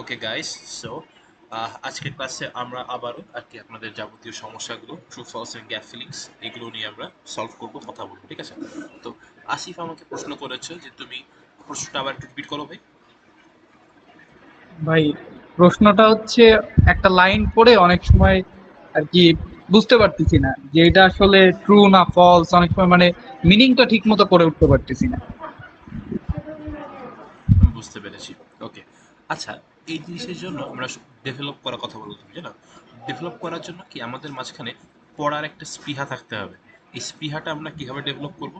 Okay guys, so আজকের ক্লাসে আমরা আবারও আর কি আপনাদের যাবতীয় সমস্যাগুলো true false and gap fillings এগুলো নিয়ে আমরা সলভ করব, কথা বলবো, ঠিক আছে? তো আসিফ আমাকে প্রশ্ন করেছে যে তুমি প্রশ্নটা আবার একটু রিপিট করো ভাই। ভাই, প্রশ্নটা হচ্ছে একটা লাইন পড়ে অনেক সময় আর কি বুঝতে পারতেছি না যে এটা আসলে ট্রু না ফলস। অনেক সময় মানে মিনিংটা ঠিক মতো করে উঠতে পারতেছি না। আমি বুঝতে পেরেছি। ওকে, আচ্ছা, এই জিনিসের জন্য আমরা ডেভেলপ করার কথা বলবো, তুমি জানো? ডেভেলপ করার জন্য কি আমাদের মাঝখানে পড়ার একটা স্পৃহা থাকতে হবে। এই স্পৃহাটা আমরা কিভাবে ডেভেলপ করব?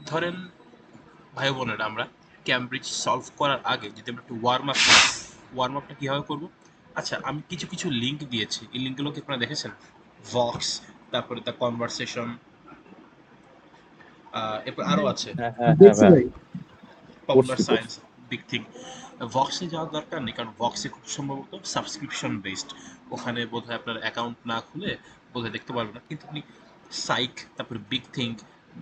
ধরেন ভাই বোনেরা, আমরা ক্যামব্রিজ সলভ করার আগে যদি আমরা একটু ওয়ার্ম আপ করি, ওয়ার্ম আপটা কীভাবে করবো? আচ্ছা, আমি কিছু কিছু লিঙ্ক দিয়েছি, এই লিঙ্কগুলো কি আপনারা দেখেছেন? ভক্স, তারপরে দ্য কনভারসেশন, এরপর আরও আছে হ্যাঁ হ্যাঁ হ্যাঁ দেখছি ভাই, ভাই। পপুলার পড়ছি সায়েন্স, বিগ থিং। ভক্সে যাওয়ার দরকার নেই, কারণ ভক্সে খুব সম্ভবত সাবস্ক্রিপশন বেসড। ওখানে বোধহয় আপনার অ্যাকাউন্ট না খুলে বোধহয় দেখতে পারবেন না, কিন্তু আপনি সাইক, তারপরে বিগ থিঙ্ক,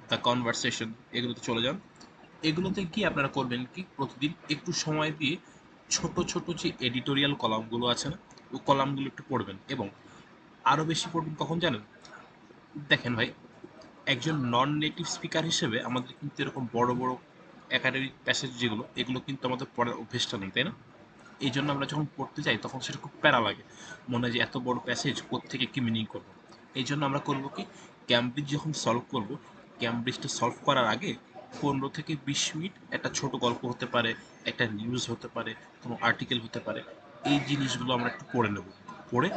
দ্য কনভারসেশন, এগুলোতে চলে যান। এগুলোতে কি আপনারা করবেন কি, প্রতিদিন একটু সময় দিয়ে ছোট ছোট যে এডিটোরিয়াল কলামগুলো আছে না, ওই কলামগুলো একটু পড়বেন। এবং আরও বেশি পড়বেন কখন জানেন? দেখেন ভাই, একজন নন নেটিভ স্পিকার হিসেবে আমাদের কিন্তু এরকম বড় বড় একাডেমিক প্যাসেজ যেগুলো, এগুলো কিন্তু আমাদের পড়ার অভ্যেসটা নেই, তাই না? এই জন্য আমরা যখন পড়তে যাই তখন সেটা খুব প্যারা লাগে, মনে হয় যে এত বড় প্যাসেজ কোত্থেকে কি মিনিং করবো। এই জন্য আমরা করবো কি, ক্যামব্রিজ যখন সলভ করব, ক্যামব্রিজটা সলভ করার আগে 15 থেকে 20 মিনিট একটা ছোট গল্প হতে পারে, একটা নিউজ হতে পারে, কোনো আর্টিকেল হতে পারে, এই জিনিসগুলো আমরা একটু পড়ে নেব। পড়ে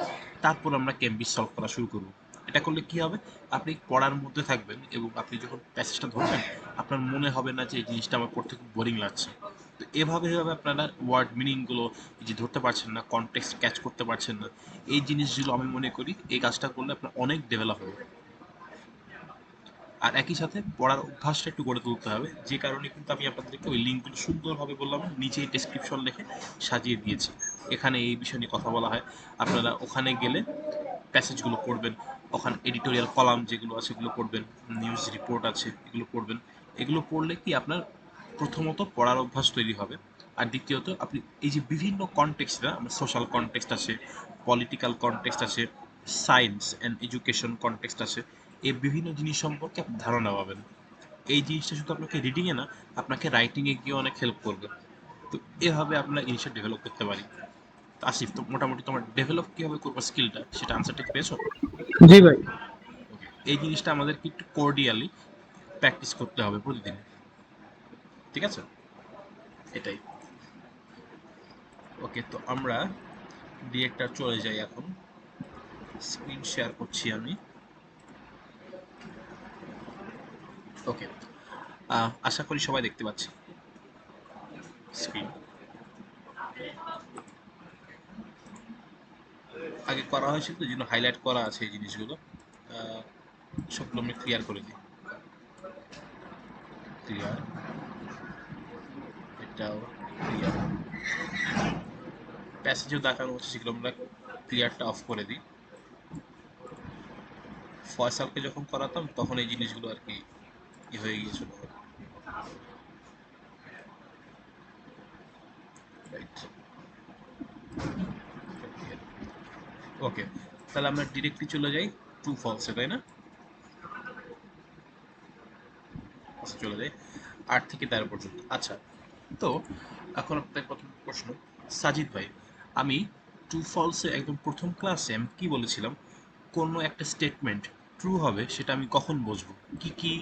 তারপর আমরা ক্যামব্রিজ সলভ করা শুরু করব। এটা করলে কি হবে, আপনি পড়ার মধ্যে থাকবেন এবং আপনি যখন প্যাসেজটা ধরবেন আপনার মনে হবে না যে এই জিনিসটা আমার পড়তে খুব বোরিং লাগছে। তো এভাবে আপনারা ওয়ার্ড মিনিংগুলো যে ধরতে পারছেন না, কনটেক্সট ক্যাচ করতে পারছেন না, এই জিনিসগুলো আমি মনে করি এই কাজটা করলে আপনার অনেক ডেভেলপ হবে। আর একই সাথে পড়ার অভ্যাসটা একটু গড়ে তুলতে হবে, যে কারণে কিন্তু আমি আপনাদেরকে ওই লিঙ্কগুলো সুন্দরভাবে বললাম, নিচেই ডেসক্রিপশন লিখে সাজিয়ে দিয়েছি। এখানে এই বিষয় নিয়ে কথা বলা হয়। আপনারা ওখানে গেলে প্যাসেজগুলো পড়বেন, ওখানে এডিটোরিয়াল কলাম যেগুলো আছে এগুলো পড়বেন, নিউজ রিপোর্ট আছে এগুলো পড়বেন। এগুলো পড়লে কি আপনার প্রথমত পড়ার অভ্যাস তৈরি হবে, আর দ্বিতীয়ত আপনি এই যে বিভিন্ন কনটেক্সট, না আমার সোশ্যাল কনটেক্সট আছে, পলিটিক্যাল কনটেক্সট আছে, সায়েন্স অ্যান্ড এডুকেশন কনটেক্সট আছে, এই বিভিন্ন জিনিস সম্পর্কে আপনি ধারণা পাবেন। এই জিনিসটা শুধু আপনাকে রিডিংয়ে না, আপনাকে রাইটিংয়ে গিয়ে অনেক হেল্প করবে। তো এভাবে আপনার জিনিসটা ডেভেলপ করতে পারি। তো আসিফ, তো মোটামুটি তোমার ডেভেলপ কীভাবে করবো স্কিলটা, সেটা আনসারটা কি পেয়েছো? জি ভাই। ওকে, এই জিনিসটা আমাদেরকে একটু কোর্ডিয়ালি প্র্যাকটিস করতে হবে প্রতিদিন, ঠিক আছে? এটাই। ওকে, তো আমরা ডিরেক্টর চলে যাই এখন। স্ক্রিন শেয়ার করছি আমি। ওকে, আশা করি সবাই দেখতে পাচ্ছি স্ক্রিন। আগে করা হয়েছিল তো, এই জন্য হাইলাইট করা আছে এই জিনিসগুলো। সবগুলো আমি ক্লিয়ার করে দিই। ক্লিয়ার, এটাও ক্লিয়ার। প্যাসেজও দেখানো হচ্ছে, সেগুলো আমরা ক্লিয়ারটা অফ করে দিই। ফয়সালকে যখন করাতাম তখন এই জিনিসগুলো আর কি হয়ে গিয়েছিল। রাইট, ওকে, তাহলে আমরা ডিরেক্টলি চলে যাই ট্রু ফলসে, তাই না? আচ্ছা, চলে যাই 8 থেকে 13 পর্যন্ত। আচ্ছা, তো এখন আপনার প্রথম প্রশ্ন, সাজিদ ভাই, আমি ট্রু ফলসে একদম প্রথম ক্লাসে আমি কি বলেছিলাম, কোনো একটা স্টেটমেন্ট ট্রু হবে সেটা আমি কখন বুঝবো, কি কি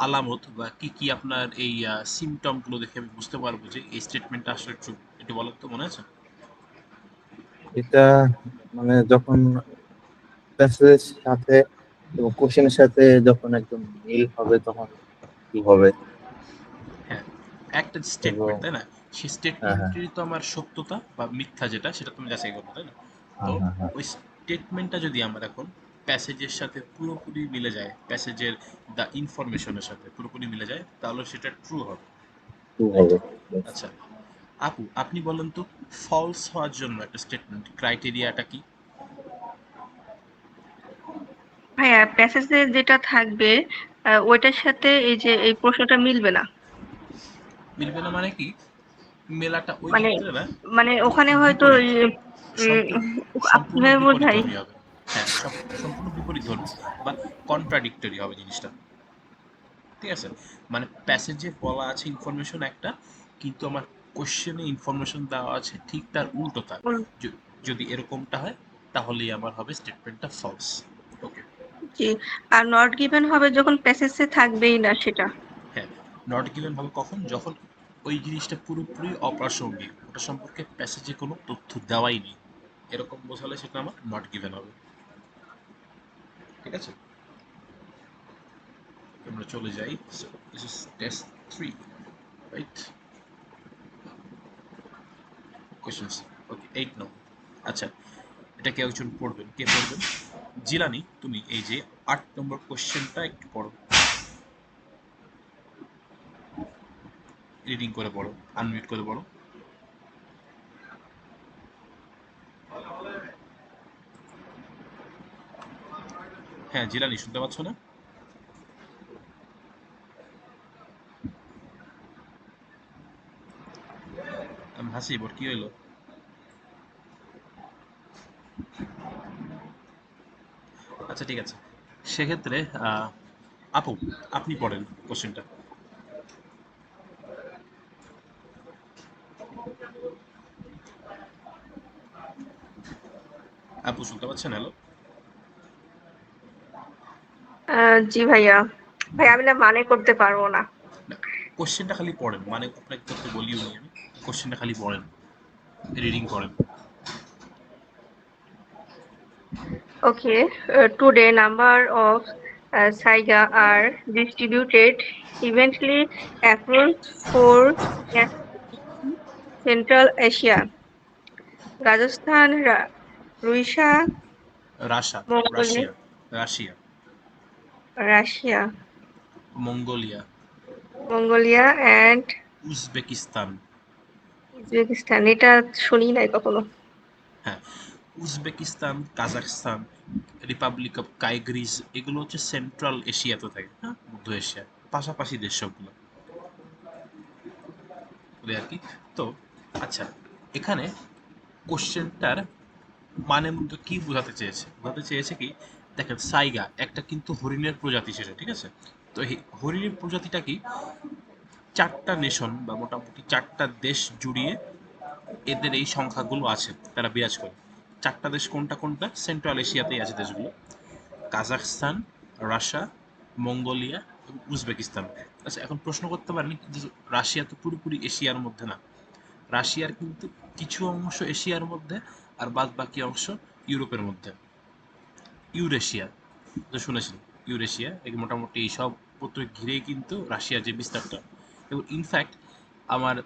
আলামত বা কি কি আপনার এই সিমটমগুলো দেখে আমি বুঝতে পারবো যে এই স্টেটমেন্টটা আসলে ট্রু? একটু বলেন তো, মনে আছে? এটা মানে যখন প্যাসেজের সাথে এবং কোশ্চেনের সাথে যখন একদম মিল হবে তখন কি হবে। হ্যাঁ, একটা এবং স্টেটমেন্ট, তাই না? সেই হ্যাঁ হ্যাঁ স্টেটমেন্টেরই তো আমার সত্যতা বা মিথ্যা যেটা, সেটা তুমি যাচাই করবে, তাই না? তো হ্যাঁ হ্যাঁ হ্যাঁ ওই স্টেটমেন্টটা যদি আমার এখন প্যাসেজের সাথে পুরোপুরি মিলে যায়, প্যাসেজের দ্য ইনফরমেশনের সাথে পুরোপুরি মিলে যায়, তাহলে সেটা ট্রু হবে। কি রাইট? হবে। Yes. আচ্ছা, আপু আপনি বলেন তো, ফলস হওয়ার জন্য একটা স্টেটমেন্ট ক্রাইটেরিয়াটা কি? ভাইয়া, প্যাসেজে যেটা থাকবে ওইটার সাথে এই যে এই প্রশ্নটা মিলবে না। মিলবে না মানে কি? মেলাটা ওই মানে ক্ষেত্রে না, মানে ওখানে হয়তো বিপরীত, উম, সম্পূর্ণ সম্পূর্ণ কিভাবে বিপরীত বোঝাই? ধর্মী হবে। হ্যাঁ, সম্পূর্ণ বিপরীত ধর্মী বা কন্ট্রাডিক্টরি হবে জিনিসটা, ঠিক আছে? মানে প্যাসেজে বলা আছে ইনফরমেশন একটা, কিন্তু আমার কোশ্চেনে ইনফরমেশন দেওয়া আছে ঠিক তার উল্টোটা। যদি এরকমটা হয় তাহলেই আমার হবে স্টেটমেন্টটা ফলস। ওকে। জি। আর নট গিভেন হবে যখন প্যাসেজে থাকবেই না সেটা। হ্যাঁ, নট গিভেন হবে কখন? যখন ওই জিনিসটা পুরোপুরি অপ্রাসঙ্গিক, ওটা সম্পর্কে প্যাসেজে কোনো তথ্য দেওয়াই নেই, এরকম বোঝালে সেটা আমার নট গিভেন হবে। ঠিক আছে, আমরা চলে যাই। This is test 3, right? Questions, okay, 8 now. আচ্ছা, এটা কেউ একজন পড়বেন, কে পড়বেন? জিলানি, তুমি এই যে 8 নম্বর কোশ্চেনটা একটু পড়ো, রিডিং করে পড়ো, আনমিউট করে পড়ো। হ্যাঁ জিলানি, শুনতে পাচ্ছ না? আমি হাসিব, ওর কি হইলো? আচ্ছা ঠিক আছে, সেক্ষেত্রে আপু, আপনি পড়েন কোশ্চেনটা। আপু শুনতে পাচ্ছেন? হ্যালো। জি ভাইয়া। ভাই আমি না মানে করতে পারবো না। না, কোশ্চেনটা খালি পড়েন, মানে আপনাকে করতে বলিও নি আমি, কোশ্চেনটা খালি পড়েন, রিডিং করেন। Okay, today number of saiga are distributed evenly across four nations in Central Asia: Rajasthan, Russia, Russia, Mongolia, Russia, Russia, Russia, Mongolia, Mongolia and Uzbekistan. Uzbekistan. এটা শুনি নাই কখনো। হ্যাঁ, উজবেকিস্তান, কাজাখস্তান, রিপাবলিক অফ কাইগ্রিজ, এগুলো হচ্ছে সেন্ট্রাল এশিয়াতে থাকে, হ্যাঁ, মধ্য এশিয়া, পাশাপাশি দেশ সবগুলো ওদের আর কি। তো আচ্ছা, এখানে কোশ্চেনটার মানে মূলত কি বোঝাতে চেয়েছে? বোঝাতে চেয়েছে কি, দেখেন সাইগা একটা কিন্তু হরিণের প্রজাতি সেটা, ঠিক আছে? তো এই হরিণের প্রজাতিটা কি, 4টা নেশন বা মোটামুটি 4টা দেশ জুড়িয়ে এদের এই সংখ্যাগুলো আছে, তারা বিরাজ করে। 4টা দেশ কোনটা কোনটা? সেন্ট্রাল এশিয়াতেই আছে দেশগুলো, কাজাখস্তান, রাশিয়া, মঙ্গোলিয়া এবং উজবেকিস্তান। আচ্ছা, এখন প্রশ্ন করতে পারেন যে রাশিয়া তো পুরোপুরি এশিয়ার মধ্যে না, রাশিয়ার কিন্তু কিছু অংশ এশিয়ার মধ্যে আর বাদ বাকি অংশ ইউরোপের মধ্যে। ইউরেশিয়া তো শুনেছেন, ইউরেশিয়া এই মোটামুটি এই সব পত্র ঘিরেই কিন্তু রাশিয়ার যে বিস্তারটা। এবং ইনফ্যাক্ট আমার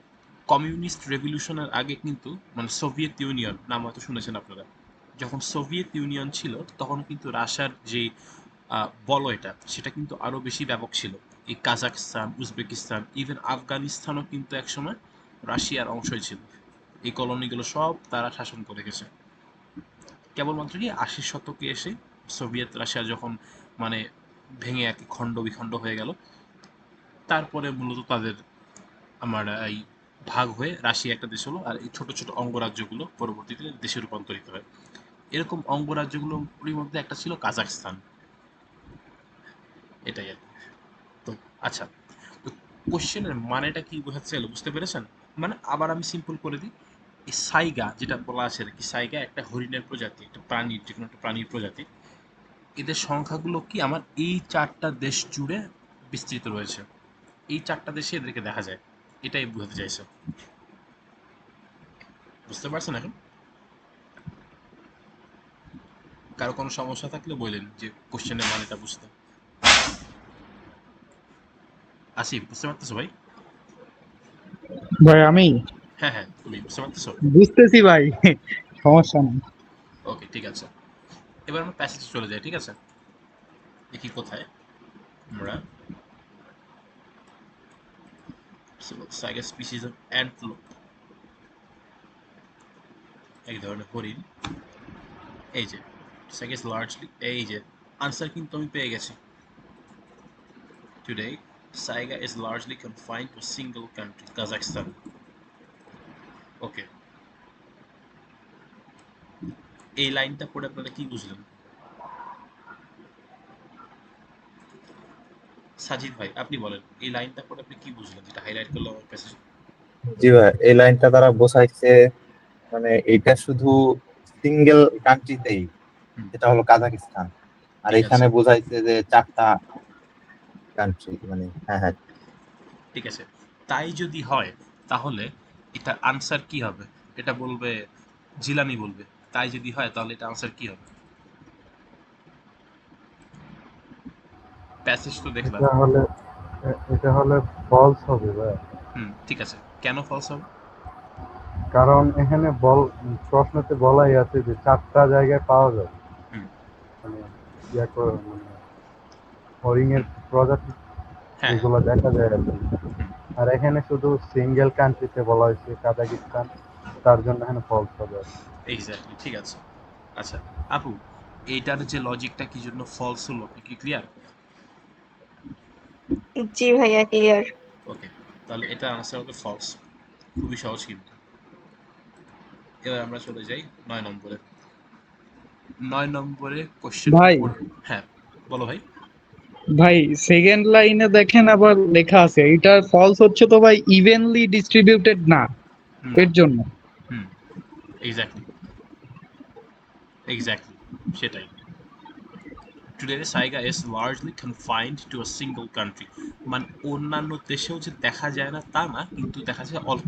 কমিউনিস্ট রেভলিউশনের আগে কিন্তু, মানে সোভিয়েত ইউনিয়ন নাম হয়তো শুনেছেন আপনারা, যখন সোভিয়েত ইউনিয়ন ছিল তখন কিন্তু রাশিয়ার যে বলয়টা সেটা কিন্তু আরও বেশি ব্যাপক ছিল। এই কাজাখস্তান, উজবেকিস্তান, ইভেন আফগানিস্তানও কিন্তু একসময় রাশিয়ার অংশই ছিল। এই কলোনিগুলো সব তারা শাসন করে গেছে। কেবলমাত্র কি 80 শতকে এসে সোভিয়েত রাশিয়া যখন মানে ভেঙে এক খণ্ড বিখণ্ড হয়ে গেল, তারপরে মূলত তাদের আমার এই ভাগ হয়ে রাশিয়া একটা দেশ হলো, আর এই ছোট ছোট অঙ্গরাজ্যগুলো পরবর্তীতে দেশে রূপান্তরিত হয়। এরকম অঙ্গরাজ্যগুলোর মধ্যে একটা ছিল কাজাখস্তান, এটাই আর কি। তো আচ্ছা, তো কোশ্চেনের মানেটা কি বোঝাচ্ছে গেল, বুঝতে পেরেছেন? মানে আবার আমি সিম্পল করে দিই, এই সাইগা যেটা বলা আছে আর কি, সাইগা একটা হরিণের প্রজাতি, একটা প্রাণীর, যে কোনো একটা প্রাণীর প্রজাতি। এদের সংখ্যাগুলো কি আমার এই 4টা দেশ জুড়ে বিস্তৃত রয়েছে, এই 4টা দেশে এদেরকে দেখা যায়, এটাই বোঝাতে চাইছে। বুঝতে পারছেন এখন? কারো কোনো সমস্যা থাকলে বললেন যে কোশ্চেনের মানেটা বুঝতে। আসিফ, বুঝতে পারতেছো ভাই? ভাই আমি হ্যাঁ হ্যাঁ, তুমি বুঝতে পারতেছো? বুঝতেছি ভাই, সমস্যা নেই। ওকে ঠিক আছে, এবার আমরা প্যাসেজে চলে যাই, ঠিক আছে? দেখি কোথায় আমরা সাইগা স্পিসিস অফ অ্যান্টলোপ, এক ধরনের হরিণ। এই যে সাইগা ইজ লার্জলি, এই যে আনসার কিন্তু আমি পেয়ে গেছি। Today, Saiga is largely confined to a single country, Kazakhstan. ওকে, এই লাইনটা পড়ে আপনারা কি বুঝলেন? সাজিদ ভাই আপনি বলেন, এই লাইনটা পড়ে আপনি কি বুঝলেন, যেটা হাইলাইট করলো আমার প্যাসেজ? জি ভাই, এই লাইনটা তারা বোঝাইছে মানে এটা শুধু সিঙ্গেল কান্ট্রিতেই, হুম, যেটা হলো কাজাকিস্তান। আর ঠিক এখানে আছে, বোঝাইছে যে 4টা কান্ট্রি, মানে হ্যাঁ হ্যাঁ। ঠিক আছে। তাই যদি হয় তাহলে এটা আনসার কি হবে? এটা বলবে, জিলানি বলবে, তাই যদি হয় তাহলে এটা আনসার কি হবে? প্যাসেজ তো দেখলাম। এটা হলে ফলস হবে ভাই। হুম, ঠিক আছে, কেন ফলস হবে? কারণ এখানে প্রশ্নতে বলাই আছে যে 4টা জায়গায় পাওয়া যাবে, হুম, মানে ইয়া করে মানে হরিণের হুম, প্রজাতি হ্যাঁ হ্যাঁ, এগুলো দেখা যায় আর কি। হুম, আর এখানে শুধু সিঙ্গেল কান্ট্রিতে বলা হয়েছে কাজাকিস্তান, তার জন্য এখানে ফলস হবে আর কি। এক্স্যাক্টলি, ঠিক আছে। আচ্ছা আপু, এইটার যে লজিকটা কি জন্য ফলস হলো, আপনি কি ক্লিয়ার? জি ভাইয়া ক্লিয়ার। ওকে, তাহলে এটা আনসার হবে ফলস। খুবই সহজ কিন্তু। এবার আমরা চলে যাই 9 নম্বরে। 9 নম্বরে কোশ্চেনটা ভাই পড়। হ্যাঁ, বলো ভাই। ভাই সেকেন্ড লাইনে দেখেন আবার লেখা আছে এটা ফলস হচ্ছে তো ভাই ইভেনলি ডিস্ট্রিবিউটেড না, না, এর জন্য। হুম, এক্স্যাক্টলি, এক্স্যাক্টলি, সেটাই। Today, Saiga is largely confined to a single country. মানে অন্যান্য দেশেও যে দেখা যায় না তা না, কিন্তু দেখা যায় অল্প।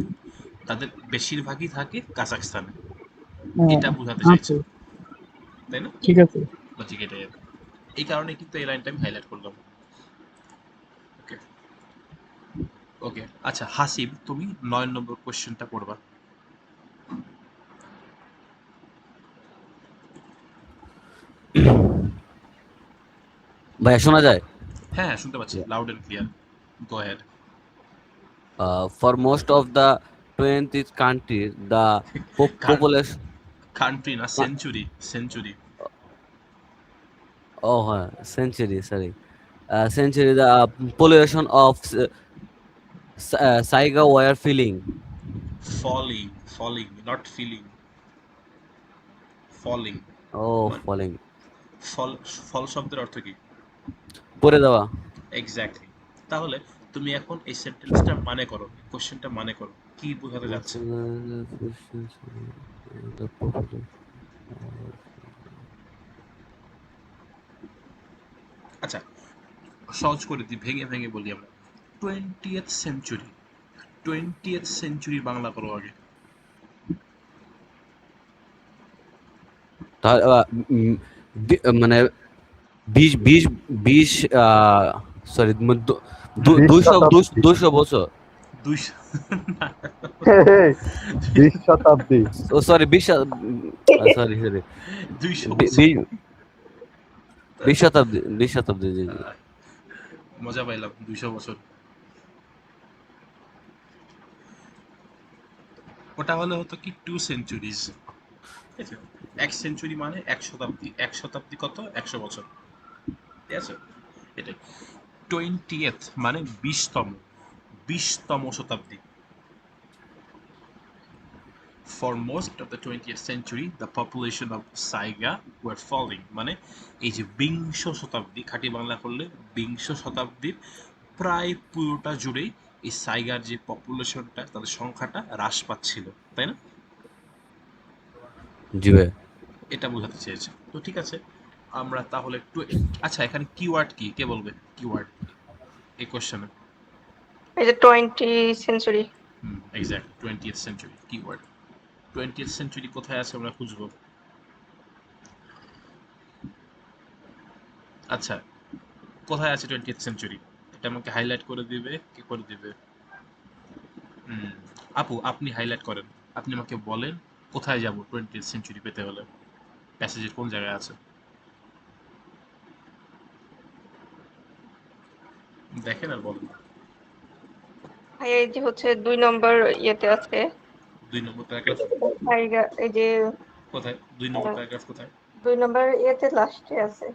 তাদের বেশিরভাগই থাকে কাজাখস্তানে। হ্যাঁ, এটা বোঝাতে চাইছে, আচ্ছা তাই না? ঠিক আছে। লজিক এটাই আর কি। এই কারণে কিন্তু এই লাইনটা আমি হাইলাইট করলাম। ওকে, ওকে, আচ্ছা হাসিব, তুমি 9 নম্বর কোশ্চেনটা পড়বা। ভাইয়া শোনা যায়? হ্যাঁ হ্যাঁ, শুনতে পাচ্ছি, loud and clear. Go ahead. For most of the 20th countries, the population. Country না, century, century. Oh, century, sorry. Century, the population of Saiga were filling. Falling, falling, not filling, falling. Oh, মানে falling. Fall, fall শব্দের অর্থ কি? পড়ে দেওয়া। Exactly. তাহলে তুমি এখন এই সেন্টেন্সটা মানে করো, কোশ্চেনটা মানে করো, কি বোঝাতে যাচ্ছে? The population. আচ্ছা, সহজ করে দিই, ভেঙে ভেঙে বলি আমরা। 20th century, 20th century Bangla করো আগে। মানে 20 সরি, 20 দুইশো শতাব্দী 200 বছর। 200, 20 শতাব্দী। ও সরি, 20, সরি 200 বছর। 20 শতাব্দী, 20 শতাব্দী, জি জি। মজা পাইলাম, 200 বছর। ওটা হলে হতো কি 2 সেঞ্চুরিজ, ঠিক আছে? 1 সেঞ্চুরি মানে 1 শতাব্দী, 1 শতাব্দী কত, 100 বছর, ঠিক আছে? এটাই। 20th মানে 20তম, 20তম শতাব্দী। For most of the 20th century, the population of Saiga were falling. মানে এই যে বিংশ শতাব্দী, খাঁটি বাংলা করলে বিংশ শতাব্দীর প্রায় পুরোটা জুড়েই এই সাইগার যে পপুলেশনটা, তাদের সংখ্যাটা হ্রাস পাচ্ছিল, তাই না? জি ভাই। এটা বোঝাতে চেয়েছে। তো ঠিক আছে, আমরা তাহলে একটু, আচ্ছা এখানে কিওয়ার্ড কি, কে বলবে কিওয়ার্ড এই কোশ্চেনে? এই যে 20th সেঞ্চুরি। হুম, exact, 20th century keyword. 20th century কোথায় আছে আমরা খুঁজবো। আচ্ছা, কোথায় আছে 20th সেঞ্চুরি? এটা আমাকে হাইলাইট করে দিবে, কে করে দিবে? হুম, আপু আপনি হাইলাইট করেন, আপনি আমাকে বলেন কোথায় যাব 20th সেঞ্চুরি পেতে হলে, প্যাসেজের কোন জায়গায় আছে দেখেন আর বলেন। ভাইয়া এই যে হচ্ছে 2 নম্বর ইয়েতে আছে। 2 নম্বর প্যারাগ্রাফ এই যে কোথায়? 2 নম্বর প্যারাগ্রাফ কোথায়? 2 নম্বর ইয়েতে লাস্টে আছে।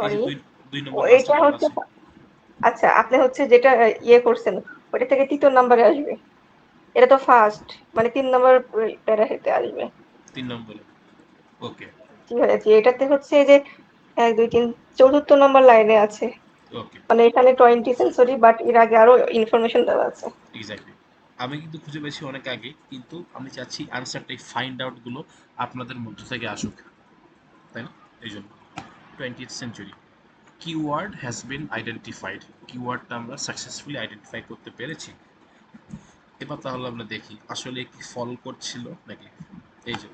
এই যে সরি, 2 নম্বর লাস্টে এটা বলা হচ্ছে, আছে। আচ্ছা আপনি হচ্ছে যেটা ইয়ে করছেন ওটা থেকে 3য় নম্বরে আসবে। এটা তো ফার্স্ট, মানে 3 নম্বর প্যারাতে আসবে। 3 নম্বরে। ওকে, জি ভাইয়া, জি এটাতে হচ্ছে যে 1, 2, 3 চতুর্থ নম্বর লাইনে আছে। ওকে, মানে এখানে 20 সেঞ্চুরি, বাট এর আগে আরো ইনফরমেশন দেওয়া আছে। এক্স্যাক্টলি। আমি কিন্তু খুঁজে পেয়েছি অনেক আগে, কিন্তু আমি চাচ্ছি আনসারটাই ফাইন্ড আউট গুলো আপনাদের মধ্য থেকে আসুক, তাই না? এই জন্য 20th century keyword has been identified, কিওয়ার্ডটা আমরা সাকসেসফুলি আইডেন্টিফাই করতে পেরেছি। এবার তাহলে আমরা দেখি আসলে কি ফল করছিল নাকি। এই যে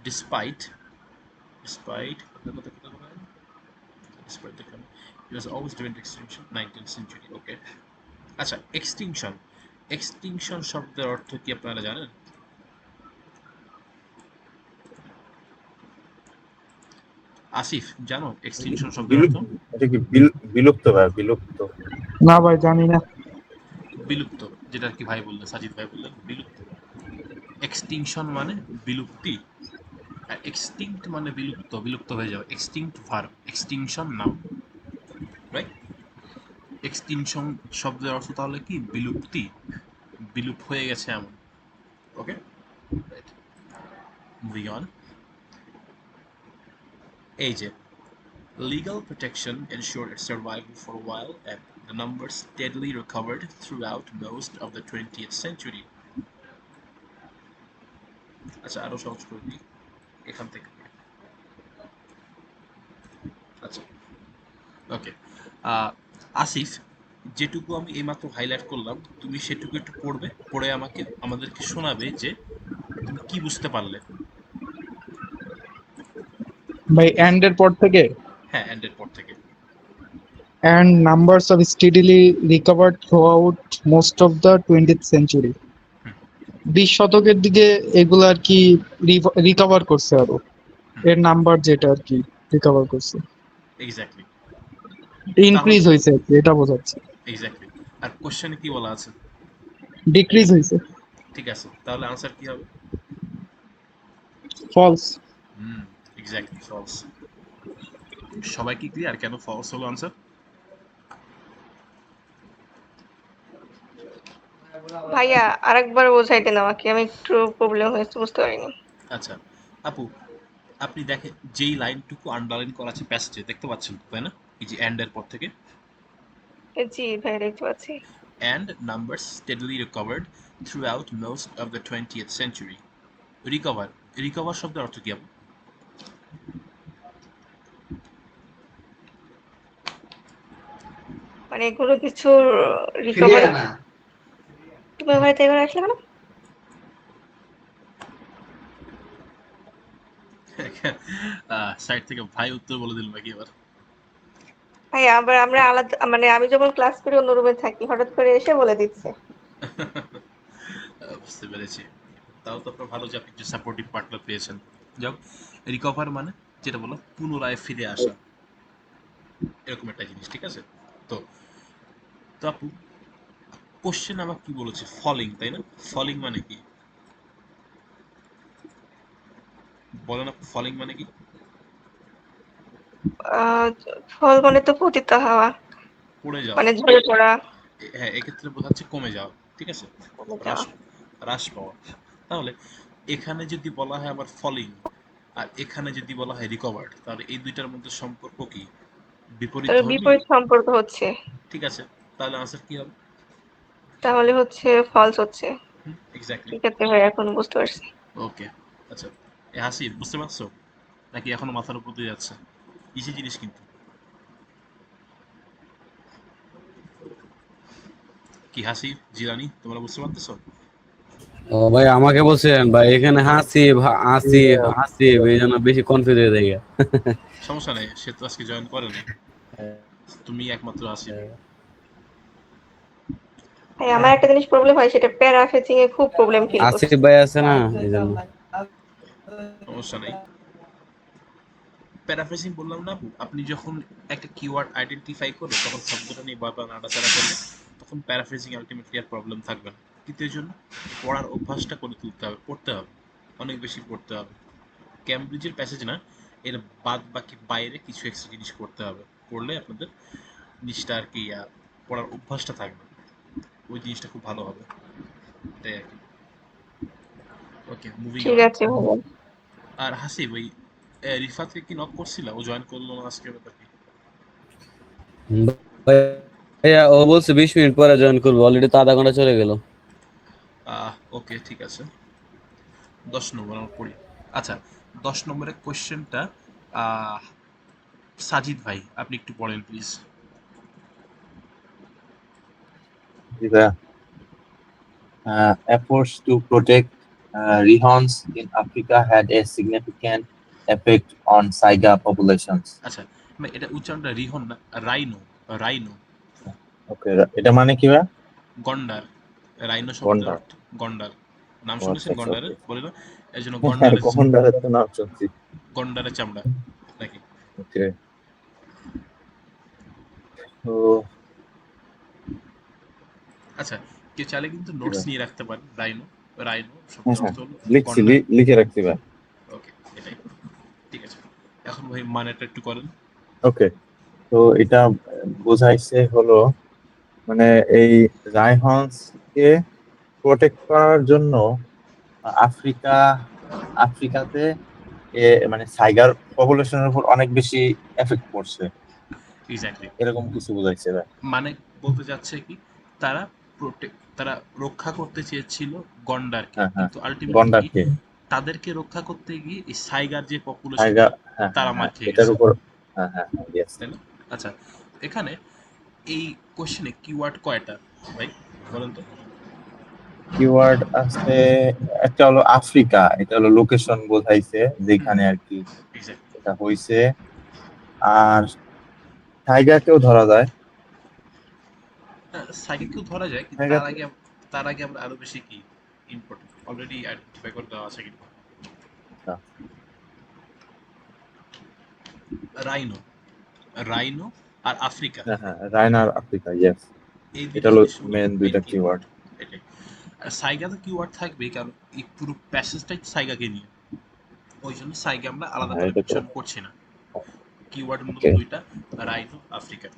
ডিসপাইট, ডিসপাইট ডিসপাইট দেখলাম, it was always during extinction 19th century. ওকে, আচ্ছা এক্সটিংশন, এক্সটিংশন শব্দের অর্থ কি আপনারা জানেন? আসিফ জানো এক্সটিংশন শব্দের অর্থ? এটা কি বিলুপ্ত ভাই, বিলুপ্ত। না ভাই, জানি না। বিলুপ্ত, যেটা কি ভাই বললেন, সাজিদ ভাই বললেন বিলুপ্ত। এক্সটিংশন মানে বিলুপ্তি, আর এক্সটিংক্ট মানে বিলুপ্ত, বিলুপ্ত হয়ে যাওয়া। Extinct verb, extinction noun, right? Extinction শব্দের অর্থ তাহলে কি বিলুপ্তি, বিলুপ হয়ে গেছে এমন। ওকে, রাইট, মুভিং অন। এই যে legal protection ensured its survival for a while, and the numbers steadily recovered throughout most of the 20th century. আচ্ছা আরো সহজ করে দিই এখান থেকে। আচ্ছা ওকে, আসিফ যেটুকু আমি এইমাত্র হাইলাইট করলাম তুমি সেটুকু একটু পড়বে, পড়ে আমাদেরকে শোনাবে যে তুমি কি বুঝতে পারলে। ভাই এন্ড এর পর থেকে, হ্যাঁ, এন্ডের পর থেকে। and numbers have steadily recovered throughout most of the 20th century. 20 শতকের দিকে এগুলো আর কি রিকভার করছে আরো, এর নাম্বার যেটা আর কি রিকভার করছে, এক্স্যাক্টলি, তাহলে ইনক্রিজ হয়েছে আর কি, এটা বোঝাচ্ছে। এক্স্যাক্টলি। আর কোশ্চেনে কি বলা আছে? ডিক্রিজ হয়েছে। ঠিক আছে, তাহলে আনসার কি হবে? ফলস। হুম, এক্স্যাক্টলি ফলস। সবাই কি ক্লিয়ার কেন ফলস হলো আনসার? ভাইয়া আরেকবার বোঝাইতেন আমাকে, আমি একটু প্রবলেম হয়েছে, বুঝতে পারিনি। আচ্ছা আপু, আপনি দেখেন যেই লাইনটুকু আন্ডারলাইন করা আছে প্যাসেজে দেখতে পাচ্ছেন তাই না, এই যে এন্ড এর পর থেকে, জি ভাইয়া দেখতে পাচ্ছি। and numbers steadily recovered throughout most of the 20th century. Recover, recover শব্দের অর্থ কি আপু? মানে এগুলো কিছু রিকভারি। তুমি ভাই তাই করে আসলে কেন? সাইড থেকে ভাই উত্তর বলে দিল নাকি এবার? ভাই আবার আমরা আলাদা, মানে আমি যখন ক্লাস করি অন্য রুমে থাকি, হঠাৎ করে এসে বলে দিচ্ছে। বুঝতে পেরেছি। তাও তো আপনার ভালো যে আপনি একটু সাপোর্টিভ পার্টনার পেয়েছেন। যাক, রিকভার মানে যেটা বলো পুনরায় ফিরে আসা, এরকম একটা জিনিস, ঠিক আছে? তো তো আপু কোশ্চেন আমার কি বলেছে, ফলিং, তাই না? ফলিং মানে কি বলেন আপু, ফলিং মানে কি? আহ ফল মানে তো পতিত হওয়া, পড়ে যাওয়া। মানে ঝরে পড়া। হ্যাঁ, এক্ষেত্রে বোঝাচ্ছে কমে যাওয়া, ঠিক আছে, কমে হ্রাস, যাওয়া। হ্রাস পাওয়া। তাহলে এখানে যদি বলা হয় আমার ফলিং, আর এখানে যদি বলা হয় রিকভার্ড, তাহলে এই দুইটার মধ্যে সম্পর্ক কি? বিপরীত তবে ধর্মী। বিপরীত সম্পর্ক হচ্ছে। ঠিক আছে, তাহলে আনসার কি হবে? তাহলে হচ্ছে ফলস হচ্ছে। এক্স্যাক্টলি। ঠিক আছে ভাই, এখন বুঝতে পারছি। ওকে, আচ্ছা এ হাসি বুঝতে পারছো নাকি এখনো মাথার উপর দিয়ে যাচ্ছে? ইসি জিনিস কিন্তু। কি হাসি, জিরানি, তোমরা বুঝতে পারতেছো? ও ভাই আমাকে বলছেন ভাই, এখানে হাসিব হাসিব হাসিব এই জন্য বেশি কনফিউজ হয়ে যায়। সমস্যা নেই, সে তো আজকে জয়েন করে নাই, তুমি একমাত্র আসিফ। ভাই আমার একটা জিনিস প্রবলেম হয়, সেটা প্যারাফেজিং এ খুব প্রবলেম ফিল করছি। আসিফ ভাই আছে না এই জন্য। সমস্যা নেই, প্যারাফ্রেজিং বললাম না আপু, আপনি যখন একটা কিওয়ার্ড আইডেন্টিফাই করে তখন শব্দটা নিয়ে বারবার নাড়াচাড়া করলে তখন প্যারাফ্রেজিং আলটিমেটলি আর প্রবলেম থাকবে না। কিন্তু এর জন্য পড়ার অভ্যাসটা করে তুলতে হবে, পড়তে হবে, অনেক বেশি পড়তে হবে। ক্যামব্রিজের প্যাসেজ না, এর বাদ বাকি বাইরে কিছু এক্সট্রা জিনিস করতে হবে, করলে আপনাদের জিনিসটা আর কি পড়ার অভ্যাসটা থাকবে। ওই জিনিসটা খুব ভালো হবে, তাই আর কি। ওকে, মুভিং ঠিক অন। আছে ভাইয়া। আর হাসিব, ওই রিফাতকে কি নক করছিল? ও জয়েন করলো না আজকে, ব্যাপার কি? ভাইয়া ও বলছে 20 মিনিট পরে জয়েন করবো, অলরেডি তো আধা ঘন্টা চলে গেল। ওকে, ঠিক আছে। 10 নম্বর আমরা পড়ি। আচ্ছা, 10 নম্বরের কোয়েশ্চেনটা সাজিদ ভাই আপনি একটু পড়েন প্লিজ। জি ভাইয়া। Efforts to protect rehorns in Africa had a significant effect on saiga populations. আচ্ছা, এটা উচ্চারণটা রিহন না, রাইনো। রাইনো, ওকে, এটা মানে কি ভাইয়া? গন্ডার। রাইনো শব্দের গন্ডার। অর্থ গন্ডার। নাম ও আচ্ছা শুনেছেন আচ্ছা, ওকে। গন্ডারের? বলে না, এই জন্য হ্যাঁ, গন্ডারের, গন্ডারের তো নাম শুনছি। গন্ডারের চামড়া নাকি। ওকে, তো আচ্ছা, কেউ চাইলে কিন্তু জি নোটস ভাই। নিয়ে রাখতে পারেন। রাইনো, রাইনো হ্যাঁ শব্দের হ্যাঁ, অর্থ হলো লিখছি, গন্ডার। লিখে রাখছি ভাই। ওকে, এটাই, ঠিক আছে। এখন ভাই মানেটা একটু করেন। ওকে, তো এটা বোঝাইছে হলো মানে এই রাইহন্স কে প্রোটেক্ট করার জন্য আফ্রিকা আফ্রিকাতে মানে সাইগার পপুলেশনের উপর অনেক বেশি এফেক্ট পড়ছে, এক্স্যাক্টলি। এরকম কিছু বোঝাইছে ভাই। মানে বলতে চাচ্ছে কি, তারা তারা রক্ষা করতে চেয়েছিল গন্ডারকে, হ্যাঁ হ্যাঁ, কিন্তু আলটিমেটলি কি, গন্ডারকে তাদেরকে রক্ষা করতে গিয়ে এই সাইগার যে সাইগা, পপুলেশনটা, হ্যাঁ হ্যাঁ তারা মার হ্যাঁ, খেয়ে এটার গেছে, উপর। হ্যাঁ হ্যাঁ হ্যাঁ, ইয়েস। তাই না? আচ্ছা, এখানে এই কোশ্চেনে কিওয়ার্ড কয়টা ভাই বলেন তো? কিওয়ার্ড আছে, একটা হলো আফ্রিকা, এটা হলো লোকেশন বোঝাইছে হুম, যেখানে আর কি এক্স্যাক্টলি। এটা হইছে। আর টাইগারকেও ধরা যায়। সাইগাকেও ধরা যায়, কিন্তু টাইগার, তার আগে আমরা আরো বেশি কি ইম্পর্টেন্ট অলরেডি আইডেন্টিফাই করে দেওয়া আছে কিন্তু। রাইনো, রাইনো আর আফ্রিকা, হ্যাঁ হ্যাঁ, রায়নার আফ্রিকা, ইয়েস। এই এটা দুইটা হলো জিনিস হলো মেন মেইন দুইটা কিওয়ার্ড। কিওয়ার্ড। এটাই। আর সাইগাতে কিওয়ার্ড থাকবে, কারণ এই পুরো প্যাসেজটাই সাইগাকে নিয়ে, ওই জন্য সাইগা আমরা আলাদা হ্যাঁ, করে এটা তো মেনশন করছি না। কিওয়ার্ড মূলত ওকে। দুইটা, রাইনো, আফ্রিকা।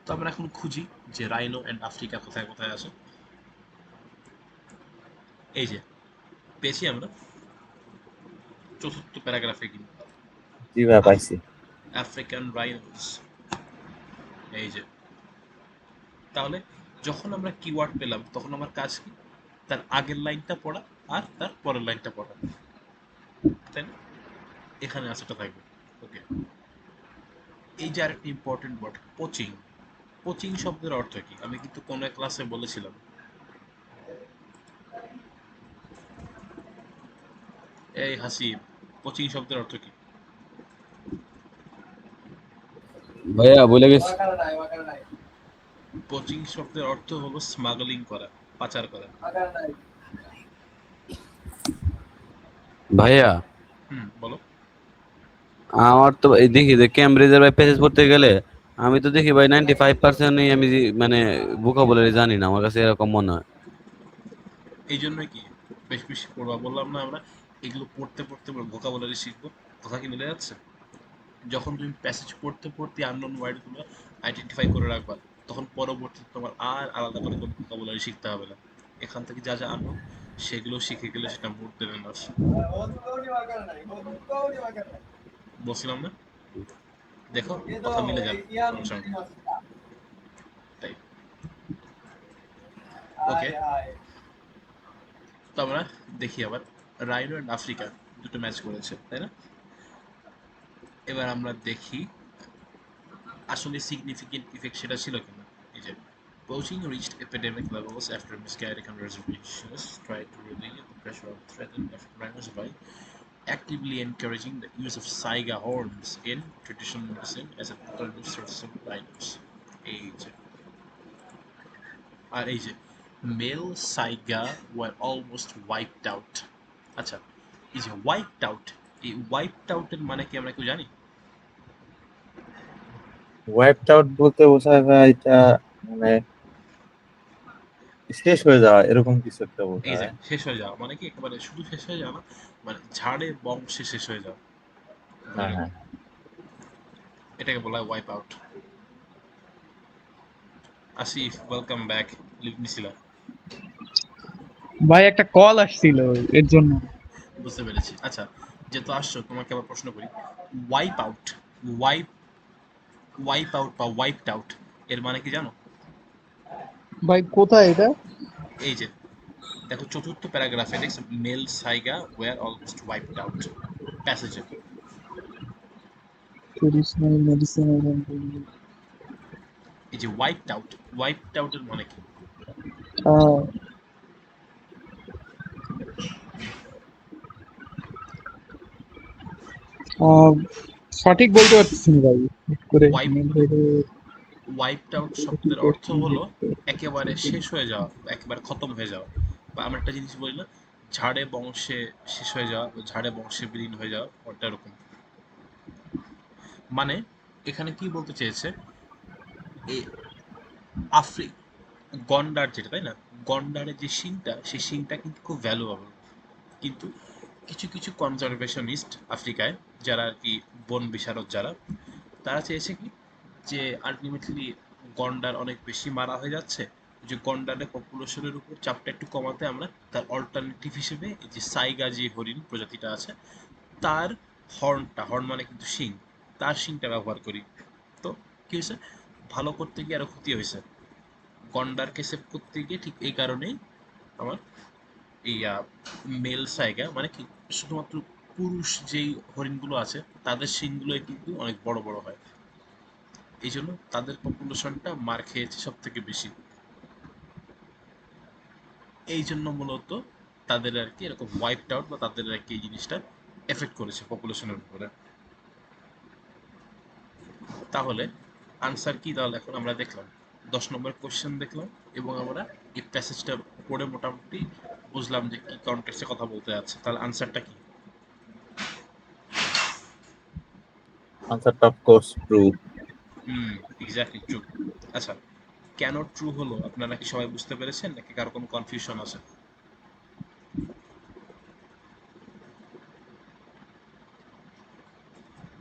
তো আমরা এখন খুঁজি যে রাইনো এন্ড আফ্রিকা কোথায় কোথায় আছে। এই যে পেয়েছি আমরা 4th প্যারাগ্রাফে কিন্তু জি ভাই, পাইছি। আফ্রিকান রাইনোস, এই যে। তাহলে যখন আমরা কিওয়ার্ড পেলাম, তখন আমার কাজ কি, তার আগের লাইনটা পড়া আর তার পরের লাইনটা পড়া, তাই না? এখানে আসাটা থাকবে। ওকে, এই যে আরেকটা ইম্পর্টেন্ট ওয়ার্ড, কোচিং। কোচিং শব্দের অর্থ কি? আমি কিন্তু কোন এক ক্লাসে বলেছিলাম। এই হাসিব, কোচিং শব্দের অর্থ কি? ভাইয়া বলে গেছি। কোচিং শব্দের অর্থ হলো স্মাগলিং করা, পাচার করা। ভাইয়া বলো। আমার তো এই দেখি যে ক্যামব্রিজের ভাই প্যাসেজ পড়তে গেলে আমি তো দেখি ভাই 95%ই আমি মানে ভোকাবুলারি জানি না, আমার কাছে এরকম মনে হয়। এই জন্যই কি বেশি বেশি পড়বা বললাম না আমরা, এগুলো পড়তে পড়তে ভোকাবুলারি শিখবো। কথা কি মিলে যাচ্ছে? যখন তুমি প্যাসেজ পড়তে পড়তে আননোন ওয়ার্ডগুলো আইডেন্টিফাই করে রাখবা, তখন পরবর্তীতে তোমার আর আলাদা করে কোনো ভোকাবুলারি শিখতে হবে না। এখান থেকে যা যা আননোন সেগুলো শিখে গেলে সেটা মোর দেন এনাফ। বলছিলাম না, দেখো কথা মিলে যাবে আমার সঙ্গে, তাই। ওকে, তো আমরা দেখি আবার রাইনো অ্যান্ড আফ্রিকা দুটো ম্যাচ করেছে, তাই না? এবার আমরা দেখি আসলে সিগনিফিকেন্ট ইফেক্ট সেটা ছিল কিনা। এই যে poaching reached epidemic levels after misguided conservationists tried to relieve the pressure of threatened rhinos by actively encouraging the use of saiga horns in traditional medicine as an alternative source of rhinos. এই যে, আর এই যে male saiga were almost wiped out। আচ্ছা, এই যে wiped out, এই wiped out এর মানে কি আমরা কেউ জানি? ওয়াইপড আউট বলতে বোঝায় ভাই এটা মানে শেষ হয়ে যাওয়া, এরকম কিছু একটা এই যে বোঝায়। শেষ হয়ে যাওয়া মানে কি, একেবারে শুধু শেষ হয়ে যাওয়া না, মানে ঝাড়ে বংশে শেষ হয়ে যাওয়া, ধরে হ্যাঁ রাখো, হ্যাঁ, এটাকে বলা হয় wipe out. Asif, welcome back. Leave নিছিলা? ভাই একটা কল আসছিল এর জন্য। বুঝতে পেরেছি। আচ্ছা, যেহেতু আসছো তোমাকে আবার প্রশ্ন করি। Wipe out, wipe wipe out বা ওয়াইপড আউট এর মানে কি জানো? ভাই কোথায় এটা? এই যে দেখো চতুর্থ প্যারাগ্রাফে দেখছো male saiga were almost wiped out প্যাসেজে। Traditional medicine. এই যে ওয়াইপড আউট, ওয়াইপড আউটের মানে কি? সঠিক বলতে পারতেছি না ভাই, হুট করে ওয়াইপ মনে হলো। ওয়াইপড আউট শব্দের অর্থ হলো একেবারে শেষ হয়ে যাওয়া, একেবারে খতম হয়ে যাওয়া। বা আমরা একটা জিনিস বলি না, ঝাড়ে বংশে শেষ হয়ে যাওয়া, ঝাড়ে বংশে বিলীন হয়ে যাওয়া, ওটা এরকম। মানে এখানে কি বলতে চেয়েছে, এ আফ্রিক গন্ডার যেটা, তাই না, গন্ডারের যে শিংটা, সেই শিংটা কিন্তু খুব ভ্যালুয়েবল। কিন্তু কিছু কিছু কনজারভেশনিস্ট আফ্রিকায়, যারা আর কি বন বিশারদ যারা, তারা চেয়েছে কি, যে আলটিমেটলি গন্ডার অনেক বেশি মারা হয়ে যাচ্ছে, যে গন্ডারের পপুলেশনের উপর চাপটা একটু কমাতে আমরা তার অল্টারনেটিভ হিসেবে এই যে সাইগা যে হরিণ প্রজাতিটা আছে, তার হর্নটা, হর্ন মানে কিন্তু শিং, তার শিংটা ব্যবহার করি। তো কি হয়েছে, ভালো করতে গিয়ে আরো ক্ষতি হয়েছে। গন্ডারকে সেভ করতে গিয়ে ঠিক এই কারণেই আমার এই মেল সাইগা মানে কি, শুধুমাত্র পুরুষ যেই হরিণগুলো আছে তাদের শিংগুলোই কিন্তু অনেক বড় বড় হয়, এই জন্য তাদের পপুলেশনটা মার খেয়েছে সব থেকে বেশি। এই জন্য মূলত তাদের আর কি এরকম ওয়াইপড আউট, বা তাদের আর কি এই জিনিসটা এফেক্ট করেছে পপুলেশনের উপরে। তাহলে আনসার কি? তাহলে এখন আমরা দেখলাম 10 নম্বর কোশ্চেন দেখলাম, এবং আমরা এই প্যাসেজটা পড়ে মোটামুটি বুঝলাম যে কি কনটেক্সটে কথা বলতে আছে। তাহলে আনসারটা কি? আনসারটা অফকোর্স ট্রু। হুম, এক্স্যাক্টলি ট্রু। আচ্ছা, কেন ট্রু হলো আপনারা কি সবাই বুঝতে পেরেছেন, নাকি কারো কোনো কনফিউশন আছে?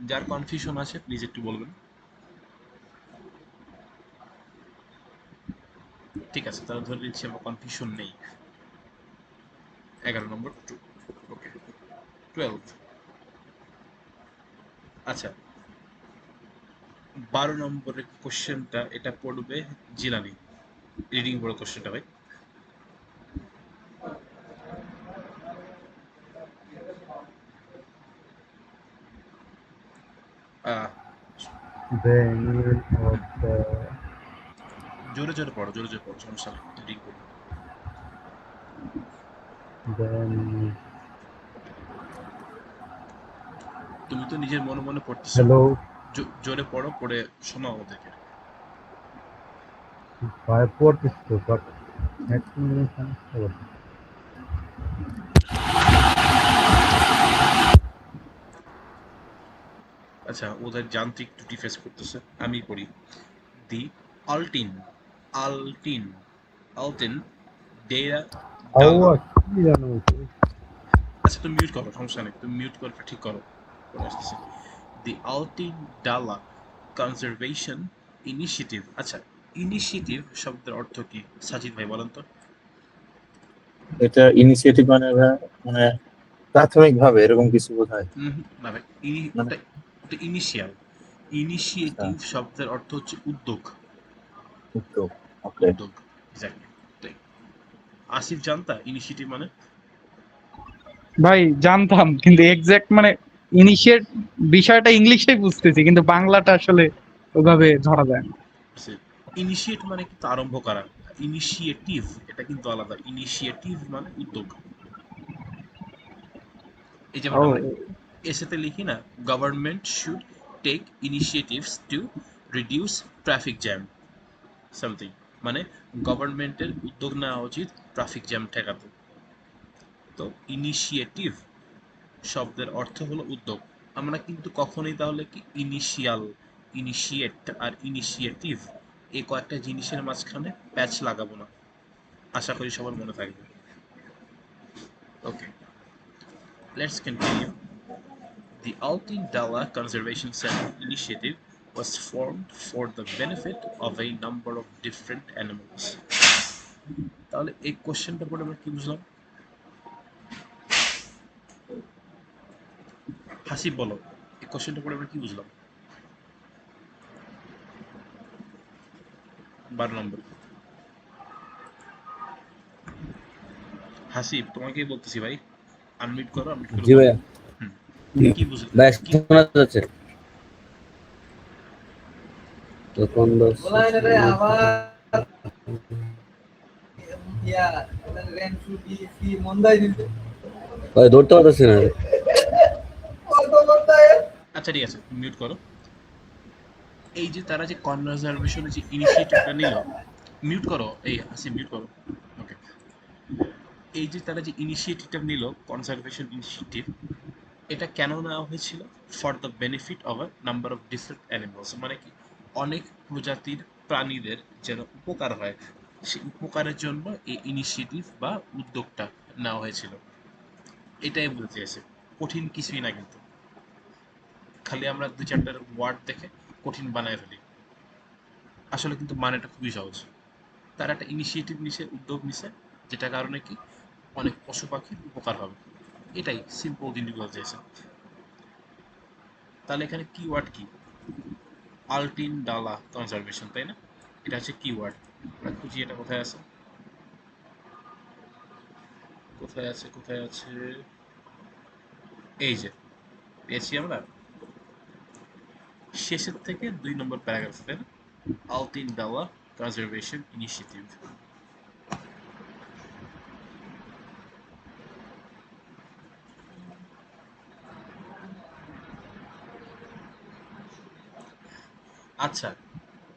যার কনফিউশন আছে প্লিজ একটু বলবেন। ঠিক আছে, তাহলে ধরে নিচ্ছি আমার কনফিউশন নেই। 11 নম্বর ট্রু। ওকে, 12। আচ্ছা, 12 নম্বরের কোশ্চেনটা, এটা পড়বে জিলানি। রিডিং বড় কোশ্চেনটা ভাই। আহ, The annual of the জোরে জোরে পড়ো, জোরে জোরে পড়ো, সমস্যা নেই, রিডিং করো। then তুমি তো নিজের মনে মনে পড়তেছো, hello জোরে পড়ো, পড়ে শোনাও ওদেরকে। by port is to but explanation over. আচ্ছা, ওদের যান্ত্রিক ত্রুটি ফেস করতেছে, আমি পড়ি। দি আলটিন আলটিন আলটিন ডেরা ডালা। Our জানো আচ্ছা, তুমি মিউট করো, সমস্যা নেই, তুমি মিউট করে ঠিক করো, পরে আসতেছি। দি আলটিন ডালা কনজারভেশন ইনিশিয়েটিভ। আচ্ছা, ইনিশিয়েটিভ শব্দের অর্থ কি? সাজিদ ভাই বলেন তো। এটা ইনিশিয়েটিভ মানে মানে প্রাথমিক ভাবে এরকম কিছু বোঝায় না ভাই, মানে। ওটা ওটা ইনিশিয়াল। আচ্ছা, ইনিশিয়েটিভ শব্দের অর্থ হচ্ছে উদ্যোগ। উদ্যোগ। ওকে। উদ্যোগ, এক্স্যাক্টলি। আসিফ জানতা ইনিশিয়েটিভ মানে? ভাই জানতাম, কিন্তু এক্সাক্ট মানে ইনিশিয়েট বিষয়টা ইংলিশেই বুঝতেছি, কিন্তু বাংলাটা আসলে ওইভাবে ধরা যায় না। ইনিশিয়েট মানে কিন্তু আরম্ভ করা, ইনিশিয়েটিভ এটা কিন্তু আলাদা। ইনিশিয়েটিভ মানে উদ্যোগ। এই যেমন ও, আমরা এসেতে লিখি না, government should take initiatives to reduce traffic jam, something. মানে গভর্নমেন্টের উদ্যোগ নেওয়া উচিত ট্রাফিক জ্যাম ঠেকাতে। তো ইনিশিয়েটিভ শব্দের অর্থ হলো উদ্যোগ। আমরা কিন্তু কখনোই তাহলে কি ইনিশিয়াল, ইনিশিয়েট আর ইনিশিয়েটিভ এই কয়েকটা জিনিসের মাঝখানে প্যাচ লাগাবো না। আশা করি সবার মনে থাকবে। Okay, let's continue. The Altin Dala Conservation Center initiative was formed for the benefit of a number of different animals. তাহলে এই কোশ্চেনটা পড়ে আমরা কি বুঝলাম? হাসিব বলো, এই কোশ্চেনটা পড়ে আমরা কি বুঝলাম? 12 নম্বর। হাসিব তোমাকেই বলতেছি ভাই, আনমিউট করো, আনমিউট করে জি বলো। ভাইয়া। হুম, কি বুঝলে ভাই কি? শোনা যাচ্ছে তখন ভাই ধরতে পারতেছি না। আচ্ছা ঠিক আছে, মিউট করো। এই যে তারা যে কনজারভেশনের যে ইনিশিয়েটিভটা নিল, মিউট করো, এই হাসিব মিউট করো। ওকে, এই যে তারা যে ইনিশিয়েটিভটা নিল, কনজারভেশন ইনিশিয়েটিভ, এটা কেন নেওয়া হয়েছিল? For the benefit of a number of different animals, মানে কি অনেক প্রজাতির প্রাণীদের যেন উপকার হয়, সেই উপকারের জন্য এই ইনিশিয়েটিভ বা উদ্যোগটা নেওয়া হয়েছিল। এটাই বলতে চেয়েছে, কঠিন কিছুই না কিন্তু। খালি আমরা 2-4টার ওয়ার্ড দেখে কঠিন বানায় ফেলি, আসলে কিন্তু মানেটা খুবই সহজ। তারা একটা ইনিশিয়েটিভ নিছে, উদ্যোগ নিছে, যেটা কারণে কি অনেক পশু পাখির উপকার হবে। এটাই সিম্পল জিনিস বলতে চাইছে। তাহলে এখানে কিওয়ার্ড কি? আলটিন ডালা কনজারভেশন, তাই না? এটা হচ্ছে কিওয়ার্ড। আমরা খুঁজি এটা কোথায় আছে, কোথায় আছে, কোথায় আছে, এই যে পেয়েছি আমরা শেষের থেকে 2 নম্বর প্যারাগ্রাফ, তাই না? আলটিন ডালা কনজারভেশন ইনিশিয়েটিভ। আচ্ছা,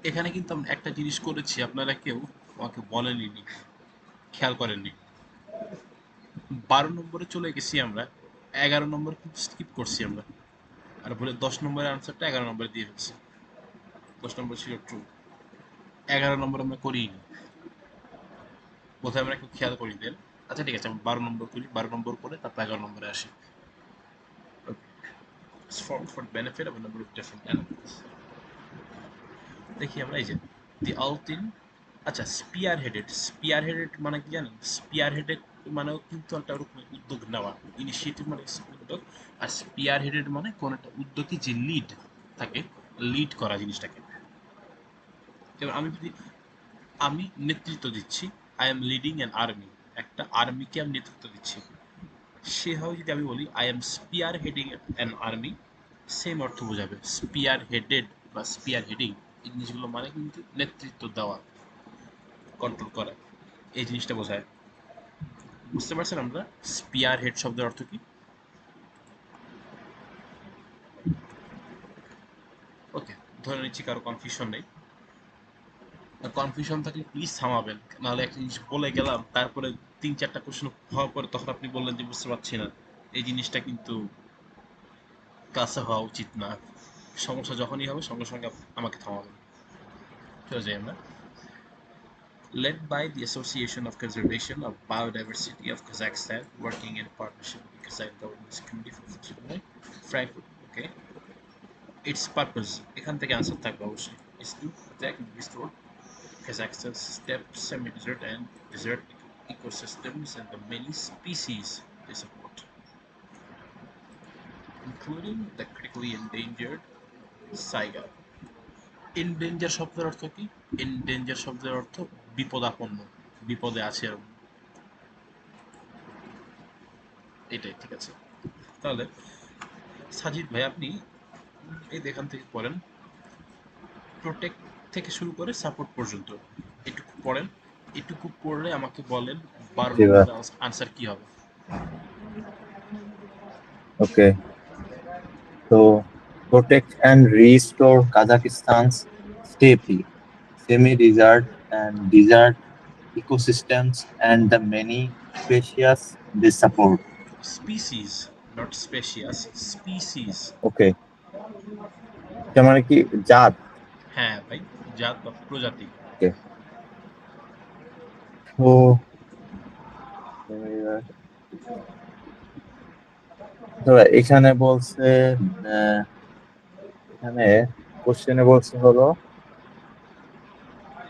এখানে কিন্তু আমরা একটা জিনিস করেছি, আপনারা কেউ আমাকে বলেননি, খেয়াল করেননি। 12 নম্বরে চলে গেছি আমরা, 11 নম্বর কিন্তু স্কিপ করছি আমরা, আর বলে 10 নম্বরের আনসারটা 11 নম্বরে দিয়ে ফেলছি। 10 নম্বর ছিল ট্রু, 11 নম্বর আমরা করিনি, বোধহয় আমরা একটু খেয়াল করি দেন। আচ্ছা ঠিক আছে, আমরা 12 নম্বর করি, 12 নম্বর করে তারপর 11 নম্বরে আসি। Formed for the benefit of a number of different animals. দেখি আমরা এই যে দি আলটিন, আচ্ছা স্পিয়ার হেডেড, স্পিয়ার হেডেড মানে কি জানেন? স্পিয়ার হেডেড মানেও কিন্তু একটা ওরকম উদ্যোগ নেওয়া, ইনিশিয়েটিভ মানে উদ্যোগ, আর স্পিয়ার হেডেড মানে কোন একটা উদ্যোগে যে লিড থাকে, লিড করা জিনিসটাকে। যেমন আমি যদি আমি নেতৃত্ব দিচ্ছি, I am leading an army, একটা আর্মিকে আমি নেতৃত্ব দিচ্ছি, সেভাবে যদি আমি বলি I am spear heading an army, same অর্থ বোঝাবে। স্পিয়ার হেডেড বা স্পিয়ার হেডিং, এই জিনিসগুলো মানে কিন্তু নেতৃত্ব দেওয়া, কন্ট্রোল করা, এই জিনিসটা বোঝায়। বুঝতে পারছেন আমরা স্পিয়ার হেড শব্দের অর্থ কি? ওকে, ধরে নিচ্ছি কারো কনফিউশন নেই। কনফিউশন থাকলে প্লিজ থামাবেন, নাহলে একটা জিনিস বলে গেলাম, তারপরে 3-4টা প্রশ্ন হওয়ার পরে তখন আপনি বললেন যে বুঝতে পারছি না। এই জিনিসটা কিন্তু কাছে হওয়া উচিত না। সমস্যা যখনই হবে সঙ্গে সঙ্গে আমাকে থামাবেন। চলে যাই আমরা। Led by the Association of Conservation of Biodiversity of Kazakhstan, working in partnership with the Kazakh government's Committee for Future Frankfurt. Okay, its purpose, এখান থেকে আনসার থাকবে অবশ্যই, is to protect and restore Kazakhstan's steppe, semi-desert and desert ecosystems and the many species they support, including the critically endangered saiga. Endanger শব্দের অর্থ কি? Endanger শব্দের অর্থ বিপদাপন্ন, বিপদে আছে এরকম, এটাই ঠিক আছে। তাহলে সাজিদ ভাই আপনি এই এখান থেকে পড়েন, প্রোটেক্ট থেকে শুরু করে সাপোর্ট পর্যন্ত এটুকু পড়েন, এটুকু পড়লে আমাকে বলেন 12 নম্বরের আনসার কি হবে। ওকে, তো protect and restore Kazakhstan's steppe, semi-desert and desert ecosystems and the many species they support. Species, not specious, species. Okay, তার মানে কি জাত? হ্যাঁ ভাই, জাত বা প্রজাতি। ওকে, তো তো এখানে বলছে এখানে কোশ্চেনে বলছে হলো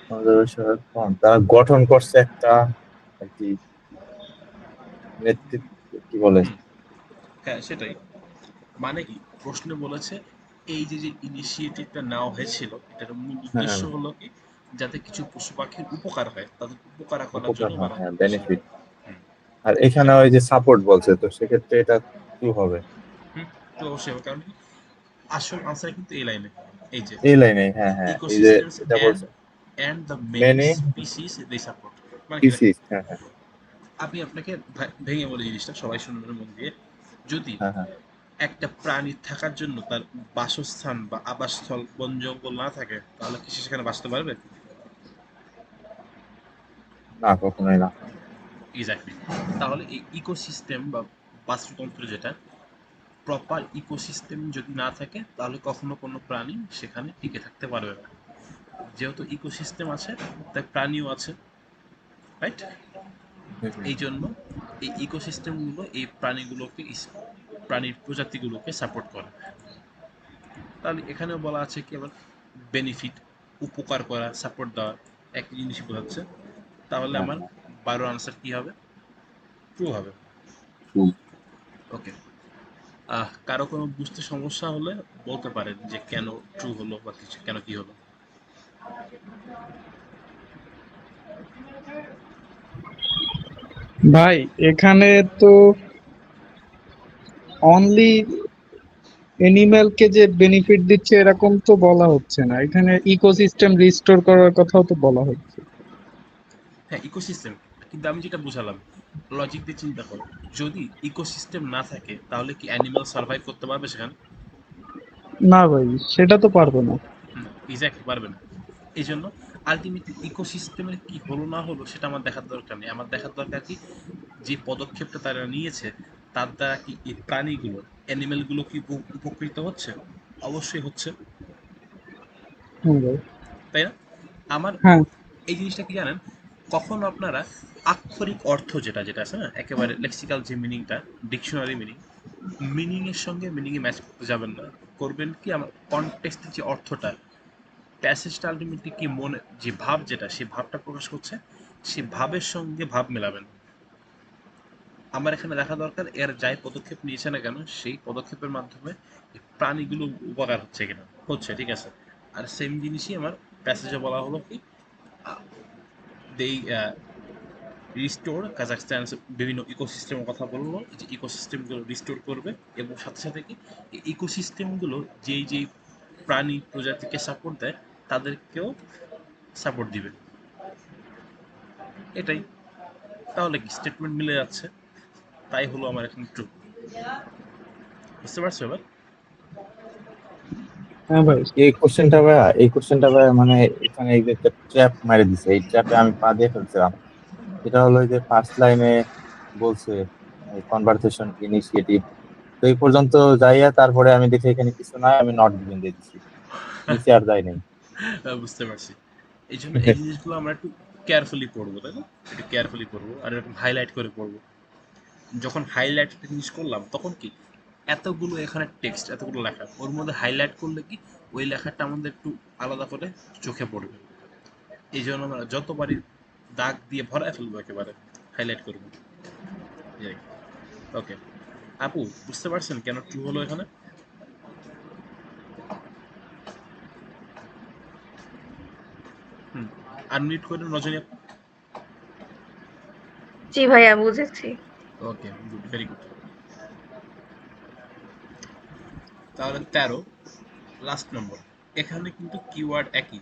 কনজারভেশনের ফ্রন্ট তারা গঠন করছে একটা আর কি নেতৃত্ব, কি বলে, হুম, হ্যাঁ সেটাই। মানে কি প্রশ্নে বলেছে এই যে যে ইনিশিয়েটিভটা নেওয়া হয়েছিল এটার মূল হ্যাঁ উদ্দেশ্য হলো কি যাতে কিছু পশু পাখির উপকার হয় তাদের উপকার করার উপকার জন্য হয়, বানানো হ্যাঁ হয়েছে। বেনিফিট। হুম, আর এখানে ওই যে সাপোর্ট বলছে, তো সেক্ষেত্রে এটা কি হবে? হুম, তো অবশ্যই হবে, কারণ কি আসল আনসার কিন্তু এই লাইনে, এই যে এই লাইনে, হ্যাঁ হ্যাঁ, এই যে ইকোসিস্টেমস এটা এন্ড বলছে and the many many species they support. মানে কি দেখেন, স্পিসিস, হ্যাঁ হ্যাঁ আমি আপনাকে ভেঙে বলি জিনিসটা সবাই শুনবেন মন দিয়ে। যদি হ্যাঁ হ্যাঁ। একটা প্রাণীর থাকার জন্য তার বাসস্থান বা আবাসস্থল বন জঙ্গল না থাকে তাহলে কি সে সেখানে বাঁচতে পারবে? না, কখনোই না। এক্স্যাক্টলি। তাহলে এই ইকোসিস্টেম বা বাস্তুতন্ত্র যেটা প্রপার ইকোসিস্টেম যদি না থাকে তাহলে কখনো কোনো প্রাণী সেখানে টিকে থাকতে পারবে না। যেহেতু ইকোসিস্টেম আছে তাই প্রাণীও আছে, রাইট? হুম, হুম, এই জন্য এই ইকোসিস্টেমগুলো এই প্রাণীগুলোকে প্রাণীর প্রজাতিগুলোকে সাপোর্ট করে। তাহলে এখানেও বলা আছে কি আবার বেনিফিট, উপকার করা, সাপোর্ট দেওয়া একই জিনিসই বোঝাচ্ছে। তাহলে হ্যাঁ আমার হ্যাঁ 12 আনসার কি হবে? ট্রু হবে। true। ওকে। কারো কোনো বুঝতে সমস্যা হলে বলতে পারেন যে কেন ট্রু হলো বা কিছু কেন কি হলো। ভাই এখানে তো অনলি এনিম্যালকে যে বেনিফিট দিচ্ছে এরকম তো বলা হচ্ছে না, এখানে ইকোসিস্টেম রিস্টোর করার কথাও তো বলা হচ্ছে। হ্যাঁ ইকোসিস্টেম, কিন্তু আমি যেটা বুঝালাম লজিক দিয়ে চিন্তা করো, যদি ইকোসিস্টেম না থাকে তাহলে কি অ্যানিমাল সার্ভাইভ করতে পারবে সেখানে? না ভাই, সেটা তো পারবো না। এক্স্যাক্টলি পারবে না। এই জন্য আলটিমেটলি ইকোসিস্টেমের কি হলো না হলো সেটা আমার দেখার দরকার নেই, আমার দেখার দরকার কি যে পদক্ষেপটা তারা নিয়েছে তার দ্বারা কি এই প্রাণীগুলো অ্যানিমেলগুলো কি উপকৃত হচ্ছে? অবশ্যই হচ্ছে, হ্যাঁ ভাই। তাই না? আমার হ্যাঁ। এই জিনিসটা কি জানেন, কখনো আপনারা আক্ষরিক অর্থ যেটা যেটা আছে না একেবারে লেক্সিক্যাল যে মিনিংটা, ডিকশনারি মিনিং, মিনিং এর সঙ্গে মিনিং এ ম্যাচ করতে যাবেন না। করবেন কি আমার কনটেক্সটের যে অর্থটা, প্যাসেজটা আলটিমেটলি কি মনে যে ভাব যেটা সেই ভাবটা প্রকাশ করছে সেই ভাবের সঙ্গে ভাব মেলাবেন। আমার এখানে দেখা দরকার এর যাই পদক্ষেপ নিয়েছে না কেন সেই পদক্ষেপের মাধ্যমে এই প্রাণীগুলো উপকার হচ্ছে কিনা, হচ্ছে ঠিক আছে। আর সেম জিনিসই আমার প্যাসেজে বলা হলো কি দেই রিস্টোর কাজাখস্তান বিভিন্ন ইকোসিস্টেমের কথা বললো যে ইকোসিস্টেমগুলো রিস্টোর করবে এবং সাথে সাথে কি এই ইকোসিস্টেমগুলো যেই যেই প্রাণী প্রজাতিকে সাপোর্ট দেয় তাদেরকেও সাপোর্ট দিবে। এটাই। তাহলে কি স্টেটমেন্ট মিলে যাচ্ছে, তাই হলো আমার এখন ট্রু। বুঝতে পারছো এবার? হ্যাঁ ভাই। এই কোশ্চেনটা ভাই মানে এখানে এই যে একটা ট্র্যাপ মারি দিছে, এই ট্র্যাপে আমি পা দিয়ে ফেলছিলাম। এটা হলো এই যে ফার্স্ট লাইনে বলছে কনভারসেশন ইনিশিয়েটিভ, তো এই পর্যন্ত যাইয়া তারপরে আমি দেখি এখানে কিছু নাই, আমি নট গিভেন দিয়ে দিচ্ছি, নিচে আর যাই নাই। বুঝতে পারছি। এই জন্য এই জিনিসগুলো আমরা একটু কেয়ারফুলি পড়বো, তাই না? একটু কেয়ারফুলি পড়বো আর এরকম হাইলাইট করে পড়বো। যখন হাইলাইট জিনিস করলাম তখন কি এতগুলো এখানে টেক্সট এতগুলো লেখা ওর মধ্যে হাইলাইট করলে কি ওই লেখাটা আমাদের একটু আলাদা করে চোখে পড়বে। এই জন্য আমরা যতবারই দাগ দিয়ে ভরায় ফেলবো একেবারে হাইলাইট করবো। ওকে আপু, বুঝতে পারছেন কেন ট্রু হলো এখানে? হুম, আনমিউট করে রজনী আপু। জি ভাইয়া বুঝেছি। ওকে গুড, ভেরি গুড। তাহলে 13 লাস্ট নম্বর, এখানে কিন্তু কিওয়ার্ড একই।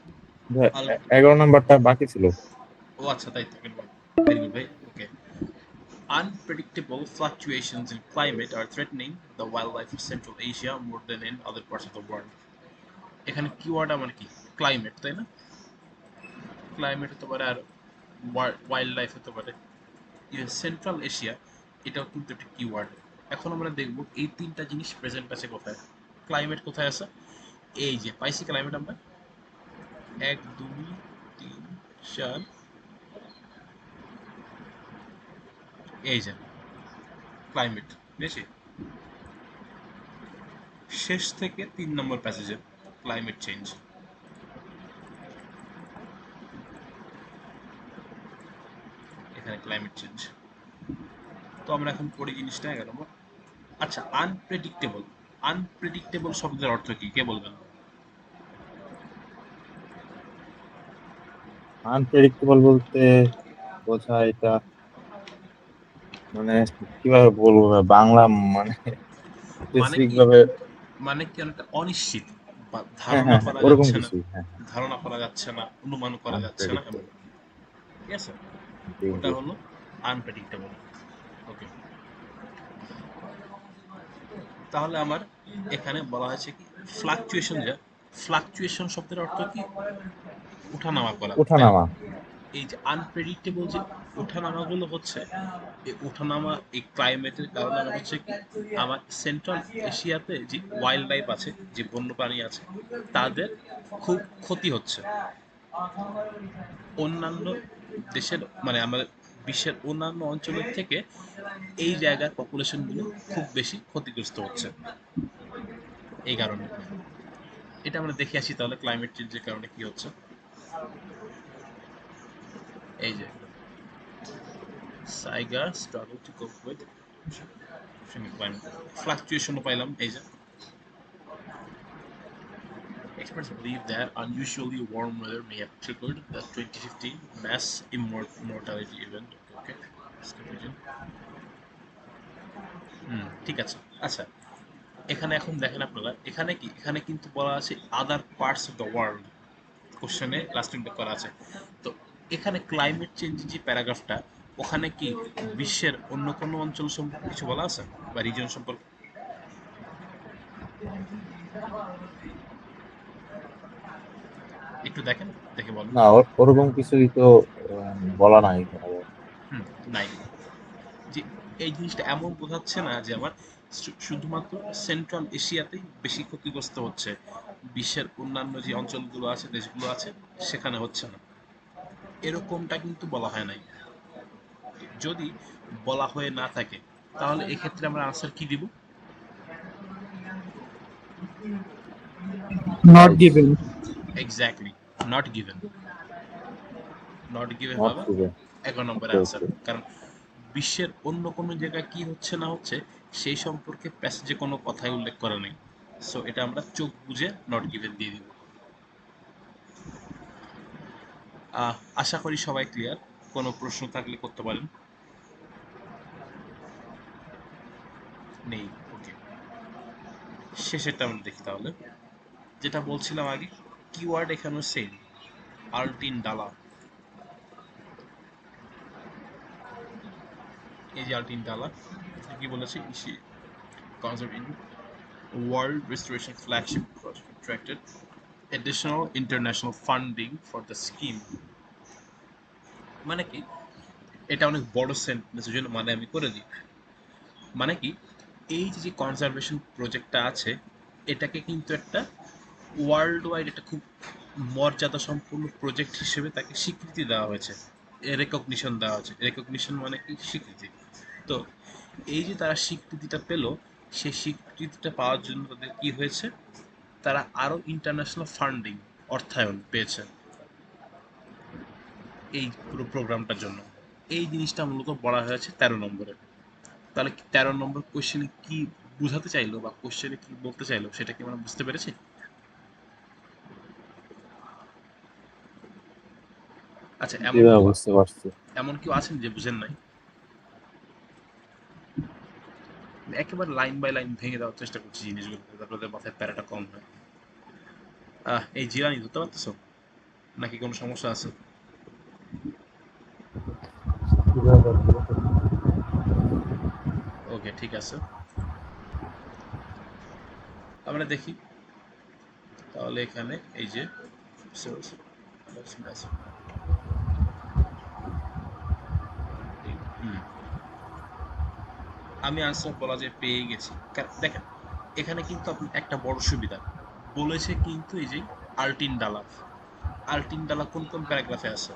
ভাই, আল 11 নাম্বারটা বাকি ছিল। ও আচ্ছা তাই তো, ভেরি গুড ভাই। ওকে। Unpredictable fluctuations in climate are threatening the wildlife of Central Asia more than in other parts of the world. এখানে কিওয়ার্ড আমার কি? ক্লাইমেট, তাই না? ক্লাইমেট হতে পারে আর ওয়াইল্ড লাইফ হতে পারে। সেন্ট্রাল এশিয়া এটাও কিন্তু একটা কিওয়ার্ড। এখন আমরা দেখব এই তিনটা জিনিস প্রেজেন্ট আছে কোথায়। ক্লাইমেট কোথায় আছে? এই যে পাইছি ক্লাইমেট আমরা 1 2 3 4, এই যে ক্লাইমেট, বেশি শেষ থেকে 3 নম্বর প্যাসেজে ক্লাইমেট চেঞ্জ। চেঞ্জ। তো আমরা এখন পড়ি জিনিসটা 11 নম্বর। আচ্ছা, আনপ্রেডিক্টেবল। আনপ্রেডিক্টেবল শব্দের অর্থ কি, কে বলবেন? আনপ্রেডিক্টেবল বলতে বোঝায় এটা, মানে কিভাবে বলবো ভাই, বাংলা মানে মানে স্পেসিফিক কি, ভাবে। মানে কি অনেকটা অনিশ্চিত বা হ্যাঁ ধারণা হ্যাঁ হ্যাঁ, করা ওরকম যাচ্ছে না, কিছুই, হ্যাঁ। ধারণা করা যাচ্ছে না, অনুমান করা যাচ্ছে না এমন। আনপ্রেডিক্টেবল, ঠিক আছে, জি ওটা জি। হলো আনপ্রেডিক্টেবল। ওকে, তাহলে আমার এখানে বলা হয়েছে কি ফ্লাকচুয়েশন, যে ফ্লাকচুয়েশন শব্দের অর্থ কি ওঠানামা করা, তাই না? ওঠানামা। এই যে আনপ্রেডিক্টেবল যে ওঠানামাগুলো হচ্ছে, এই ওঠানামা এই ক্লাইমেটের কারণে আমার হচ্ছে কি আমার সেন্ট্রাল এশিয়াতে যে ওয়াইল্ড লাইফ আছে, যে বন্যপ্রাণী আছে, তাদের খুব ক্ষতি হচ্ছে। অন্যান্য দেশের মানে আমাদের বিশ্বের অন্যান্য অঞ্চলের থেকে এই জায়গার পপুলেশনগুলো খুব বেশি ক্ষতিগ্রস্ত হচ্ছে এই কারণে। এটা আমরা দেখে আসি তাহলে ক্লাইমেট চেঞ্জের কারণে কি হচ্ছে। এই যে সাইগার struggle to cope with climate ফ্লাকচুয়েশনও পাইলাম। এই যে experts believe that unusually warm weather may have triggered the 2015 mass immortality event. Okay, skip region. ঠিক আছে। আচ্ছা, এখানে এখন দেখেন আপনারা, এখানে কি, এখানে কিন্তু বলা আছে other parts of the world, কোশ্চেনে লাস্ট উল্লেখ করা আছে। তো এখানে ক্লাইমেট চেঞ্জ যে প্যারাগ্রাফটা, ওখানে কি বিশ্বের অন্য কোনো অঞ্চল সম্পর্কে কিছু বলা আছে বা রিজন সম্পর্কে? একটু দেখেন, দেখে বলেন। না, ওরকম কিছুই তো বলা নাই এখানে। হুম, নাই। যে এই জিনিসটা এমন বোঝাচ্ছে না যে আমার শুধুমাত্র সেন্ট্রাল এশিয়াতেই বেশি ক্ষতিগ্রস্ত হচ্ছে, বিশ্বের অন্যান্য যে অঞ্চলগুলো আছে, দেশগুলো আছে, সেখানে হচ্ছে না, এরকমটা কিন্তু বলা হয় নাই। যদি বলা হয়ে না থাকে তাহলে এক্ষেত্রে আমরা আনসার কি দিব? Not false. Given. Exactly, not given. Not given not হবে গিভেন। 11 নম্বরের ওকে আনসার। ওকে। কারণ বিশ্বের অন্য কোনো জায়গায় কি হচ্ছে না হচ্ছে সেই সম্পর্কে প্যাসেজে কোনো কথাই উল্লেখ করা নেই। সো এটা আমরা চোখ বুঝে নট গিভেন দিয়ে দিব। আশা করি সবাই ক্লিয়ার। কোনো প্রশ্ন থাকলে করতে পারেন। নেই, ওকে। শেষেরটা আমরা দেখি তাহলে। যেটা বলছিলাম আগে, কিওয়ার্ড এখানেও সেম, আর্টিন ডালা। এই যে আর্টিন ডালা, কি বলেছে, EC conserve in world restoration flagship attracted additional international funding for the scheme। মানে কি, এটা অনেক বড় সেন্টেন্স, জন্য মানে আমি করে দিই। মানে কি, এই যে কনজারভেশন প্রজেক্টটা আছে, এটাকে কিন্তু একটা ওয়ার্ল্ড ওয়াইড একটা খুব মর্যাদা সম্পন্ন প্রজেক্ট হিসেবে তাকে স্বীকৃতি দেওয়া হয়েছে, রেকগনিশন দেওয়া হয়েছে। রেকগনিশন মানে কি, স্বীকৃতি। তো এই যে তারা স্বীকৃতিটা পেল, সেই স্বীকৃতিটা পাওয়ার জন্য তাদের কি হয়েছে, তারা আরো ইন্টারন্যাশনাল ফান্ডিং, অর্থায়ন পেয়েছে এই পুরো প্রোগ্রামটার জন্য। এই জিনিসটা মূলত বলা হয়েছে 13 নম্বরে। তাহলে 13 নম্বর কোশ্চেনে কি বুঝাতে চাইলো বা কোশ্চেনে কি বলতে চাইলো সেটা কি আমরা বুঝতে পেরেছি? আচ্ছা, জি ভাই, বুঝতে পারছি। এমন কেউ আছেন যে বুঝেন নাই? একেবারে লাইন বাই লাইন ভেঙে দেওয়ার চেষ্টা করছি জিনিসগুলো, যাতে আপনাদের মাথায় প্যারাটা কম হয়। এই জিরানি ধরতে পারতেছো নাকি কোনো সমস্যা আছে? ওকে, ঠিক আছে, আমরা দেখি তাহলে এখানে এই যে আমি আনসার বলা যায় পেয়ে গেছি। দেখেন, এখানে কিন্তু আপনার একটা বড় সুবিধা বলেছে, কিন্তু এই যে আর্টিন ডালা, আর্টিন ডালা কোন কোন প্যারাগ্রাফে আছে?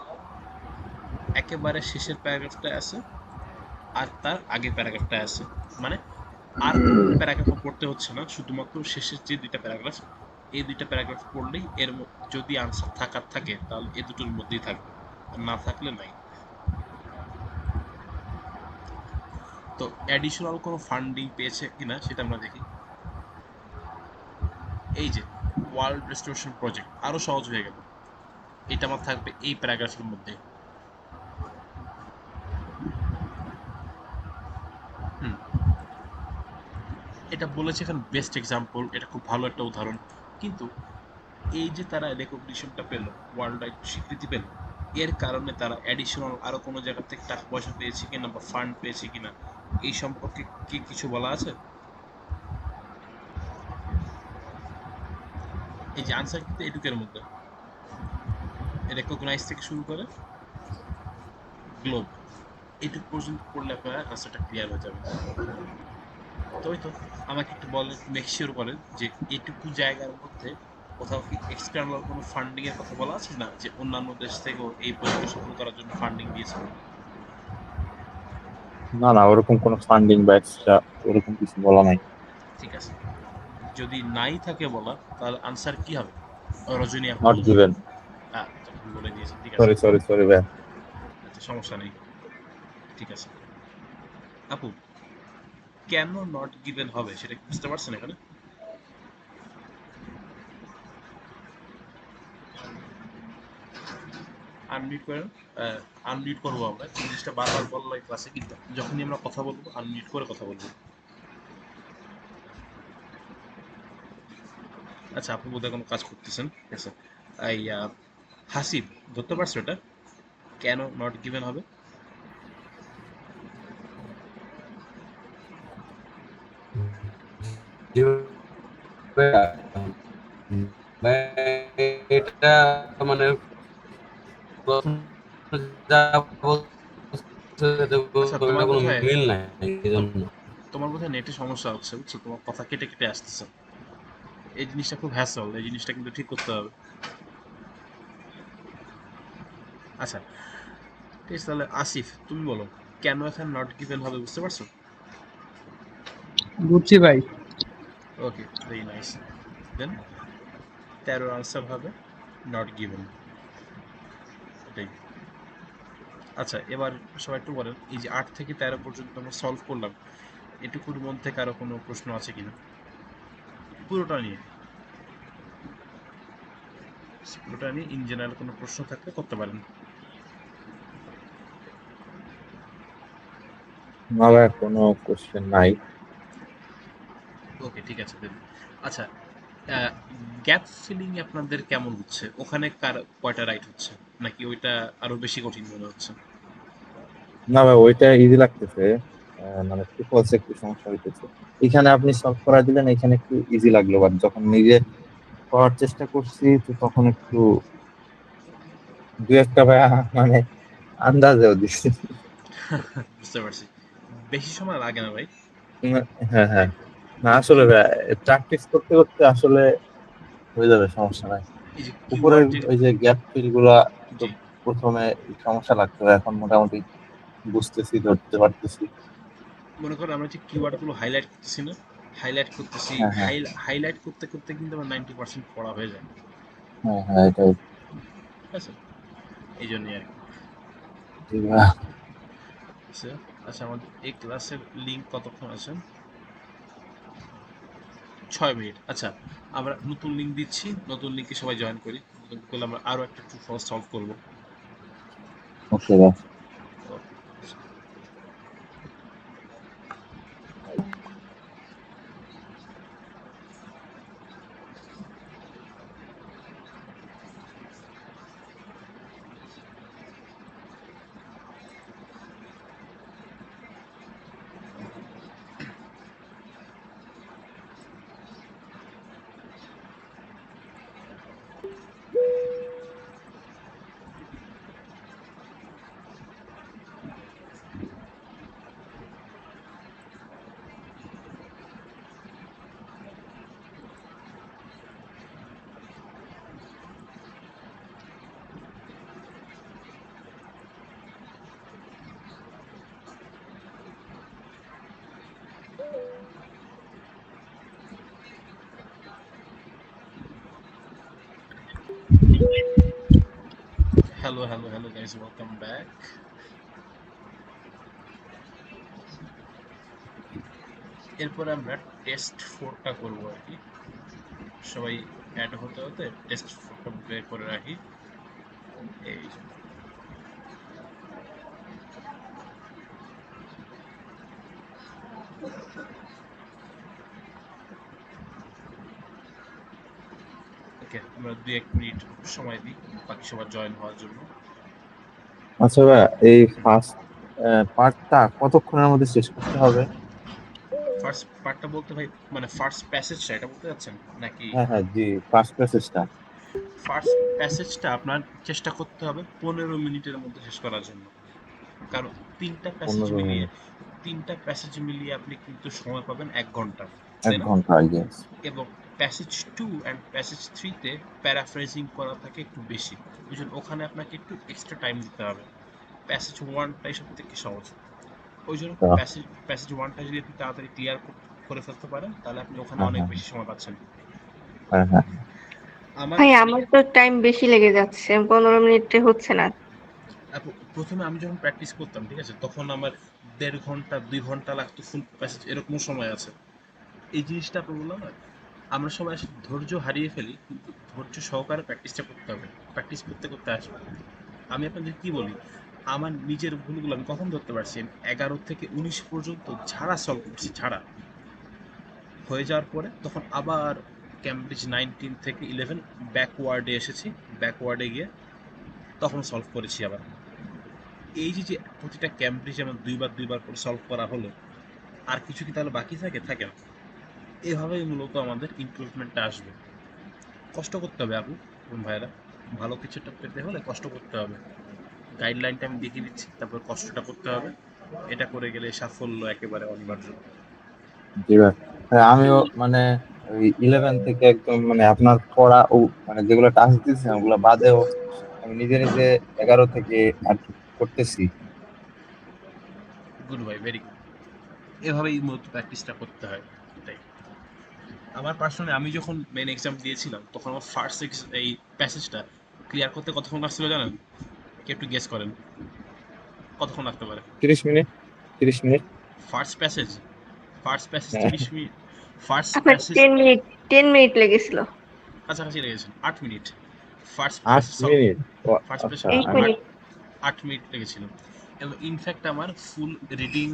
একেবারে শেষের প্যারাগ্রাফটা আছে, আর তার আগের প্যারাগ্রাফটা আছে। মানে আর কোন প্যারাগ্রাফ পড়তে হচ্ছে না, শুধুমাত্র শেষের যে দুইটা প্যারাগ্রাফ, এই দুইটা প্যারাগ্রাফ পড়লেই এর যদি আনসার থাকার থাকে তাহলে এই দুটোর মধ্যেই থাকবে, আর না থাকলে নাই। তো অ্যাডিশনাল কোনো ফান্ডিং পেয়েছে কিনা সেটা আমরা দেখি। এই যে ওয়ার্ল্ড রেস্টোরেশন প্রজেক্ট, আরো সহজ হয়ে গেল। এটা আমার থাকবে এই প্যারাগ্রাফের মধ্যে। হুম, এটা বলেছে এখানে বেস্ট এক্সাম্পল, এটা খুব ভালো একটা উদাহরণ। কিন্তু এই যে তারা রেকগনিশনটা পেল, ওয়ার্ল্ড ওয়াইড স্বীকৃতি পেল, এর কারণে তারা অ্যাডিশনাল আরো কোনো জায়গা থেকে টাকা পয়সা পেয়েছে কিনা বা ফান্ড পেয়েছে কিনা এই সম্পর্কে কি কিছু বলা আছে? এই যে আনসার কিন্তু এটুকের মধ্যে, রেকগনাইজ থেকে শুরু করে গ্লোব, এটুকু পর্যন্ত পড়লে আপনার আনসারটা ক্লিয়ার হয়ে যাবে। তো ওই তো, আমাকে একটু বলেন, মেক শিওর করেন যে এটুকু জায়গার মধ্যে কোথাও কি এক্সটার্নাল কোনো ফান্ডিং এর কথা বলা আছে না, যে অন্যান্য দেশ থেকেও এই প্রজেক্ট সফল করার জন্য ফান্ডিং দিয়েছে? না না, ওরকম কোনো ফান্ডিং বা এক্সট্রা ওরকম কিছু বলা নাই। ঠিক আছে, যদি নাই থাকে বলা, তাহলে আনসার কি হবে? রজনী আপু নট গিভেন। আপনি বলে দিয়েছেন, ঠিক আছে। সরি ভাই। আচ্ছা, সমস্যা নেই, ঠিক আছে। আপু, কেন নট গিভেন হবে সেটা কি বুঝতে পারছেন এখানে? আনমিউট করেন। আনমিউট করবো আমরা, জিনিসটা বারবার বললো এই ক্লাসে, কিন্তু যখনই আমরা কথা বলবো আনমিউট করে কথা বলবো। আচ্ছা, আপনি বোধহয় কোনো কাজ করতেছেন, ঠিক আছে। এই হাসিব, ধরতে পারছো এটা কেন নট গিভেন হবে? এটা মানে প্রশ্ন যা বলছে যে আচ্ছা, তোমার কোনো বোধহয় মিল নাই এই জন্য। তোমার বোধহয় নেটে সমস্যা হচ্ছে, বুঝছো, তোমার কথা কেটে কেটে আসতেছে। এই জিনিসটা খুব হ্যাসল, এই জিনিসটা কিন্তু ঠিক করতে হবে। আচ্ছা, ঠিক আছে, তাহলে আসিফ তুমি বলো কেন এখানে নট গিভেন হবে, বুঝতে পারছো? বুঝছি ভাই। ওকে, ভেরি নাইস। দেন 13 আনসার হবে নট গিভেন, এটাই। আচ্ছা, এবার সবাই একটু বলেন, এই যে 8 থেকে 13 পর্যন্ত আমরা সলভ করলাম, এটুকুর মধ্যে কারো কোনো প্রশ্ন আছে কিনা পুরোটা নিয়ে? পুরোটা নিয়ে ইন জেনারেল কোনো প্রশ্ন থাকলে করতে পারেন। না ভাই, কোনো কোশ্চেন নাই। ওকে, ঠিক আছে দেন। আচ্ছা, গ্যাপ ফিলিং আপনাদের কেমন হচ্ছে ওখানে, কার কয়টা রাইট হচ্ছে, নাকি ওইটা আরো বেশি কঠিন মনে হচ্ছে? না ভাই, ওইটা ইজি লাগতেছে। মানে ট্রিপলস একটু সমস্যা হইতেছে। এখানে আপনি সলভ করা দিলেন, এখানে একটু ইজি লাগলো, বাট যখন নিজে করার চেষ্টা করছি তো তখন একটু দু একটা ভাই মানে আন্দাজেও দিচ্ছি। বুঝতে পারছি, বেশি সময় লাগে না ভাই। হ্যাঁ হ্যাঁ, না আসলে ভাই প্র্যাকটিস করতে করতে আসলে হয়ে যাবে, সমস্যা নাই। এই যে উপরের কিওয়ার্ড যে, ওই যে গ্যাপ ফিল গুলা তো জি, প্রথমে সমস্যা লাগতো, এখন মোটামুটি বুঝতেছি, ধরতে পারতেছি। মনে করেন আমরা যে কিওয়ার্ড গুলো হাইলাইট করতেছি না, হাইলাইট করতেছি, হ্যাঁ হ্যাঁ হাইলাইট করতে করতে কিন্তু আমার 90% পড়া হয়ে যায়, হ্যাঁ হ্যাঁ, এটাই। ঠিক আছে, এই জন্যই আর কি। জি ভাই। আচ্ছা, আচ্ছা, আমাদের এই ক্লাসের লিঙ্ক কতক্ষণ আছে? 6 মিনিট। আচ্ছা, আমরা নতুন লিঙ্ক দিচ্ছি, নতুন লিঙ্কে সবাই জয়েন করি, নতুন করলে আমরা আরো একটা ট্রু ফলস সলভ করবো। ওকে ভাই। ওকে। Hello, hello, hello, guys. Welcome back. এরপরে আমরা টেস্ট 4টা করবো আর কি, সবাই অ্যাড হতে হতে টেস্ট 4টা বের করে রাখি। এই যে। ওকে, আমরা 2-1 মিনিট সময় দিই বাকি সবার জয়েন হওয়ার জন্য। আচ্ছা ভাই, এই ফার্স্ট পার্টটা কতক্ষণের মধ্যে শেষ করতে হবে? ফার্স্ট পার্টটা বলতে ভাই মানে ফার্স্ট প্যাসেজটা এটা বলতে যাচ্ছেন নাকি? হ্যাঁ হ্যাঁ, জি, ফার্স্ট প্যাসেজটা। ফার্স্ট প্যাসেজটা আপনার চেষ্টা করতে হবে 15 মিনিটের মধ্যে শেষ করার জন্য, কারণ তিনটা প্যাসেজ 15 মিলিয়ে মিনিট, তিনটা প্যাসেজ মিলিয়ে আপনি কিন্তু সময় পাবেন 1 ঘন্টা, 1 তাই না? ঘন্টা, ইয়েস। এবং প্যাসেজ 2 অ্যান্ড প্যাসেজ 3-তে প্যারাফ্রেজিং করা থাকে একটু বেশি, ওই জন্য ওখানে আপনাকে একটু এক্সট্রা টাইম দিতে হবে। প্যাসেজ 1টাই সব থেকে সহজ, ওই জন্য প্যাসেজ 1টা যদি আপনি তাড়াতাড়ি ক্লিয়ার করে ফেলতে পারেন তাহলে আপনি ওখানে হ্যাঁ অনেক হ্যাঁ বেশি সময় পাচ্ছেন। হ্যাঁ হ্যাঁ। আমার ভাই আমার তো টাইম বেশি লেগে যাচ্ছে, 15 মিনিটে হচ্ছে না। প্রথমে আমি যখন প্র্যাকটিস করতাম, ঠিক আছে, তখন আমার 1.5 ঘন্টা 2 ঘন্টা লাগতো ফুল প্যাসেজ, এরকমও সময় আছে। এই জিনিসটা আপনি বললাম না, আমরা সবাই আসলে ধৈর্য হারিয়ে ফেলি, কিন্তু ধৈর্য সহকারে প্র্যাকটিসটা করতে হবে, প্র্যাকটিস করতে করতে আসবে। আমি আপনাদের কি বলি, আমার নিজের ভুলগুলো আমি কখন ধরতে পারছি, আমি 11 থেকে 19 পর্যন্ত ঝাড়া সলভ করছি, ঝাড়া হয়ে যাওয়ার পরে তখন আবার ক্যামব্রিজ 19 থেকে 11 ব্যাকওয়ার্ডে এসেছি, ব্যাকওয়ার্ডে গিয়ে তখন সলভ করেছি আবার। এই যে যে প্রতিটা ক্যামব্রিজ আমার দুইবার দুইবার করে সলভ করা হলো, আর কিছু কি তাহলে বাকি থাকে? থাকে না। এভাবেই মূলত আমাদের ইমপ্রুভমেন্টটা আসবে। কষ্ট করতে হবে আপু এবং ভাইরা, ভালো কিছুটা পেতে হলে কষ্ট করতে হবে। গাইডলাইনটা আমি দেখিয়ে দিচ্ছি, তারপর কষ্টটা করতে হবে, এটা করে গেলে সাফল্য একেবারে অনিবার্য। জি ভাই। হ্যাঁ, আমিও মানে ওই 11 থেকে একদম মানে আপনার পড়া ও মানে যেগুলো টাস্ক দিয়েছেন ওগুলো বাদেও আমি নিজে নিজে 11 থেকে আর কি করতেছি। গুড ভাই, ভেরি গুড। এভাবেই মূলত প্র্যাকটিসটা করতে হয়, এটাই। আমার পার্সোনালি আমি যখন মেন এক্সাম দিয়েছিলাম তখন আমার ফার্স্ট এই প্যাসেজটা ক্লিয়ার করতে কতক্ষণ লাগছিল জানেন? কি একটু গেস করেন কতক্ষণ লাগতে পারে? 30 minute, 30 minute. First passage, first passage হ্যাঁ, 30 মিনিট? ফার্স্ট আপনার প্যাসেজ 10 মিনিট লেগেছিল। কাছাকাছি লেগেছিল 8 minute. First 8 passage solve, minute ও, ফার্স্ট প্যাসেজ আচ্ছা। সলভ এইট করতে আমি মিনিট 8 মিনিট লেগেছিল। এবং ইনফ্যাক্ট আমার ফুল রিডিং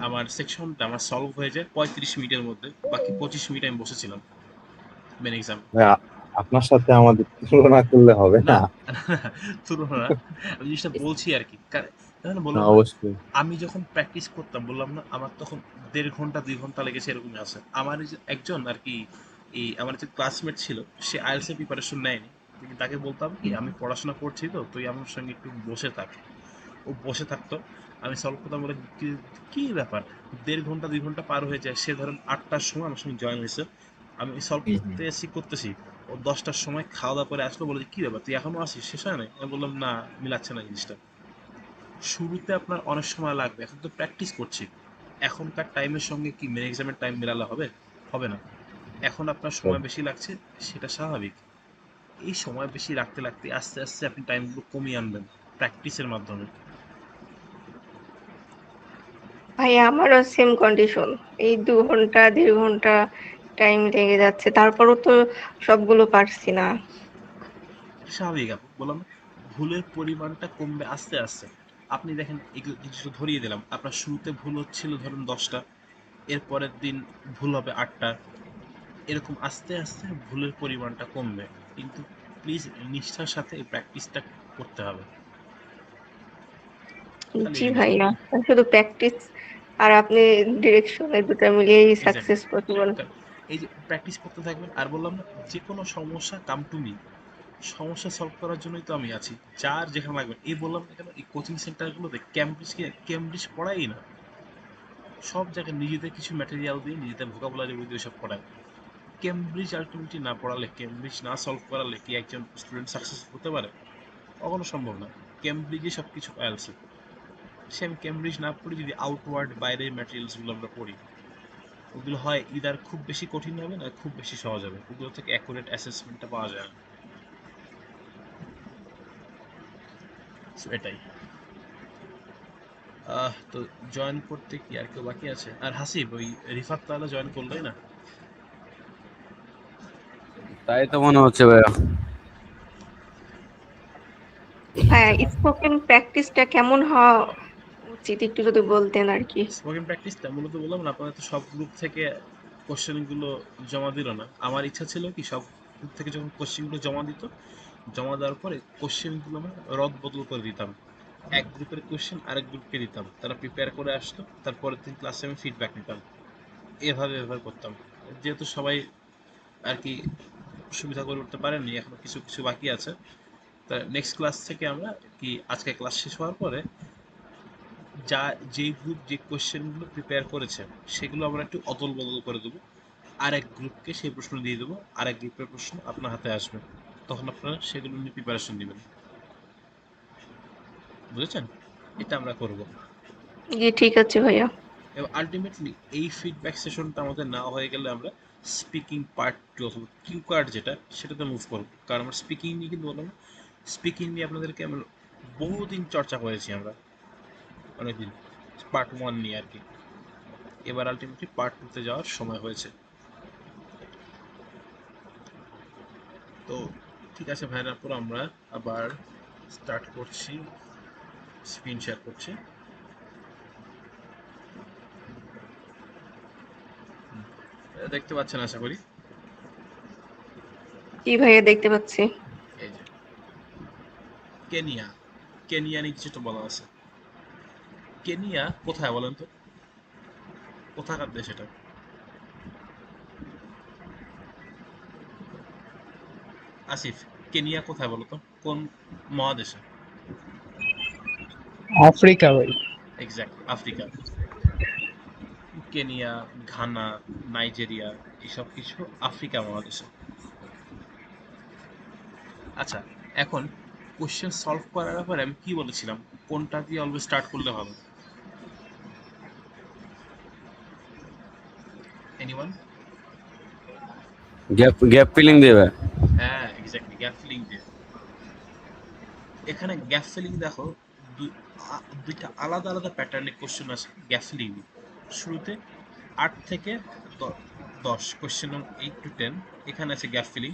আমার সেকশনটা আমার সলভ হয়ে যায় 35 মিনিটের মধ্যে, বাকি 25 মিনিট আমি বসেছিলাম মেন এক্সাম। ভাই, আপনার সাথে আমাদের তুলনা করলে হবে না না। তুলনা না, আমি জিনিসটা বলছি আর কি, তাহলে না, বললাম না, অবশ্যই। আমি যখন প্র্যাকটিস করতাম বললাম না আমার তখন 1.5 ঘন্টা 2 ঘন্টা লেগেছে, এরকমই আছে। আমার এই যে একজন আর কি, এই আমার যে ক্লাসমেট ছিল, সে আইএলটিএস এর প্রিপারেশন নেয়নি, কিন্তু তাকে বলতাম কি আমি পড়াশোনা করছি তো তুই আমার সঙ্গে একটু বসে থাক, ও বসে থাকতো, আমি সলভ করতাম, বলে কি কি ব্যাপার, 1.5 ঘন্টা 2 ঘন্টা পার হয়ে যায়। সে ধরেন 8টার সময় আমার সঙ্গে জয়েন হয়েছে, আমি সলভ হুম, হুম। করতেছি, ও 10টার সময় খাওয়া দাওয়া করে আসলো, বলে যে, কি ব্যাপার তুই এখনো আসিস, শেষ হয় নাই? আমি বললাম না, মিলাচ্ছে না জিনিসটা। শুরুতে আপনার অনেক সময় লাগবে, এখন তো প্র্যাকটিস করছি, এখনকার টাইমের সঙ্গে কি মেন এক্সামের টাইম মেলালে হবে? হবে না। এখন আপনার সময় বেশি লাগছে, সেটা স্বাভাবিক। এই সময় বেশি রাখতে রাখতে আস্তে আস্তে আপনি টাইমগুলো কমিয়ে আনবেন প্র্যাকটিসের মাধ্যমে। ভাই আমারও সেম কন্ডিশন, এই 2 ঘন্টা 1.5 ঘন্টা টাইম লেগে যাচ্ছে, তারপরও তো সবগুলো পারছি না। স্বাভাবিক আপু, বললাম না, ভুলের পরিমাণটা কমবে আস্তে আস্তে। আপনি দেখেন এগুলো কিছু ধরিয়ে দিলাম, আপনার শুরুতে ভুল হচ্ছিল ধরুন 10টা, এর পরের দিন ভুল হবে 8টা, এরকম আস্তে আস্তে ভুলের পরিমাণটা কমবে। কিন্তু প্লিজ নিষ্ঠার সাথে এই প্র্যাকটিসটা করতে হবে, খালি জি এই জিনিসটা। ভাইয়া, শুধু প্র্যাকটিস আর আপনি ডিরেকশন, এই দুটা মিলিয়েই এক্স্যাক্টলি, সাকসেস পসিবল। এই যে প্র্যাকটিস করতে থাকবেন, আর বললাম না, যে কোনো সমস্যা কাম টু মি, সমস্যা সলভ করার জন্যই তো আমি আছি। যার যেখানে লাগবে, এই বললাম না কেন, এই কোচিং সেন্টারগুলোতে ক্যামব্রিজ পড়াই না, সব জায়গায় নিজেদের কিছু ম্যাটেরিয়াল দিয়ে নিজেদের ভোকাবুলারি বই দিয়ে সব পড়ায়। কেমব্রিজ আলটিমেটলি না পড়ালে, কেমব্রিজ না সলভ করালে কি একজন স্টুডেন্ট সাকসেস হতে পারে? কখনো সম্ভব না। কেমব্রিজে সব কিছু আছে, সে আমি কেমব্রিজ না পড়ি, যদি আউটওয়ার্ড বাইরের ম্যাটেরিয়ালসগুলো আমরা পড়ি, ওগুলো হয় ইদার খুব বেশি কঠিন হবে না খুব বেশি সহজ হবে, ওগুলো থেকে অ্যাকুরেট অ্যাসেসমেন্টটা পাওয়া যায় না। So, এটাই। তো জয়েন করতে কি আর কেউ বাকি আছে? আর হাসিব, ওই রিফাত তাহলে জয়েন করলোই না? তাই তো মনে হচ্ছে ভাইয়া। ভাইয়া স্পোকেন প্র্যাকটিসটা কেমন হওয়া উচিত একটু যদি বলতেন আর কি। স্পোকেন প্র্যাকটিসটা মূলত বললাম না, আপনারা তো সব গ্রুপ থেকে কোশ্চেনগুলো জমা দিল না। আমার ইচ্ছা ছিল কি সব গ্রুপ থেকে যখন কোশ্চেনগুলো জমা দিত, জমা দেওয়ার পরে কোশ্চেনগুলো আমরা রদ বদল করে দিতাম। এক গ্রুপের কোশ্চেন আরেক গ্রুপকে দিতাম, তারা প্রিপেয়ার করে আসতো, তারপরের দিন ক্লাসে আমি ফিডব্যাক নিতাম। এভাবে ব্যবহার করতাম। যেহেতু সবাই আর কি সুবিধা করে উঠতে পারেননি, এখনো কিছু কিছু বাকি আছে। তা নেক্সট ক্লাস থেকে আমরা কি আজকে ক্লাস শেষ হওয়ার পরে যা যেই গ্রুপ যে কোশ্চেনগুলো প্রিপেয়ার করেছে সেগুলো আমরা একটু অদল বদল করে দেবো, আরেক গ্রুপকে সেই প্রশ্ন দিয়ে দেবো, আরেক গ্রুপের প্রশ্ন আপনার হাতে আসবে, তখন আপনারা সেগুলো নিয়ে প্রিপারেশন নেবেন। বুঝেছেন? এটা আমরা করব। জি ঠিক আছে ভাইয়া। এবং আলটিমেটলি এই ফিডব্যাক সেশনটা আমাদের নেওয়া হয়ে গেলে আমরা স্পিকিং পার্ট টু অথবা কিউ কার্ড যেটা সেটাতে মুভ করবো। কারণ আমরা স্পিকিং নিয়ে কিন্তু বললাম, স্পিকিং নিয়ে আপনাদেরকে আমরা বহুদিন চর্চা করেছি আমরা, অনেকদিন, পার্ট ওয়ান নিয়ে আর কি। এবার আলটিমেটলি পার্ট টুতে যাওয়ার সময় হয়েছে। তো ঠিক আছে ভাইরা, পুরো আমরা আবার স্টার্ট করছি, স্ক্রিন শেয়ার করছি। দেখতে পাচ্ছেন আশা করি। জি ভাইয়া দেখতে পাচ্ছি। এই যে কেনিয়া, কেনিয়া নিয়ে কিছুটা বলা আছে। কেনিয়া কোথায় বলেন তো? কোথাকার দেশ এটা? আসিফ, কেনিয়া কোথায় বলো তো? কোন মহাদেশে? আফ্রিকা ভাই। Exactly, Africa. Kenya, Ghana, Nigeria, এসব কিছু আফ্রিকা মহাদেশে। আচ্ছা, এখন কোশ্চেন সলভ করার ব্যাপারে আমি কি বলেছিলাম, কোনটা দিয়ে অলওয়েজ স্টার্ট করলে ভালো? এনিওয়ান? গ্যাপ গ্যাপ ফিলিং দেবে। হ্যাঁ এক্স্যাক্টলি, গ্যাপ ফিলিং দিয়ে। এখানে গ্যাপ ফিলিং দেখো, দুইটা আলাদা আলাদা প্যাটার্নের কোশ্চেন আছে গ্যাপ ফিলিং। শুরুতে 8 থেকে 10, কোশ্চেন নং 8 to 10 এখানে আছে গ্যাপ ফিলিং,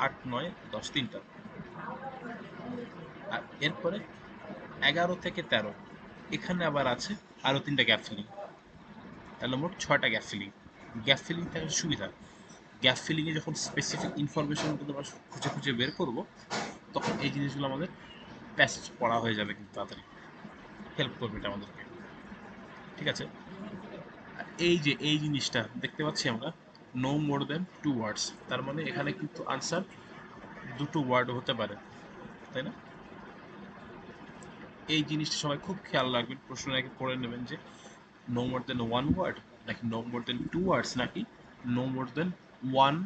8, 9, 10 তিনটা। আর এরপরে 11 থেকে 13 এখানে আবার আছে আরো তিনটা গ্যাপ ফিলিং, তাহলে মোট 6টা গ্যাপ ফিলিং। গ্যাপ ফিলিং থাকার সুবিধা, গ্যাপ ফিলিংয়ে যখন স্পেসিফিক ইনফরমেশনগুলো আমরা খুঁজে খুঁজে বের করব, তখন এই জিনিসগুলো আমাদের প্যাসেজ পড়া হয়ে যাবে কিন্তু তাড়াতাড়ি, হেল্প করবে এটা আমাদেরকে। ঠিক আছে? আর এই যে এই জিনিসটা দেখতে পাচ্ছি আমরা, নো মোর দেন 2 ওয়ার্ডস, তার মানে এখানে কিন্তু আনসার দুটো ওয়ার্ড হতে পারে, তাই না? এই জিনিসটা সবাই খুব খেয়াল রাখবেন, প্রশ্নের আগে পড়ে নেবেন যে নো মোর দেন 1 ওয়ার্ড, নাকি নো মোর দেন 2 ওয়ার্ডস, নাকি no more than 1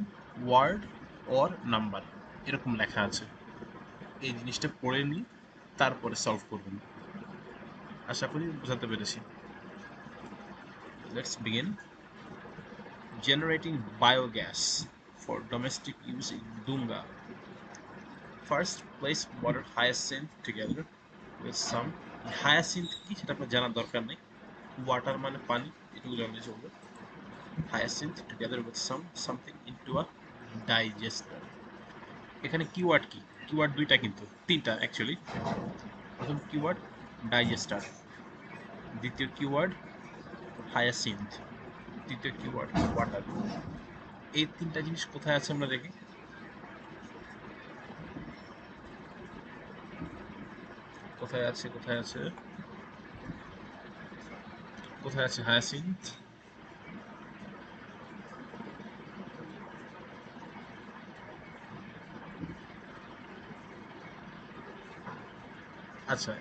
word or number, এরকম লেখা আছে। এই জিনিসটা পড়ে নিয়ে তারপরে সলভ করবেন। আশা করি বোঝাতে পেরেছি। Let's begin. Generating biogas for domestic use in Dunga. First, place water hyacinth together with some hyacinth কি সেটা আপনার জানার দরকার নেই, ওয়াটার মানে পানি, এটুকু জানলে চলবে। Hyacinth together with something into a digester. এখানে কিওয়ার্ড কি? কিওয়ার্ড দুইটা, কিন্তু তিনটা অ্যাকচুয়ালি। প্রথম কিওয়ার্ড ডাইজেস্টার, দ্বিতীয় কিওয়ার্ড হায়াসিন্থ, তৃতীয় কিওয়ার্ড ওয়াটার। এই তিনটা জিনিস কোথায় আছে আমরা দেখি। কোথায় আছে, কোথায় আছে, কোথায় আছে হায়াসিন্থ? আচ্ছা,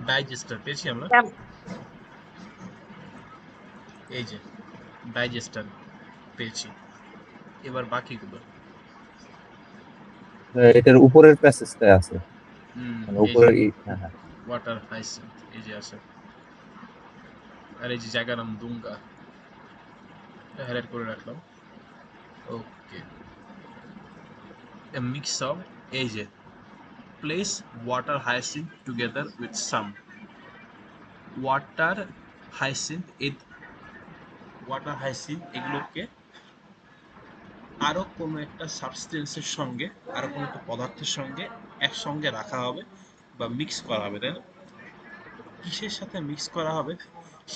ডাইজেস্টার পেয়েছি আমরা। এই যে ডাইজেস্টার পেয়েছি, এবার বাকিগুলো। এটার উপরের প্যাসেজটা আছে, মানে এই যে উপরের হ্যাঁ হ্যাঁ। ওয়াটার হাইসিন্থ, এই যে আছে। আর এই যে জায়গার নাম দুঙ্গা, এটা হাইলাইট করে রাখলাম। ওকে, a mix of, এই যে place water hyacinth together with some water hyacinth water hyacinth এগুলোকে আরো কোনো একটা সাবস্টেন্সের সঙ্গে, আরো কোনো একটা পদার্থের সঙ্গে একসঙ্গে রাখা হবে বা মিক্স করা হবে, তাই না? কিসের সাথে মিক্স করা হবে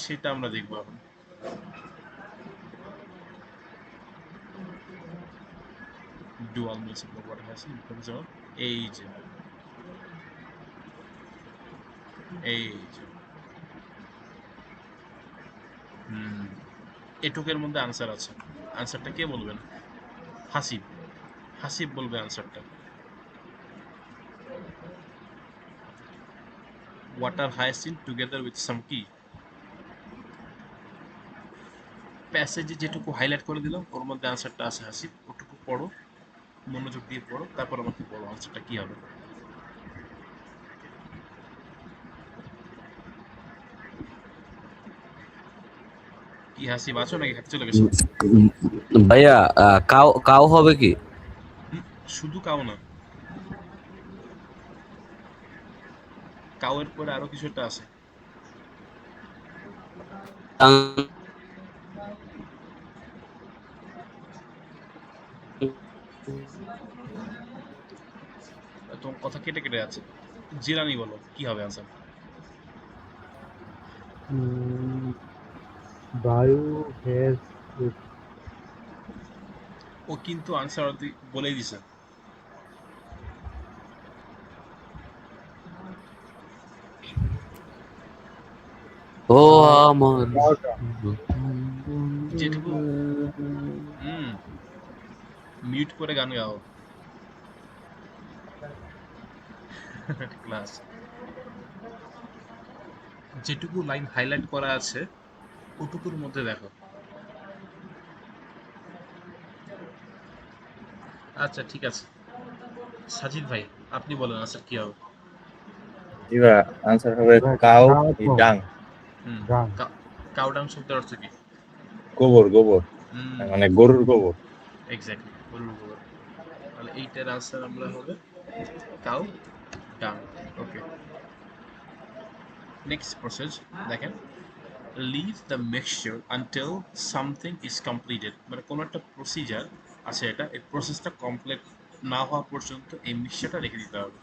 সেটা আমরা দেখবো এখন। Dual mix of water hyacinth, এই যে এই যে হুম, এটুকের মধ্যে আনসার আছে। আনসারটা কে বলবেন? হাসিব। হাসিব বলবে আনসারটা। Water hyacinth together with some কি প্যাসেজে যেটুকু হাইলাইট করে দিলাম ওর মধ্যে আনসারটা আছে হাসিব, ওটুকু পড়ো, মনোযোগ দিয়ে পড়ো, তারপর আমাকে বলো আনসারটা কি হবে। কি হাসিব আছো নাকি হাতে চলে গেছো? ভাইয়া কাউ কাউ হবে কি? হুম, শুধু কাউ না, কাউয়ের পরে আরো কিছু একটা আছে। তোমার কথা কেটে কেটে যাচ্ছে। জিরানি বলো কি হবে আনসার। বায়ু, গ্যাস, ও কিন্তু আনসার বলেই দিছে। ও আমার যেটুকু মিউট করে গান গাও ক্লাস। যেটুকু লাইন হাইলাইট করা আছে ওটুকুর মধ্যে দেখো। আচ্ছা ঠিক আছে, সাজিদ ভাই আপনি বলেন আনসার কি হবে। জি ভাই, আনসার হবে কাউ ডাং। হুম, গান। কাউডাং শব্দের অর্থ কি? গোবর, গোবর, হুম, মানে গরুর গোবর। এক্স্যাক্টলি গরুর গোবর। তাহলে এইটার আনসার আমরা হবে cow dung. Okay, next process দেখেন, leave the mixture until something is completed, মানে কোনো একটা প্রসিজার আছে, এটা এই প্রসেসটা কমপ্লিট না হওয়া পর্যন্ত এই মিক্সচারটা রেখে দিতে হবে।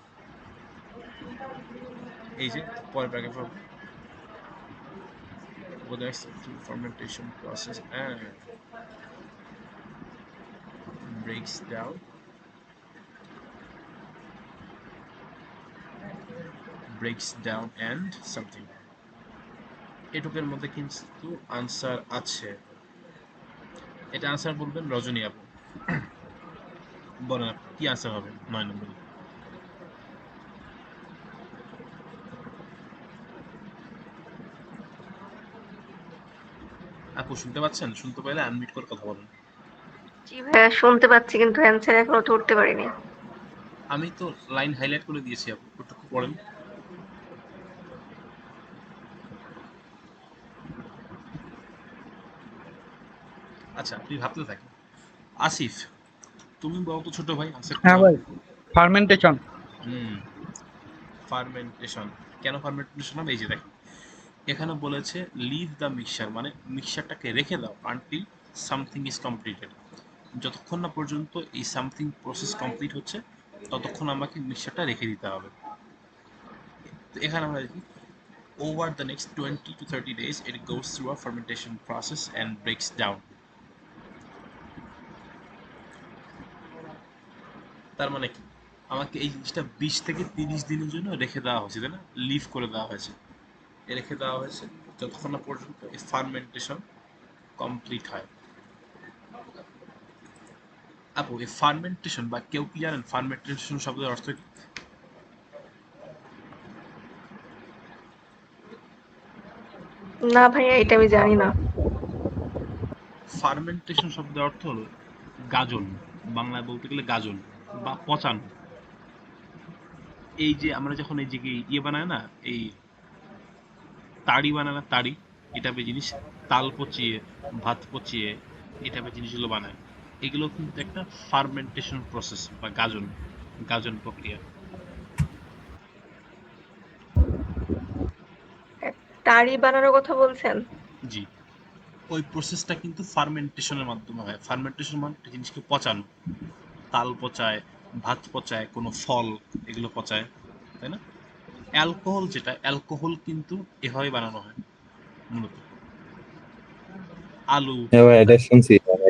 এই যে পরের প্যাকেট হবে goes through fermentation process and breaks down and something। এটুকের মধ্যে কিন্তু আনসার আছে। এটা আনসার বলবেন রজনী আপু। বলেন আপনি কি আনসার হবে 9 নম্বরে। আপু শুনতে পাচ্ছেন? শুনতে পাইলে আনমিউট করে কথা বলেন। জি ভাইয়া শুনতে পাচ্ছি কিন্তু অ্যান্সার এখনো ধরতে পারিনি। আমি তো লাইন হাইলাইট করে দিয়েছি আপু, ওটুকু পড়েন। আচ্ছা আপনি ভাবতে থাকেন। আসিফ তুমি বলো তো ছোট ভাই আনসার কি হ্যাঁ হবে। ভাই, ফার্মেন্টেশন। হুম, ফার্মেন্টেশন। কেন ফার্মেন্টেশন হবে? এই যে দেখেন এখানে বলেছে লিভ দ্য মিক্সচার, মানে মিক্সচারটাকে রেখে দাও আনটিল সামথিং ইজ কমপ্লিটেড, যতক্ষণ না পর্যন্ত এই সামথিং প্রসেস কমপ্লিট হচ্ছে ততক্ষণ আমাকে মিক্সচারটা রেখে দিতে হবে। তো এখানে আমরা দেখি over the next 20 to 30 days it goes through a fermentation process and breaks down। তার মানে কি আমাকে এই জিনিসটা 20 থেকে 30 দিনের জন্য রেখে দেওয়া হয়েছে, তাই না? লিভ করে দেওয়া হয়েছে, রেখে দেওয়া হয়েছে যতক্ষণ না পর্যন্ত এই ফার্মেন্টেশন কমপ্লিট হয়। আপু এই ফার্মেন্টেশন বা কেউ কি জানেন ফার্মেন্টেশন শব্দের অর্থ কি? না ভাইয়া এটা আমি জানি না। ফার্মেন্টেশন শব্দের অর্থ হলো গাজন, বাংলায় বলতে গেলে গাজন বা পচানো। এই যে আমরা যখন এই যে ইয়ে বানায় না, এই তাড়ি বানায় না, তাড়ি, এটা জিনিস, তাল পচিয়ে, ভাত পচিয়ে, এই টাইপের জিনিসগুলো বানায়, এগুলো কিন্তু একটা ফার্মেন্টেশন প্রসেস বা গাজন, গাজন প্রক্রিয়া। তারই বানানোর কথা বলছেন? জি, ওই প্রসেসটা কিন্তু ফার্মেন্টেশনের মাধ্যমে হয়। ফার্মেন্টেশন মানে একটা জিনিসকে পচানো, তাল পচায়, ভাত পচায়, কোনো ফল, এগুলো পচায়, তাই না? অ্যালকোহল যেটা, অ্যালকোহল কিন্তু এভাবে বানানো হয় মূলত। আলু, হ্যাঁ ভাই, এটা শুনছি মানে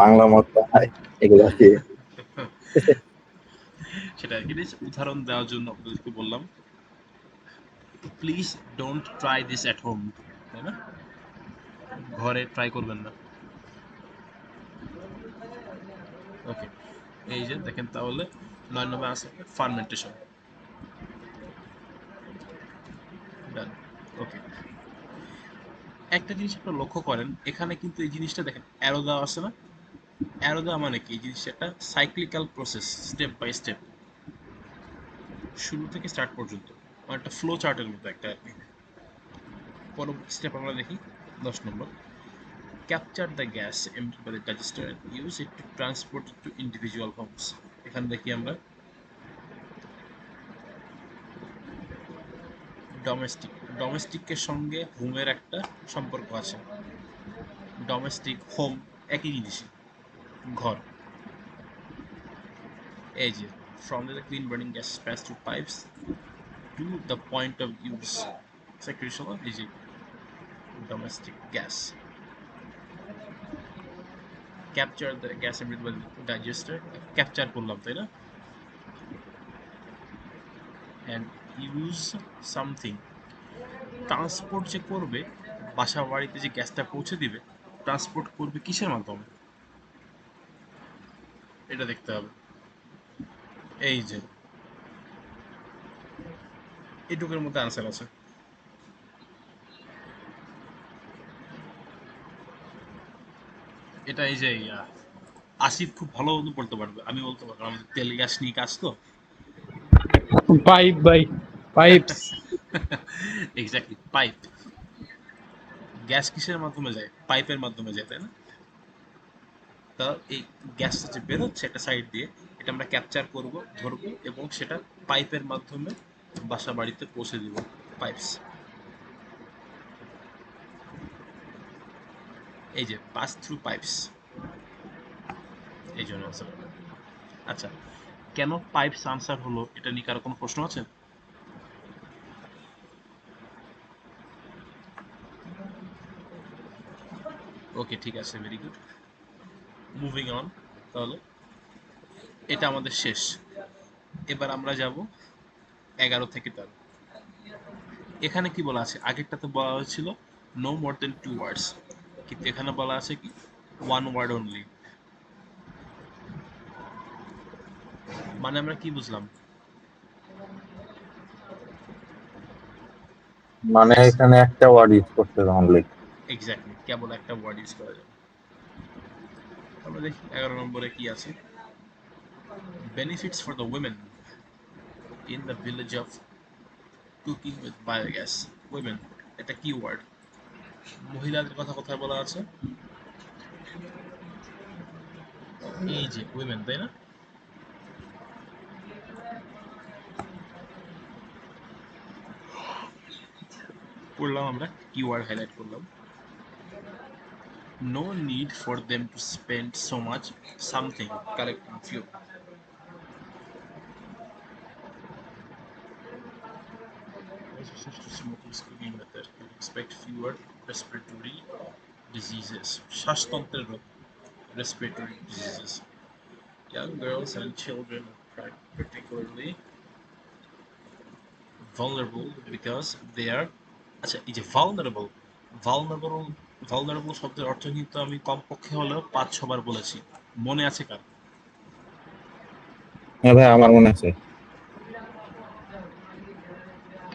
বাংলা মদ পায় এগুলা দিয়ে। সেটা আর কি, উদাহরণ দেওয়ার জন্য আপনাদেরকে বললাম। Please don't try this at home, তাই না? ঘরে ট্রাই করবেন না। ওকে, এই যে দেখেন তাহলে 9 নম্বর আছে ফার্মেন্টেশন। ডান। ওকে, একটা জিনিস আপনারা লক্ষ্য করেন, এখানে কিন্তু এই জিনিসটা দেখেন অ্যারো দেওয়া আছে না? অ্যারো দেওয়া মানে কি? এই জিনিসটা একটা cyclical process, step by step, শুরু থেকে স্টার্ট পর্যন্ত, মানে একটা ফ্লো চার্টের মতো একটা আর কি। পরবর্তী স্টেপ আমরা দেখি 10 number, capture the gas emitted by the digester and use it to transport it to individual homes। এখানে দেখি আমরা ডোমেস্টিক, ডোমেস্টিকের সঙ্গে হোমের একটা সম্পর্ক আছে। ডোমেস্টিক, হোম একই জিনিসই, ঘর। এই যে from the clean burning gas passed through pipes to the point of use, secretion of এই যে domestic gas, capture the gas emitted by the digester, capture করলাম তাই না, and use something, ট্রান্সপোর্ট যে করবে, বাসা বাড়িতে যে গ্যাসটা পৌঁছে দিবে, ট্রান্সপোর্ট করবে কিসের মাধ্যমে, এটা দেখতে হবে। এই যে এটুকুর মধ্যে আনসার আছে। এটা এই যে আসিফ খুব ভালো মতো বলতে পারবে, আমি বলতে পারবো না, আমাদের তেল গ্যাস নিয়ে কাজ তো। পাইপ ভাই, পাইপস। Exactly, pipe. গ্যাস কিসের মাধ্যমে যায়? পাইপের মাধ্যমে যায়, তাই না? তা এই গ্যাসটা যে বেরোচ্ছে একটা সাইড দিয়ে, এটা আমরা ক্যাপচার করব, ধরবো, এবং সেটা পাইপের মাধ্যমে বাসা বাড়িতে পৌঁছে দিব। পাইপস, এই যে পাস থ্রু পাইপস, এই জন্য আনসার। আচ্ছা, কেন পাইপস আনসার হলো, এটা নিয়ে কারো কোনো প্রশ্ন আছে? ওকে, ঠিক আছে, ভেরি গুড, মুভিং অন। তাহলে এটা আমাদের শেষ। এবার আমরা যাব 11 থেকে 13। এখানে কি বলা আছে? আগেরটাতে বলা হয়েছিল নো মোর দেন 2 ওয়ার্ডস, কিন্তু এখানে বলা আছে কি 1 ওয়ার্ড অনলি। মানে আমরা কি বুঝলাম? মানে এখানে একটা ওয়ার্ড ইউজ করতে হবে অনলি। এক্স্যাক্টলি, কেবল একটা ওয়ার্ড ইউজ করা যাবে। আমরা দেখি 11 নম্বরে কি আছে, benefits for the women in the village of cooking with biogas. Women, এটা কি ওয়ার্ড? মহিলাদের কথা কোথায় বলা আছে? এই যে উইমেন, তাই না? পড়লাম আমরা, কি ওয়ার্ড হাইলাইট করলাম, no need for them to spend so much something collecting fuel. To smokers cooking method can expect fewer respiratory diseases, শ্বাসতন্ত্রের রোগ, respiratory diseases. Young girls and children are particularly vulnerable because they are, আচ্ছা এই যে vulnerable, vulnerable, vulnerable শব্দের অর্থ কিন্তু আমি কমপক্ষে হলেও 5-6 বার বলেছি, মনে আছে কার? হ্যাঁ ভাই, আমার মনে আছে।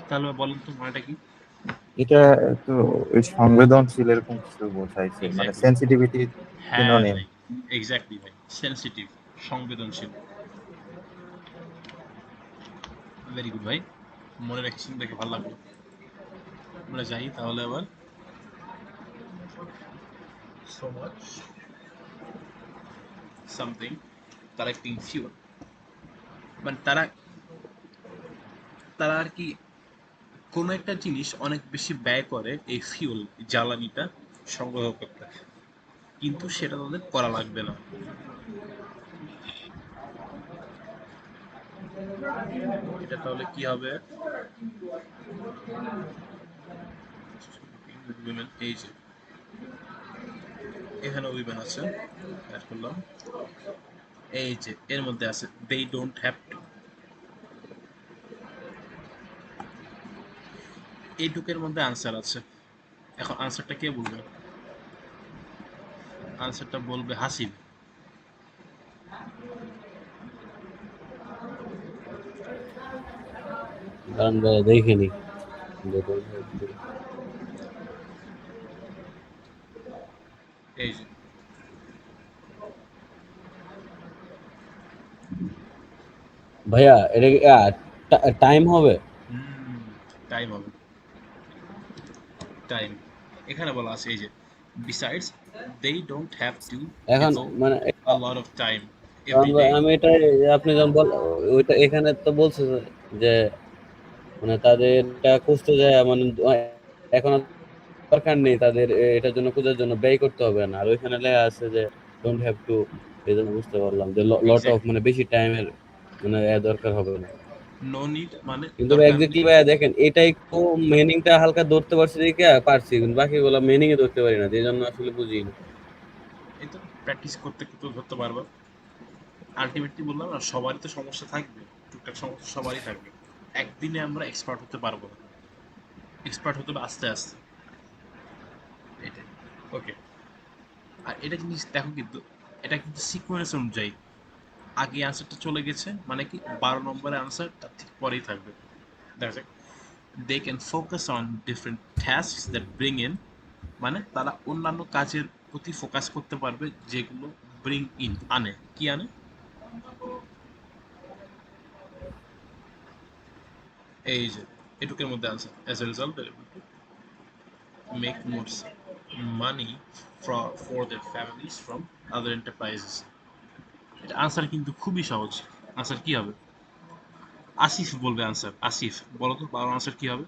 তাহলে বলেন তো মানেটা কি? এটা একটু ওই সংবেদনশীল এরকম কিছু বোঝাইছে, মানে এক্স্যাক্টলি, সেন্সিটিভিটি হ্যাঁ সিনোনিম। ভাই, এক্স্যাক্টলি ভাই, সেনসিটিভ, সংবেদনশীল। ভেরি গুড ভাই, মনে রাখছেন, দেখে ভালো লাগলো। আমরা যাই তাহলে আবার। So much something collecting fuel, মানে তারা তারা আর কি কোনো একটা জিনিস অনেক বেশি ব্যয় করে এই ফিউল জ্বালানিটা সংগ্রহ করতে, কিন্তু সেটা তাদের করা লাগবে না। এটা তাহলে কি হবে? উইমেন, এই যে এখানে উইমেন আছে, অ্যাড করলাম, এই যে এর মধ্যে আছে দে ডোন্ট হ্যাভ টু। এইটুকের মধ্যে আনসার আছে। এখন আনসারটা কে বলবে? আনসারটা বলবে হাসিব। কারণ ভাই দেখিনি। এই যে ভাইয়া এটা টাইম হবে? টাইম হবে, টাইম এখানে বলা আছে এই যে besides they don't have to এখন devote মানে a lot of time কারণ every ভাই day. আমি এটা আপনি যখন ওইটা এখানে তো বলছে যে মানে তাদেরটা খুঁজতে যায় মানে এখন আর দরকার নেই তাদের এটার জন্য খোঁজার জন্য ব্যয় করতে হবে না। আর ওইখানে লেখা আছে যে ডোন্ট হ্যাভ টু, এই জন্য বুঝতে পারলাম যে লট অফ Exactly, মানে বেশি টাইমের মানে দরকার হবে না। no need মানে কিন্তু দরকার এক্স্যাক্টলি নেই। ভাইয়া দেখেন এটাই তো মিনিংটা হালকা ধরতে পারছি দেখে পারছি, কিন্তু বাকিগুলো মিনিং এ ধরতে পারি না, এই জন্য আসলে বুঝি না। এই তো প্র্যাকটিস করতে করতে ধরতে পারবা। আলটিমেটলি বললাম না, সবারই তো সমস্যা থাকবে, টুকটাক সমস্যা সবারই থাকবে। একদিনে আমরা এক্সপার্ট হতে পারবো না, এক্সপার্ট হতে হবে আস্তে আস্তে। এটাই, ওকে। আর এটা জিনিস দেখো, কিন্তু এটা কিন্তু সিকোয়েন্স অনুযায়ী আগে আনসারটা চলে গেছে, মানে কি 12 নম্বরের আনসার তার ঠিক পরেই থাকবে। দেখা যাক, they can focus on different tasks that bring in, মানে তারা অন্যান্য কাজের প্রতি ফোকাস করতে পারবে যেগুলো ব্রিং ইন, আনে, কি আনে? এই যে এটুকের মধ্যে answer, as a result make more money for their families from other enterprises. এটা আনসার কিন্তু খুবই সহজ। আনসার কি হবে? আসিফ বলবে আনসার। আসিফ বলো তো, বারো আনসার কি হবে?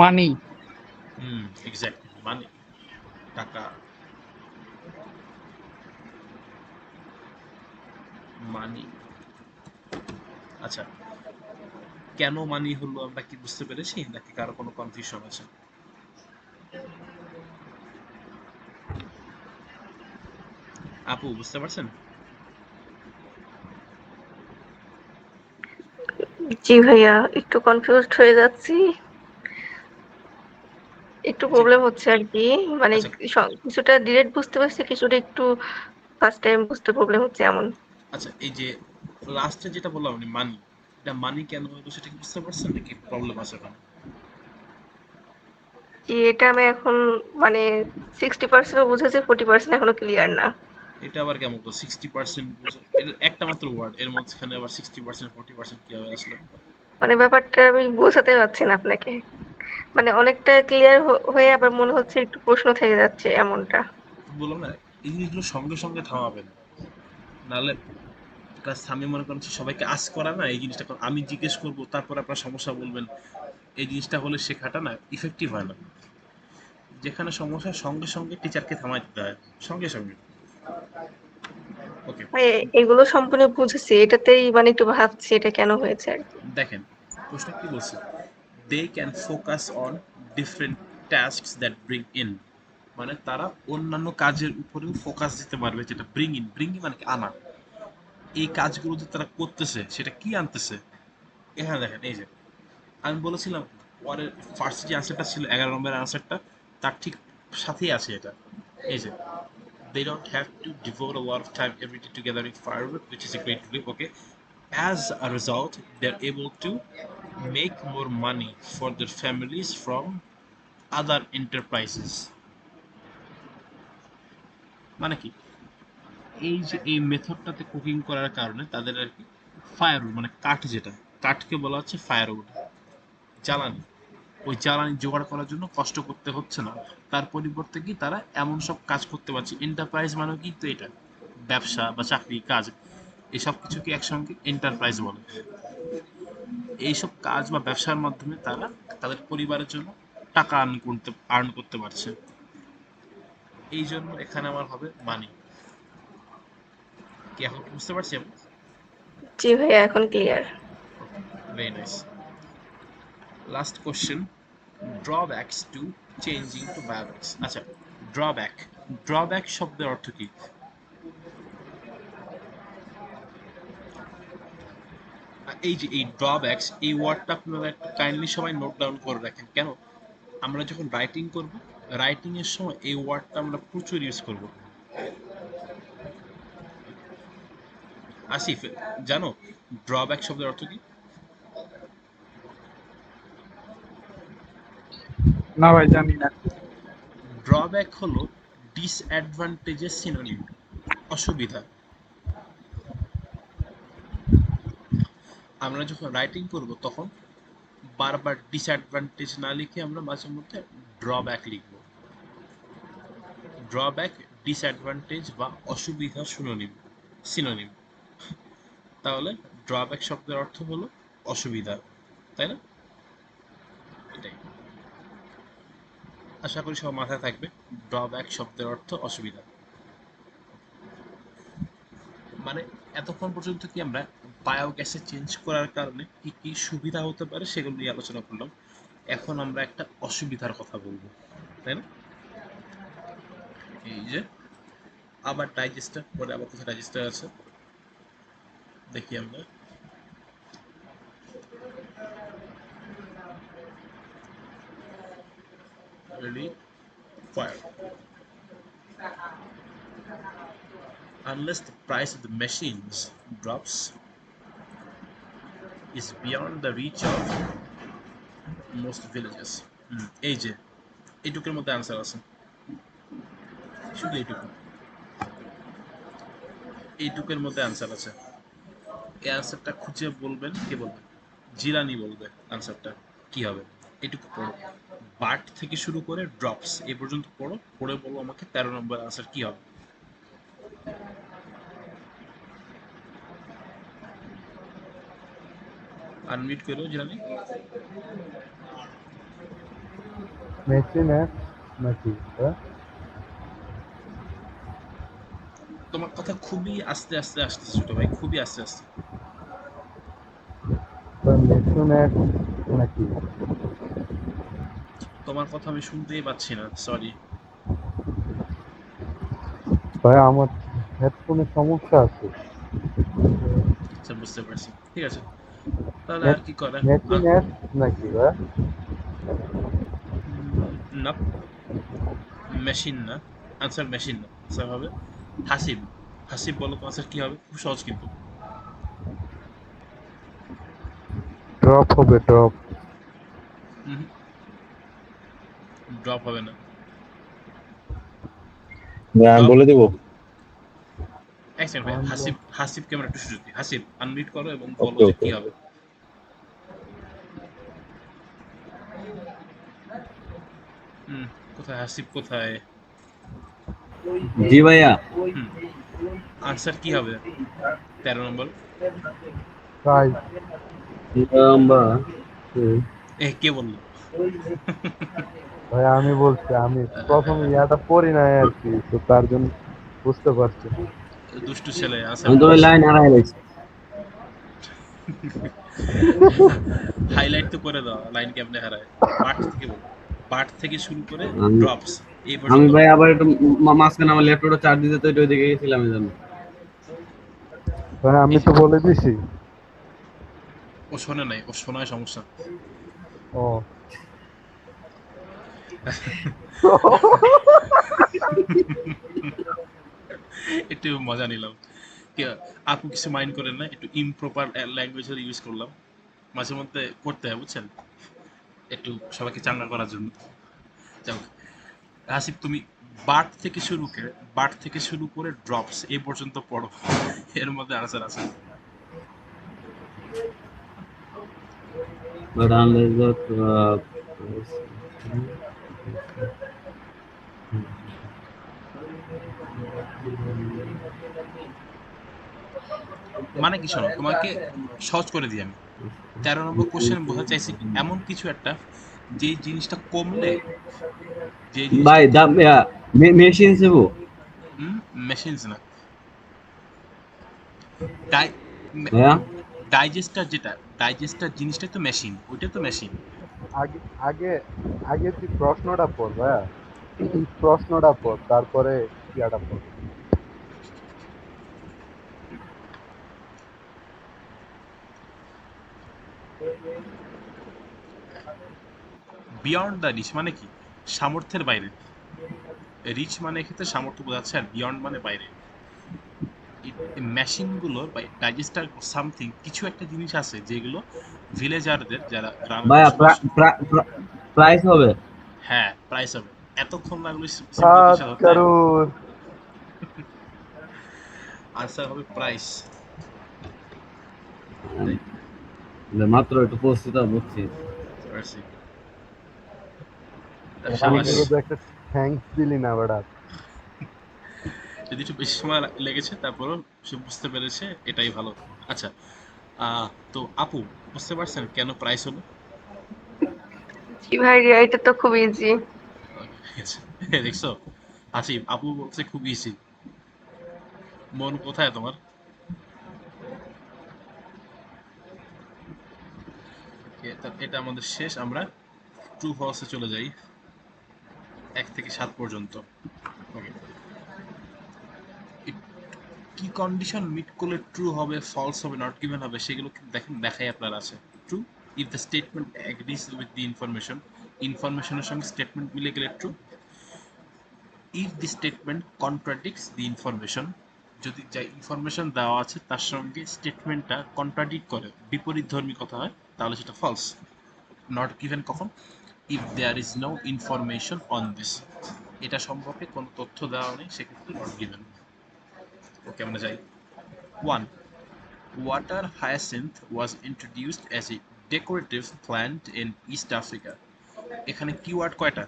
মানি। এক্স্যাক্টলি, মানে টাকা, মানি। আচ্ছা, কেন মানি হলো আমরা কি বুঝতে পেরেছি, নাকি কারো কোনো কনফিউশন আছে? আপু বুঝতে পারছেন? জি ভাইয়া, একটু কনফিউজড হয়ে যাচ্ছি, একটু আচ্ছা, প্রবলেম হচ্ছে আর কি। মানে আচ্ছা, কিছুটা ডিরেক্ট বুঝতে পারছি, কিছুটা একটু ফার্স্ট টাইম বুঝতে প্রবলেম হচ্ছে এমন। আচ্ছা, এই যে লাস্টে যেটা বললাম আমি মানি, এটা মানি কেন হলো সেটা কি বুঝতে পারছেন, নাকি প্রবলেম আছে ওখানে? জি, এটা আমি এখন মানে 60% বুঝেছি, 40% এখনো ক্লিয়ার না। এটা আবার কেমন তো 60% বুঝো, এটা একটা মাত্র ওয়ার্ড, এর মধ্যখানে আবার 60% 40% কি হবে আসলে? মানে ব্যাপারটা আমি বোঝাতে পারছি না আপনাকে। মানে অনেকটা ক্লিয়ার হয়ে আবার মনে হচ্ছে একটু প্রশ্ন থেকে যাচ্ছে এমনটা। বললাম না, এই জিনিসগুলো সঙ্গে সঙ্গে থামাবেন, নাহলে ক্লাস থামিয়ে মনে করেন সবাইকে আস করা না, এই জিনিসটা আমি জিজ্ঞেস করবো তারপর আপনার সমস্যা বলবেন, এই জিনিসটা হলে শেখাটা না ইফেক্টিভ হয় না। যেখানে সমস্যা সঙ্গে সঙ্গে টিচারকে থামাই দিতে হয়, সঙ্গে সঙ্গে। ওকে, মানে এগুলো সম্পূর্ণ বুঝেছি, এটাতেই মানে একটু ভাবছি এটা কেন হয়েছে আর কি। দেখেন প্রশ্ন কি বলছে, they can focus on different tasks that bring in, মানে তারা অন্যান্য কাজের উপরেও ফোকাস দিতে পারবে, যেটা ব্রিং ইন, ব্রিং ইন মানে কি আনা। এই কাজগুলো যে তারা করতেছে সেটা কি আনতেছে, এখানে দেখেন এই যে আমি বলেছিলাম পরের ফার্স্ট যে আনসারটা ছিল 11 নম্বরের আনসারটা, তার ঠিক সাথেই আছে এটা। এই যে they don't have to devote a lot of time every day together in firewood, which is a great relief. Okay, as a result they're able to make more money for their families from other enterprises, মানে কি, এই যে এই মেথডটাতে cooking করার কারণে তাদের আর কি firewood মানে কাঠ, যেটা কাঠকে বলা হচ্ছে ফায়ারউড, জ্বালানি, ওই জ্বালানি জোগাড় করার জন্য কষ্ট করতে হচ্ছে না। তার পরিবর্তে কি তারা এমন সব কাজ করতে পারছে, এন্টারপ্রাইজ মানে কিন্তু এটা ব্যবসা বা চাকরি কাজ, এসব কিছুকে একসঙ্গে এন্টারপ্রাইজ বলে। এইসব কাজ বা ব্যবসার মাধ্যমে তারা তাদের পরিবারের জন্য টাকা আর্ন করতে পারছে। এই জন্য এখানে আমার হবে মানি। কি এখন কি বুঝতে পারছি আমি? জি ভাইয়া, এখন clear. Very nice. Last question, drawbacks to changing to বায়োব্যাকস। আচ্ছা, ড্রব্যাক শব্দের অর্থ কি? এই যে এই ড্রব্যাকস, এই ওয়ার্ডটা আপনারা একটু কাইন্ডলি সবাই নোট ডাউন করে রাখেন। কেন? আমরা যখন রাইটিং করব, রাইটিং এর সময় এই ওয়ার্ডটা আমরা প্রচুর ইউজ করব। আসিফ, জানো ড্রব্যাক শব্দের অর্থ কি? না ভাই, জানি না। ড্রব্যাক হলো ডিসঅ্যাডভান্টেজের সিনোনিম, অসুবিধা। আমরা যখন রাইটিং করব তখন বারবার ডিসঅ্যাডভান্টেজ না লিখে আমরা মাঝে মধ্যে ড্রব্যাক লিখব। ড্রব্যাক ডিসঅ্যাডভান্টেজ বা অসুবিধা সিনোনিম। তাহলে ড্রব্যাক শব্দের অর্থ হলো অসুবিধা, তাই না? এটাই আশা করি সব মাথায় থাকবে। ড্রব্যাক শব্দের অর্থ অসুবিধা। মানে এতক্ষণ পর্যন্ত কি আমরা বায়োগ্যাসে চেঞ্জ করার কারণে কি কি সুবিধা হতে পারে সেগুলো নিয়ে আলোচনা করলাম। এখন আমরা একটা অসুবিধার কথা বলবো, তাই না? এই যে আবার ডাইজেস্টার, পরে আবার কোথায় ডাইজেস্টার আছে দেখি আমরা। Ready, fire. Unless the price of the machines drops is beyond the reach of most villages. এই যে এইটুকুর মধ্যে আনসার আছে, শুধু এইটুকুর মধ্যে আনসার আছে। এই আনসারটা খুঁজে বলবেন, কে বলবেন? জিলানি বলবে আনসারটা কি হবে। এইটুকু পড়ো, বার্ট থেকে শুরু করে ড্রপস এই পর্যন্ত পড়ো, পড়ে বলো আমাকে 13 নম্বর আনসার কি হবে। আনমিউট করো জিলানি। মেশিনের নাকি? তোমার কথা খুবই আস্তে আস্তে আসতেছে ছোট ভাই, খুবই আস্তে আস্তে। মেশিনের নাকি? তোমার কথা আমি শুনতেই পাচ্ছি না, সরি। ভাই আমার হেডফোনের সমস্যা আছে। আচ্ছা, বুঝতে পারছি, ঠিক আছে। তাহলে আর কি করে? মেশিনের নাকি ভাই? না, মেশিন না, আনসার মেশিন না, আনসার হবে হাসিব। হাসিব বলো তো আনসার কি হবে, খুব সহজ কিন্তু। ড্রপ হবে, ড্রপ। ড্রপ হবে না। আমি বলে দিব। এক সেকেন্ড ভাই, হাসিবকে আমরা একটু সুযোগ দিই। হাসিব, আনমিউট করো এবং বলো ওকে যে ওকে। কি হবে। কোথায় হাসিব, কোথায়? জি ভাইয়া। আনসার কি হবে 13 নম্বর? তাই কে বললো? ভাই আমি বলছি, আমি প্রথমে ইয়াটা পড়ি নাই আর কি, তো তার জন্য বুঝতে পারছি। দুষ্টু ছেলে, আনসার আমি তো ওই লাইন হারাই গেছি। হাইলাইট তো করে দাও, লাইন কেমনে হারায়। বার্ট থেকে বলো, বার্ট থেকে শুরু করে আমি- ড্রপস এই আমি পর্যন্ত। ভাই আবার একটু মাঝখানে আমার ল্যাপটপটা চার্জ দিতে, তো ওইদিকে গেছিলাম এই জন্য। ভাই আমি তো বলে দিছি। ও শোনে নাই, ও শোনায় সমস্যা। ও একটু মজা নিলাম। আপু কিছু মাইন্ড করেন না, একটু ইমপ্রপার ল্যাঙ্গুয়েজ ইউজ করলাম, মাঝে মধ্যে করতে হয় বুঝছেন, একটু সবাইকে চাঙ্গা করার জন্য। যাও, হাসিব তুমি বার্ট থেকে শুরু করে ড্রপস এই পর্যন্ত পড়ো, এর মধ্যে আনসার আছে। But unless the মানে কি, শোনো তোমাকে সহজ করে দিই আমি। 13 নম্বর কোশ্চেন বোঝাতে চাইছি কি, এমন কিছু একটা যে জিনিসটা কমলে, যে জিনিসটা ভাই দাম মেশিন সেবো মেশিনস না, ভাইয়া ডাইজেস্টার, যেটা ডাইজেস্টার জিনিসটাই তো মেশিন, ওইটা তো মেশিন। আগে আগে আগে তুই প্রশ্নটা পড় ভাইয়া, প্রশ্নটা পড় তারপরে ইয়াটা পড়। বিয়ন্ড দ্য রিচ মানে কি, সামর্থ্যের বাইরে। রিচ মানে এক্ষেত্রে সামর্থ্য বোঝাচ্ছে, আর বিয়ন্ড মানে বাইরে। মেশিনগুলো বা ডাইজেস্টার সামথিং কিছু একটা জিনিস আছে যেগুলো ভিলেজারদের, যারা গ্রামে ভাইয়া বসবাস, প্রাইস হবে হ্যাঁ প্রাইস হবে। এতক্ষণ লাগলো সিম্পল সাত কোশ্চেন হতে, কারোর আনসার হবে প্রাইস। মাত্র একটু প্রস্তুত বুঝছি। আমি কিন্তু একটা থ্যাঙ্কস দিলি না বেটা। যদি একটু বেশি সময় লেগেছে, তারপরও সে বুঝতে পেরেছে, এটাই ভালো। আচ্ছা, তো আপু বুঝতে পারছেন কেন প্রাইস হলো? জি ভাইয়া, এটা তো খুব ইজি। দেখছো, আসিফ আপু বলছে খুব ইজি। মন কোথায় তোমার? এটা আমাদের শেষ, আমরা ট্রু ফলসে চলে যাই 1 থেকে 7 পর্যন্ত। ওকে, কি কন্ডিশন মিট করলে ট্রু হবে, ফলস হবে, নট গিভেন হবে, সেগুলো দেখেন দেখাই আপনার আছে। True if the statement agrees with the information, ইনফরমেশনের সঙ্গে স্টেটমেন্ট মিলে গেলে true. If the statement contradicts the information, যদি যা ইনফরমেশন দেওয়া আছে তার সঙ্গে স্টেটমেন্টটা কন্ট্রাডিক্ট করে, বিপরীতধর্মী কথা হয়, তাহলে সেটা ফলস। নট গিভেন কখন? If there is no information on this, এটা সম্পর্কে কোনো তথ্য দেওয়া নেই, সেক্ষেত্রে নট গিভেন। ওকে, আমরা যাই। 1. Water hyacinth was introduced as a decorative plant in East Africa. এখানে কিওয়ার্ড কয়টা?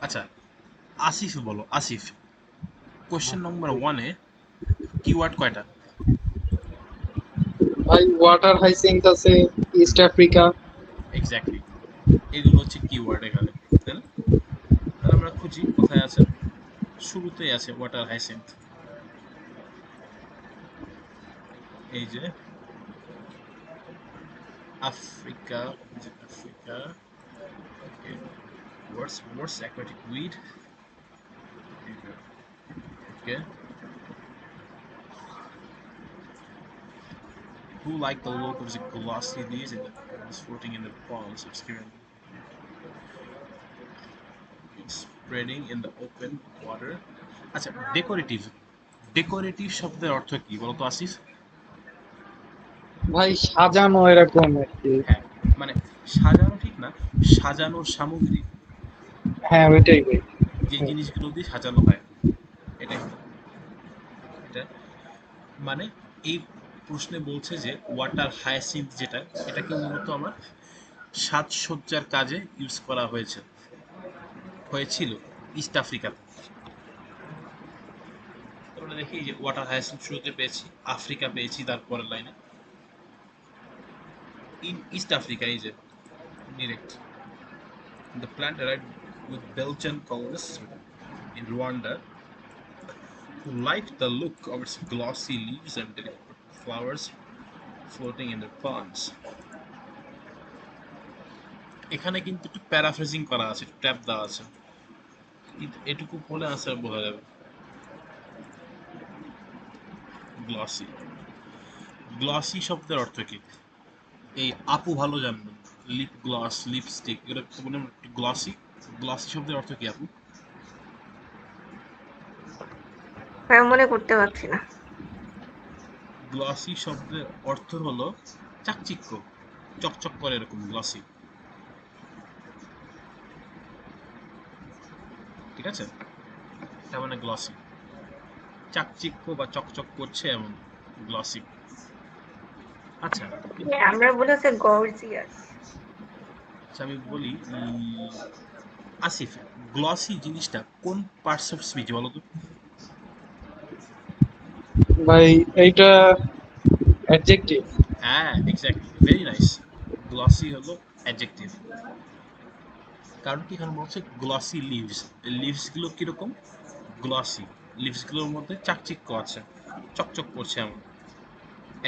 আচ্ছা, আসিফ বলো, আসিফ কোশ্চেন নম্বর 1 এ কিওয়ার্ড কয়টা? ভাই ওয়াটার হাইসিন্থ আছে, ইস্ট আফ্রিকা। এক্স্যাক্টলি, এগুলো হচ্ছে কিওয়ার্ড এখানে, তাই না? তাহলে আমরা খুঁজি কোথায় আছে। শুরুতেই আছে ওয়াটার হাইসিন্থ, এই যে Africa, Africa. Okay, what's aquatic weed? Okay. Who like the look of the glossy leaves and the was floating in the ponds, obscuring, spreading in the open water. আচ্ছা, ডেকোরেটিভ, ডেকোরেটিভ শব্দের অর্থ কি বলতো আসিফ? ভাই সাজানো এরকম আর কি। হ্যাঁ, মানে সাজানো ঠিক না, সাজানোর সামগ্রী, হ্যাঁ ওইটাই ভাই। যে জিনিসগুলো দিয়ে সাজানো হয়, এটাই এটা। মানে এই প্রশ্নে বলছে যে ওয়াটার হায়াসিন্থ যেটা, এটাকে মূলত আমার সাজসজ্জার কাজে ইউজ করা হয়েছিল ইস্ট আফ্রিকাতে। আমরা দেখি যে ওয়াটার হায়াসিন্থ শুরুতে পেয়েছি, আফ্রিকা পেয়েছি তারপরের লাইনে, ইন ইস্ট আফ্রিকা, এই যে direct. The plant arrived with Belgian colonists in Rwanda who liked the look of its glossy leaves and delicate flowers floating in their ponds. এখানে কিন্তু একটু প্যারাফ্রেজিং করা আছে, ট্যাপ দেওয়া আছে, এটুকু বলে আনসার বোঝা যাবে। গ্লসি, গ্লসি শব্দের অর্থ কি? এই আপু ভালো জানবেন, লিপ গ্লস, লিপস্টিক, এগুলো বলে গ্লসি। গ্লসি শব্দের অর্থ কি আপু? আমি মনে করতে পারছি না। গ্লসি শব্দের অর্থ হলো চাকচিক্য, চকচক করে এরকম, গ্লসি। ঠিক আছে, এটা মানে গ্লসি, চাকচিক্য বা চকচক করছে এমন, গ্লসি। আচ্ছা, আমরা বলেছে গর্জিয়াস। আচ্ছা আমি বলি, আসিফ গ্লসি জিনিসটা কোন পার্টস অফ স্পিচ বলো তো? ভাই এইটা অ্যাডজেক্টিভ। হ্যাঁ এক্স্যাক্টলি, ভেরি নাইস। গ্লসি হলো অ্যাডজেক্টিভ। কারণ কি এখানে বলছে গ্লসি লিভস, লিভস গুলো কিরকম গ্লসি, লিভস গুলোর মধ্যে চাকচিক্য আছে, চকচক করছে এমন।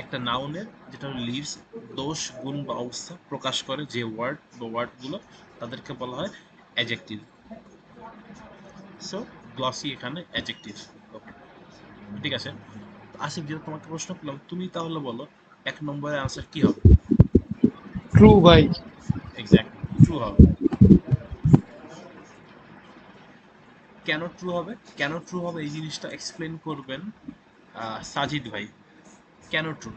একটা নাউনের যেটা লিভস দোষ গুণ বা অবস্থা প্রকাশ করে যে ওয়ার্ড বা ওয়ার্ডগুলো, তাদেরকে বলা হয় অ্যাডজেক্টিভ। সো গ্লসি এখানে অ্যাডজেক্টিভ। ওকে, ঠিক আছে। আসিফ, যেটা তোমাকে প্রশ্ন করলাম, তুমি তাহলে বলো 1 নম্বরের আনসার কি হবে? ট্রু ভাই। এক্স্যাক্টলি, ট্রু হবে। কেন ট্রু হবে, কেন ট্রু হবে এই জিনিসটা এক্সপ্লেন করবেন সাজিদ ভাই। কেন ট্রু?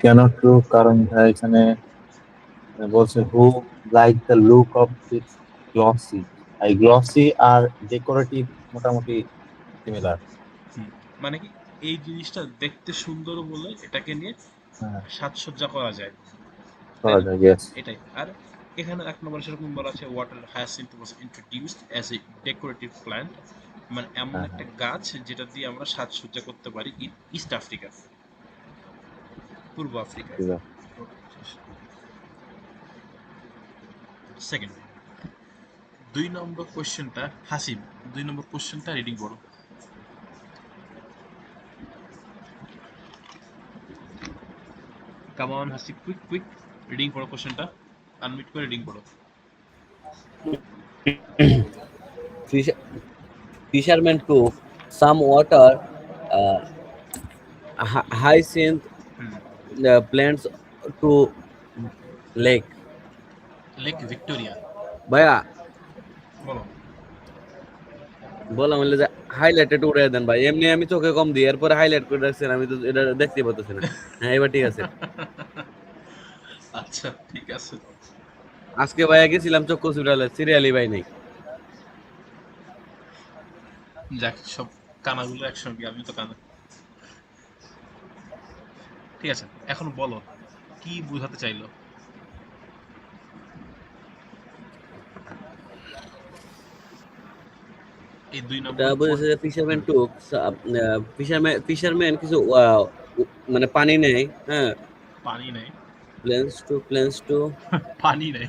কেন ট্রু? কারণ ভাই এখানে বলছে who like the look of its glossy. এই গ্লসি আর ডেকোরেটিভ মোটামুটি সিমিলার। মানে কি এই জিনিসটা দেখতে সুন্দর বলে এটাকে নিয়ে হ্যাঁ, সাজসজ্জা করা যায়, তাই করা না? যায়, ইয়েস। এটাই। আর এখানে 1 নম্বরে সেরকম বলা আছে water hyacinth was introduced as a decorative plant, মানে এমন হ্যাঁ, একটা হ্যাঁ, গাছ যেটা দিয়ে আমরা সাজসজ্জা করতে পারি ইস্ট আফ্রিকা, পূর্ব আফ্রিকায়। ঠিক আছে। সেকেন্ড, 2 নম্বর কোশ্চেনটা হাসিব, 2 নম্বর কোশ্চেনটা রিডিং করো। Come on Hasib, quick quick reading করো কোশ্চেনটা, আনমিট করে রিডিং করো। Fishermen took some water hyacinth hmm, plants to lake. Lake Victoria. ভাইয়া বলো। বললাম হলে যে হাইলাইটেড উড়ে দেন ভাই, এমনি আমি চোখে কম দিই, এরপরে হাইলাইট করে রাখছেন, আমি তো এটা দেখতে পাচ্ছি না। হ্যাঁ এবার ঠিক আছে। আচ্ছা ঠিক আছে। আজকে ভাইয়া গেছিলাম চক্ষু সিরিয়ালি ভাই নেই। যাক, সব কানাগুলো একসঙ্গে, আমি তো কানা। ঠিক আছে, এখন বলো কি বোঝাতে চাইলো? এই দুই এটা নম্বর বুঝেছে যে ফিশারম্যান কিছু মানে পানি নেই, হ্যাঁ, পানি নেই, প্লেন্স টু পানি নেই।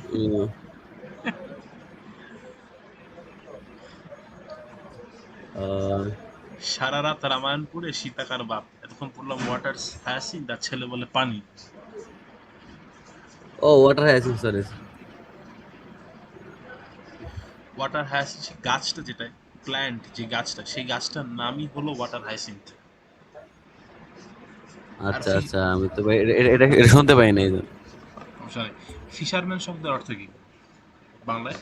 সারা রাত রামায়ণ পড়ে সীতাকার বাপ, এতক্ষণ পড়লাম ওয়াটার হায়াসিন, তার ছেলে বলে পানি। Water hyacinth, sorry. ওয়াটার হায়াসিন গাছটা, যেটা প্ল্যান্ট, যে গাছটা, সেই গাছটার নামই হলো ওয়াটার হায়াসিন্থ। আর আচ্ছা আচ্ছা, আমি তো ভাই এটা শুনতে পাই নাই। সরি, ফিশারম্যান শব্দের অর্থ কি বাংলায়?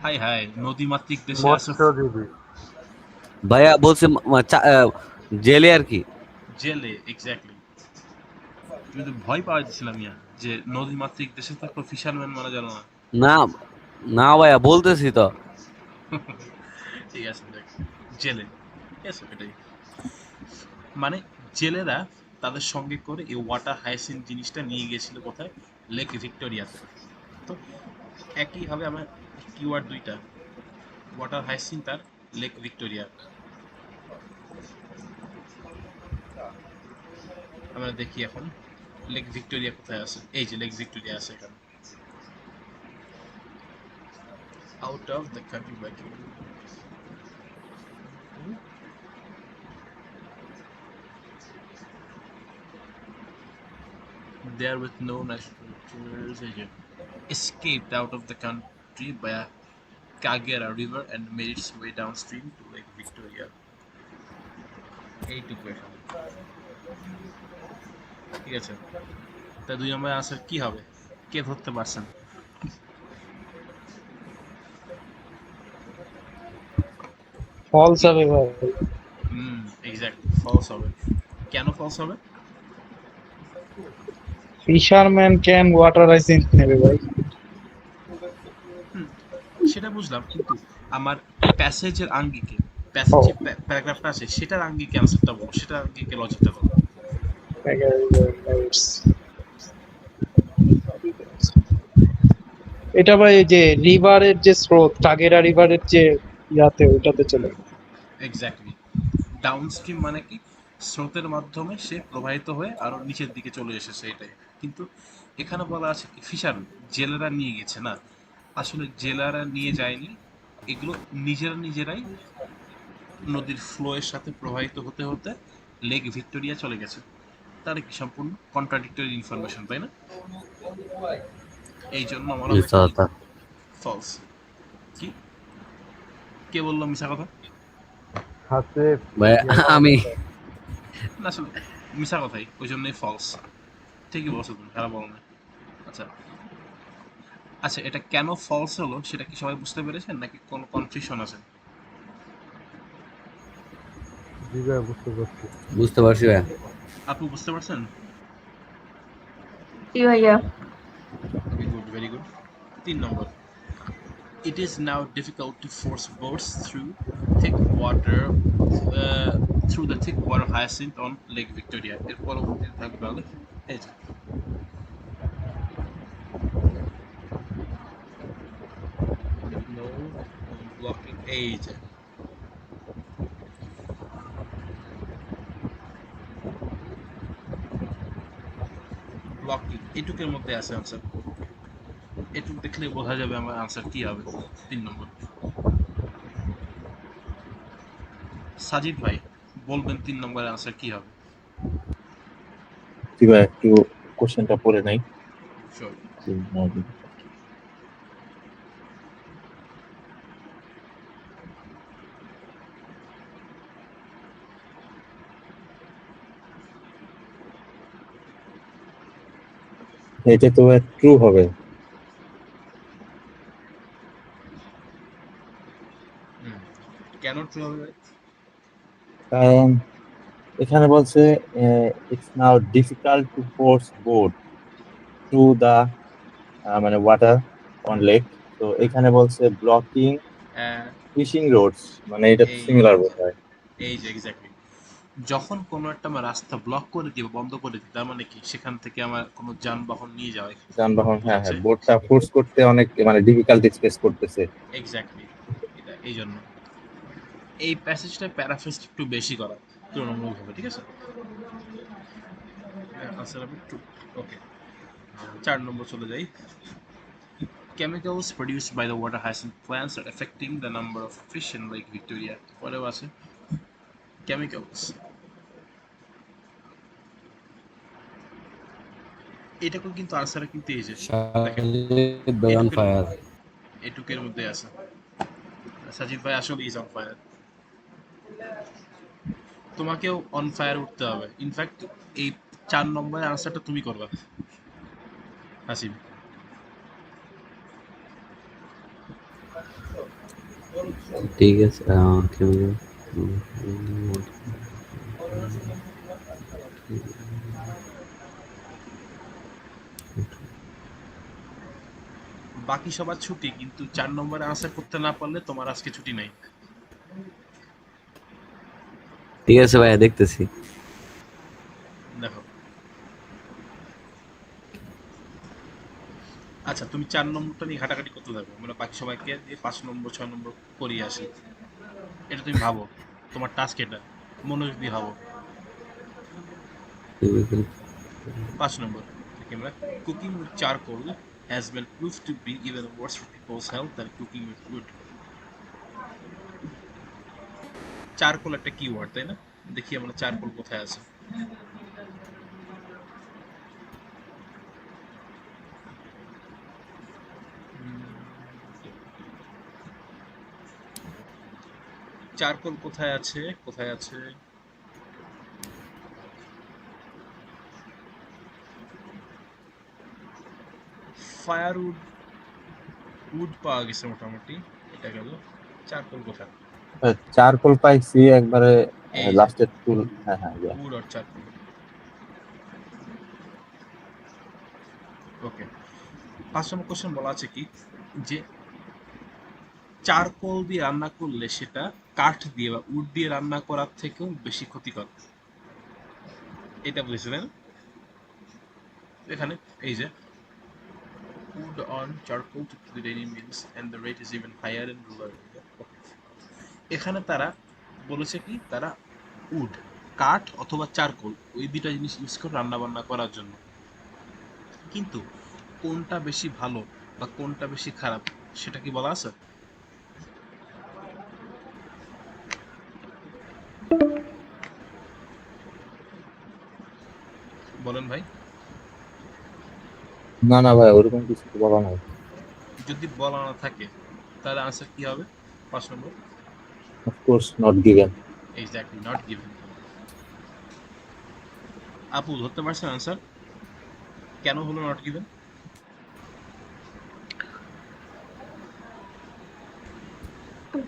হাই হাই, নদীমাতৃক দেশে আছে। মৎস্যজীবী। ভাইয়া বলছে জেলে আর কি। জেলে, এক্স্যাক্টলি। তুমি তো ভয় পাওয়া দিচ্ছিলাম ইয়া, যে নদীমাতৃক দেশে থাকো ফিশারম্যান মানে জানো না। না না ভাইয়া বলতেছি তো। ঠিক আছে, দেখ, জেলে, ঠিক আছে, এটাই। মানে জেলেরা তাদের সঙ্গে করে এই ওয়াটার হায়াসিন জিনিসটা নিয়ে গিয়েছিল কোথায়? লেক ভিক্টোরিয়াতে। তো একইভাবে আমরা কিওয়ার্ড দুইটা, ওয়াটার হায়াসিন তার লেক ভিক্টোরিয়া। আমরা দেখি এখন লেক ভিক্টোরিয়া কোথায় আছে। এই যে লেক ভিক্টোরিয়া আছে এখানে। Out of the country by there with no national escaped out of the country by a Kagera River and made its way downstream to Lake Victoria. এইটুকু এখানে, ঠিক আছে। তা 2 নম্বরের আনসার কি হবে, কে ধরতে পারছেন? ফলস হবে ভাই। এক্স্যাক্টলি, ফলস হবে। কেন ফলস হবে? ফিশারম্যান ক্যান ওয়াটার হায়াসিন্থ নেবে ভাই। সেটা বুঝলাম, কিন্তু আমার প্যাসেজের আঙ্গিকে, প্যাসেজ যে প্যারাগ্রাফটা আছে সেটার আঙ্গিকে আনসারটা বলো, সেটার আঙ্গিকে লজিকটা বলো। এটা ভাই এই যে রিভারের যে স্রোত, টাগেরা রিভারের যে ইয়াতে ওটাতে চলে। এক্স্যাক্টলি। ডাউনস্ট্রিম মানে কি, স্রোতের মাধ্যমে সে প্রবাহিত হয়ে আরো নিচের দিকে চলে এসেছে, এটাই। কিন্তু এখানে বলা আছে কি ফিশার, জেলেরা নিয়ে গেছে না, আসলে জেলেরা নিয়ে যায়নি, এগুলো নিজেরাই নদীর ফ্লো এর সাথে প্রবাহিত হতে হতে লেক ভিক্টোরিয়া চলে গেছে। তার কি সম্পূর্ণ কন্ট্রাডিক্টরি ইনফরমেশন, তাই না? এই জন্য আমার মিথ্যা কথা। ফলস। কি, কে বললো মিশা কথা? হাসিফ ভাই আমি না, আসলে মিশা কথাই, ওই জন্যই ফলস। ঠিকই বলছো তুমি, খারাপ বলো না। আচ্ছা আচ্ছা, এটা কেন ফলস হলো সেটা কি সবাই বুঝতে পেরেছেন, নাকি কোনো কনফিউশন আছে? জি ভাই বুঝতে পারছি। বুঝতে পারছি ভাই। আপু বুঝতে পারছেন? জি ভাইয়া। Okay, good, very good. 3 number, it is now difficult to force boats thick water through the thick water hyacinth on Lake Victoria. এর পরবর্তীতে থাকবে তাহলে এই যে no blocking, এই যে ব্লকিং, এটুকের মধ্যে আছে আনসার। এটুক দেখলে বোঝা যাবে আমার আনসার কি হবে। 3 নম্বর, সাজিদ ভাই বলবেন 3 নম্বরের আনসার কি হবে? জি ভাই, একটু কোশ্চেনটা পড়ে নাই। শিওর। এটা তো ট্রু হবে, কেন ট্রু হবে ভাই? কারণ এখানে বলছে it's now difficult to force boat through the মানে ওয়াটার অন লেক। তো এখানে বলছে ব্লকিং আহ, ফিশিং রোডস, মানে এটা তো এই সিমিলার যে বোধহয়। এই যে এক্স্যাক্টলি, যখন কোনো একটা আমার রাস্তা ব্লক করে দিব, বন্ধ করে দিই, তার মানে কি সেখান থেকে আমার কোনো যানবাহন নিয়ে যাওয়া যানবাহন, হ্যাঁ বুঝাচ্ছে। হ্যাঁ, বোটটা ফোর্স করতে অনেক মানে ডিফিকাল্টি ফেস করতেছে। এক্স্যাক্টলি, এটা এই জন্য এই প্যাসেজটা প্যারাফ্রেজ একটু বেশি করা তুলনামূলকভাবে, ঠিক আছে? আনসার হবে ট্রু। ওকে, 4 নম্বর চলে যাই। Chemicals produced by the water hyacinth plants are affecting the number of fish in Lake Victoria. পরেও আছে chemicals, এটাকেও কিন্তু আনসারে কিন্তু এই যে দেখেন সাজিদ ভাই অন এটুকের ফায়ার। এটুকের মধ্যে আছে। সাজিদ ভাই আসলে ইজ অন ফায়ার, তোমাকেও অন ফায়ার উঠতে হবে। ইনফ্যাক্ট এই 4 নম্বরের আনসারটা তুমি করবা হাসিব। ঠিক আছে বাকি সবার ছুটি, কিন্তু 4 নম্বরে আনসার করতে না পারলে তোমার আজকে ছুটি নাই। ঠিক আছে ভাইয়া, দেখতেছি। দেখো, আচ্ছা তুমি 4 নম্বরটা নিয়ে ঘাটাঘাটি করতে থাকো, আমরা বাকি সবাইকে দিয়ে 5 নম্বর 6 নম্বর করিয়ে আসি। এটা তুমি ভাবো, তোমার টাস্ক এটা, মনোযোগ দিয়ে ভাবো। 5 নম্বর থেকে আমরা, cooking with charcoal has been proved to be even worse for people's health than cooking with wood. Charcoal একটা কিওয়ার্ড, তাই না? দেখি আমরা চারকোল কোথায় আছে। চারকোল কোথায় আছে, কোথায় আছে? ফায়ারউড, উড পাওয়া গেছে মোটামুটি, এটা গেল। চারকোল কোথায়? চারকোল পাইছি একবারে এই যে লাস্টের টুল, হ্যাঁ হ্যাঁ yeah. উড আর চারকোল। ওকে, 5 নম্বর কোশ্চেন বলা আছে কি, যে চারকোল দিয়ে রান্না করলে সেটা কাঠ দিয়ে বা উড দিয়ে রান্না করার থেকেও বেশি ক্ষতিকর। এটা বুঝেছিলেন? এখানে এই যে wood on charcoal to clean any meals and the rate is even higher in rural area. Okay. এখানে তারা বলেছে কি তারা উড কাঠ অথবা চারকোল ওই দুইটা জিনিস ইউজ করে রান্না বান্না করার জন্য, কিন্তু কোনটা বেশি ভালো বা কোনটা বেশি খারাপ সেটা কি বলা আছে? বলেন ভাই। না না ভাই, ওরকম কিছু তো বলা নাই। যদি বলা না থাকে তাহলে আনসার কি হবে? 5 number of course not given. Exactly not given. আপু ধরতে পারছেন আনসার কেন হলো নট গিভেন?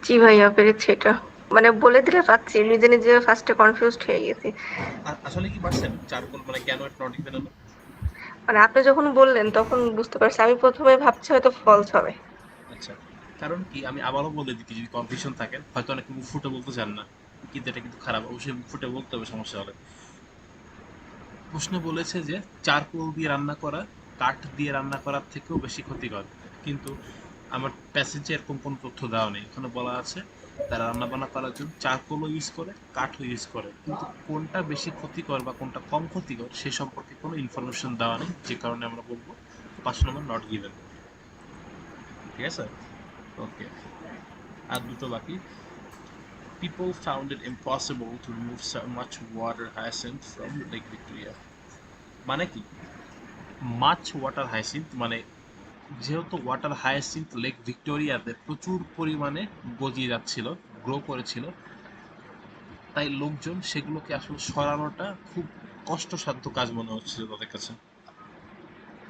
জি ভাইয়া পেরেছি এটা, মানে বলে দিলে পাচ্ছি, নিজে নিজে ফার্স্টে কনফিউজড হয়ে গেছি। আসলে কি পারছেন চারকোল মানে কেন এটা নট গিভেন হলো? মানে আপনি যখন বললেন তখন বুঝতে পারছি, আমি প্রথমে ভাবছি হয়তো ফলস হবে। আচ্ছা, কারণ কি আমি আবারও বলে দিচ্ছি, যদি কনফিউশন থাকে হয়তো অনেকে মুখ ফুটে বলতে চান না, কিন্তু এটা কিন্তু খারাপ, অবশ্যই মুখ ফুটে বলতে হবে সমস্যা হলে। প্রশ্নে বলেছে যে চারকোল দিয়ে রান্না করা কাঠ দিয়ে রান্না করার থেকেও বেশি ক্ষতিকর, কিন্তু আমার প্যাসেজে এরকম কোনো তথ্য দেওয়া নেই। এখানে বলা আছে তারা রান্না বান্না করার জন্য চারকোলও ইউজ করে কাঠও ইউজ করে, কিন্তু কোনটা বেশি ক্ষতিকর বা কোনটা কম ক্ষতিকর সে সম্পর্কে কোনো ইনফরমেশন দেওয়া নেই, যে কারণে আমরা বলবো 5 নম্বর নট গিভেন। ঠিক আছে, ওকে। আর দুটো বাকি। People found it impossible to remove so much water hyacinth from Lake Victoria. মানে কি মাছ ওয়াটার হায়াসিন্থ মানে যেহেতু ওয়াটার হায়াসিন্থ লেক ভিক্টোরিয়াতে প্রচুর পরিমাণে গজিয়ে যাচ্ছিল, গ্রো করেছিল, তাই লোকজন সেগুলোকে আসলে সরানোটা খুব কষ্টসাধ্য কাজ মনে হচ্ছিল তাদের কাছে।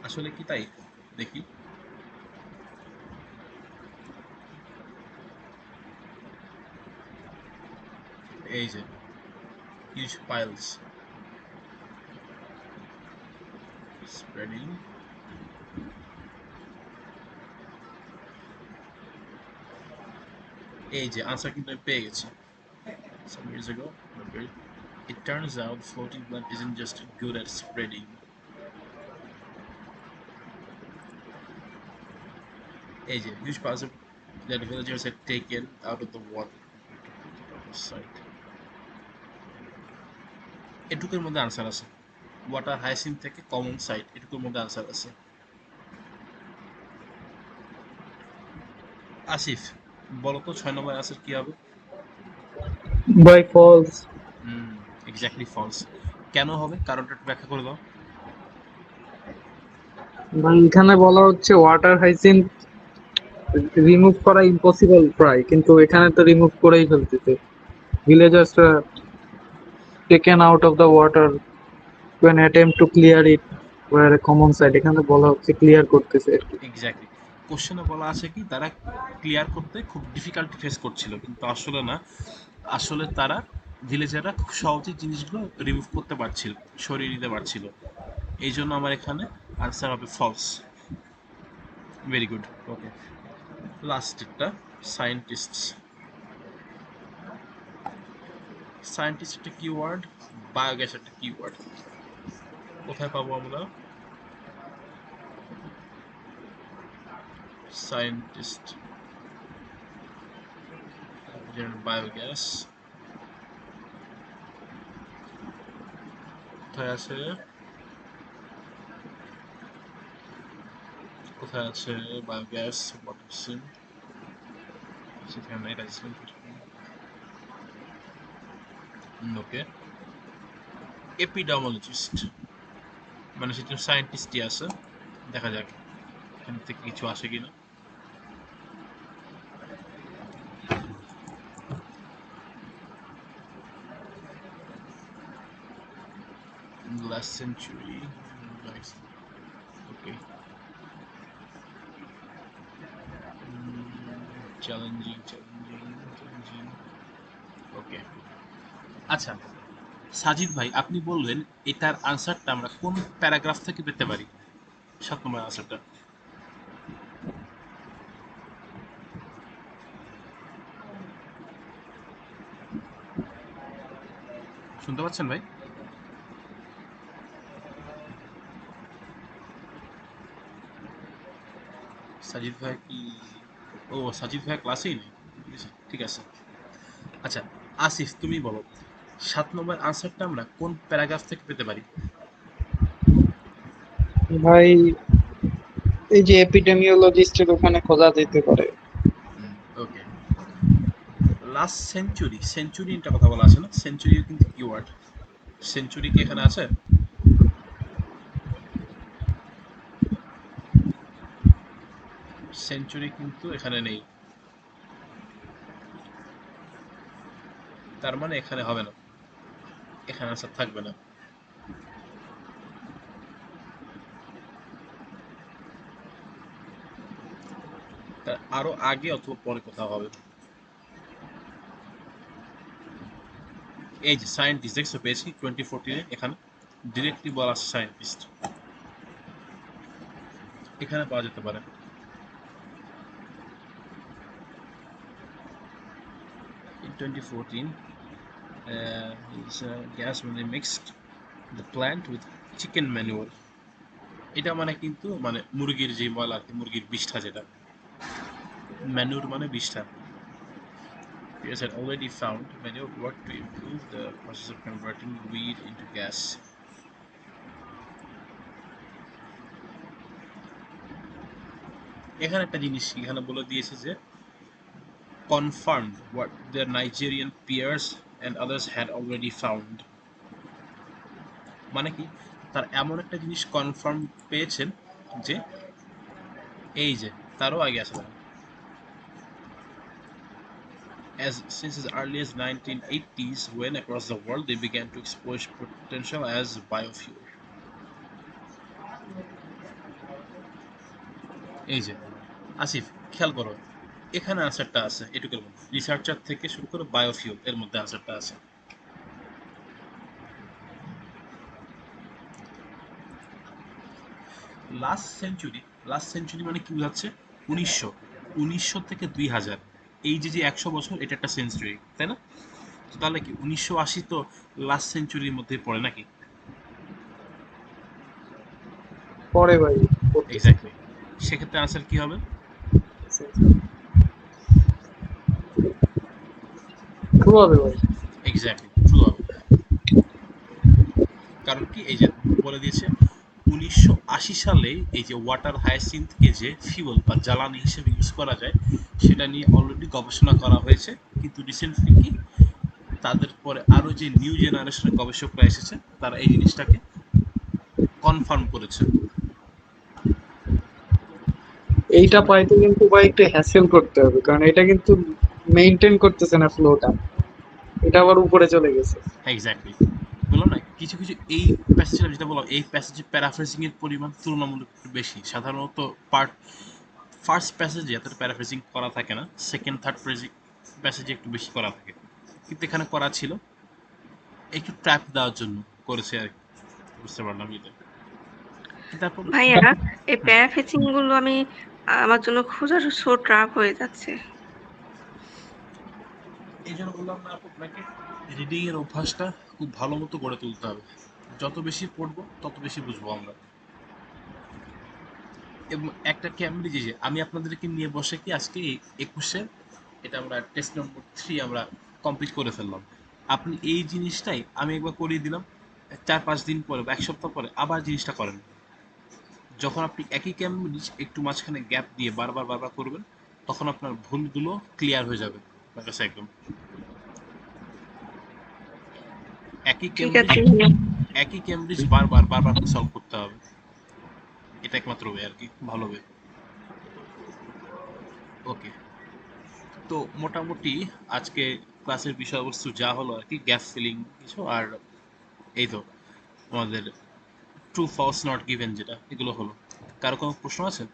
আসলে কি তাই? দেখি। এই যে huge piles spreading. এই যে আনসার কিন্তু আমি পেয়ে গেছি। Some years ago, it turns out floating plant isn't just good at spreading. এই যে huge piles of that villagers had taken out of the water site. এটুকুর মধ্যে আনসার আছে, ওয়াটার হায়াসিন্থ থেকে কমন সাইট, এটুকুর মধ্যে আনসার আছে। আসিফ বলো তো 6 নম্বর আনসার কি হবে? By false. Exactly false. কেন হবে কারণটা একটু ব্যাখ্যা করে দাও। ভাই এখানে বলা হচ্ছে ওয়াটার হাইজিন রিমুভ করা ইম্পসিবল প্রায়, কিন্তু এখানে তো রিমুভ করেই ফেলতেছে। ভিলেজার্সরা taken out of the water to an attempt to clear it were a common side, এখানে বলা হচ্ছে ক্লিয়ার করতেছে আর কি। এক্স্যাক্টলি, কোশ্চেনে বলা আছে কি তারা ক্লিয়ার করতে খুব ডিফিকাল্টি ফেস করছিল, কিন্তু আসলে না, আসলে তারা ভিলেজাররা খুব সহজেই জিনিসগুলো রিমুভ করতে পারছিল, সরিয়ে নিতে পারছিল। এই জন্য আমার এখানে আনসার হবে ফলস। ভেরি গুড, ওকে। লাস্টেরটা সায়েন্টিস্টস। সায়েন্টিস্ট একটা কিওয়ার্ড, বায়োগ্যাস একটা কিওয়ার্ড, কোথায় পাবো আমরা? সায়েন্টিস্ট বায়োগ্যাস কোথায় আছে? কোথায় আছে বায়োগ্যাস? ওয়াটারসিন সেখানে এটা ওকে। এপিডেমোলজিস্ট মানে সেটা সায়েন্টিস্টই আছে, দেখা যাক এখান থেকে কিছু আসে কিনা। Last century, okay. Challenging. ওকে, আচ্ছা সাজিদ ভাই আপনি বলবেন এটার আনসারটা আমরা কোন প্যারাগ্রাফ থেকে পেতে পারি? 7 নম্বর আনসারটা শুনতে পাচ্ছেন ভাই? সাজিদ ভাই কি, ও সাজিদ ভাই ক্লাসেই নেই, ঠিক আছে। আচ্ছা আসিফ তুমি বলো 7 নম্বর আনসারটা আমরা কোন প্যারাগ্রাফ থেকে পেতে পারি? ভাই এই যে এপিডেমিওলজিস্টের ওখানে খোঁজা যেতে পারে। ওকে, লাস্ট সেঞ্চুরি, সেঞ্চুরি একটা কথা বলা আছে না, সেঞ্চুরি কিন্তু কিওয়ার্ড, সেঞ্চুরি কি এখানে আছে? সেঞ্চুরি কিন্তু এখানে নেই, তার মানে এখানে হবে না, এখানে আনসার থাকবে না। তার আরো আগে অথবা পরে কোথাও হবে। এই যে সায়েন্টিস্ট দেখছো পেয়েছি 2014 এখানে ডিরেক্টলি বলা আছে সায়েন্টিস্ট, এখানে পাওয়া যেতে পারে। In 2014 gas when they mixed the plant with chicken manure, এটা মানে কিন্তু মানে মুরগির যে ময়লা আর কি, মুরগির বিষ্ঠা, যেটা ম্যানুর মানে বিষ্ঠা। It had already found manure worked to improve the process of converting weed into gas. এখানে একটা জিনিস এখানে বলে দিয়েছে যে confirmed what their Nigerian peers and others had already found, মানে কি তার এমন একটা জিনিস কনফার্ম পেয়েছেন যে এই যে তারও আগে আছে। As since as early as 1980s when across the world they began to expose potential as biofuel. এই যে আসিফ খেয়াল করো এখানে আনসারটা আছে, এটুকুর মধ্যে রিসার্চার থেকে শুরু করে বায়োফিউল এর মধ্যে আনসারটা আছে। লাস্ট সেঞ্চুরি মানে কি বোঝাচ্ছে? 1900 থেকে 2000, এই যে যে 100 বছর, এটা একটা সেঞ্চুরি, তাই না? তো তাহলে কি 1980 তো লাস্ট সেঞ্চুরির মধ্যে পড়ে নাকি? পরে ভাই পড়তেছে। এক্স্যাক্টলি, সেক্ষেত্রে আনসার কি হবে? ট্রু হবে ভাই। এক্স্যাক্টলি ট্রু হবে, কারণ কি এই যে বলে দিয়েছে 1980 সালে এই যে ওয়াটার হায়াসিন্থকে যে ফিউল বা জ্বালানি হিসেবে ইউজ করা যায় সেটা নিয়ে অলরেডি গবেষণা করা হয়েছে, কিন্তু রিসেন্টলি কি তাদের পরে আরো যে নিউ জেনারেশনের গবেষকরা এসেছে তারা এই জিনিসটাকে কনফার্ম করেছে। এইটা পাইতে কিন্তু ভাই একটু হ্যাসেল করতে হবে, কারণ এটা কিন্তু মেইনটেইন করতেছে না ফ্লোটা, এটা আবার উপরে চলে গেছে। এক্স্যাক্টলি, বললাম না কিছু কিছু এই প্যাসেজটা যেটা বললাম, এই প্যাসেজে প্যারাফ্রেজিং এর পরিমাণ তুলনামূলক একটু বেশি। সাধারণত পার্ট ফার্স্ট প্যাসেজে এতটা প্যারাফ্রেজিং করা থাকে না, সেকেন্ড থার্ড প্যাসেজে একটু বেশি করা থাকে, কিন্তু এখানে করা ছিল একটু ট্র্যাপ দেওয়ার জন্য করেছে আর কি, বুঝতে পারলাম এটা। তারপর ভাইয়া এই প্যারাফেসিং গুলো আমার জন্য খোঁজার সো ট্রাপ হয়ে যাচ্ছে। এই জন্য বললাম না আপনাকে রিডিং এর অভ্যাসটা খুব ভালো মতো গড়ে তুলতে হবে, যত বেশি পড়বো তত বেশি বুঝবো আমরা। এবং একটা ক্যামব্রিজে যে আমি আপনাদেরকে নিয়ে বসে কি আজকে 21-এ এটা আমরা টেস্ট নম্বর 3 আমরা কমপ্লিট করে ফেললাম। আপনি এই জিনিসটাই আমি একবার করিয়ে দিলাম, 4-5 দিন পরে বা 1 সপ্তাহ পরে আবার জিনিসটা করেন। যখন আপনি একই ক্যামব্রিজ একটু মাঝখানে গ্যাপ দিয়ে বারবার বারবার করবেন তখন আপনার ভুলগুলো ক্লিয়ার হয়ে যাবে আপনার কাছে একদম। একই ঠিক ক্যামব্রিজ আছে ভাইয়া। একই ক্যামব্রিজ বারবার বারবার করে সলভ করতে হবে, এটা একমাত্র ওয়ে আর কি, ভালো ওয়ে। ওকে, তো মোটামুটি আজকে ক্লাসের বিষয়বস্তু যা হলো আর কি, গ্যাপ ফিলিং কিছু, আর এই তো আমাদের ট্রু ফলস নট গিভেন যেটা, এগুলো হলো। কারো কোনো প্রশ্ন আছে?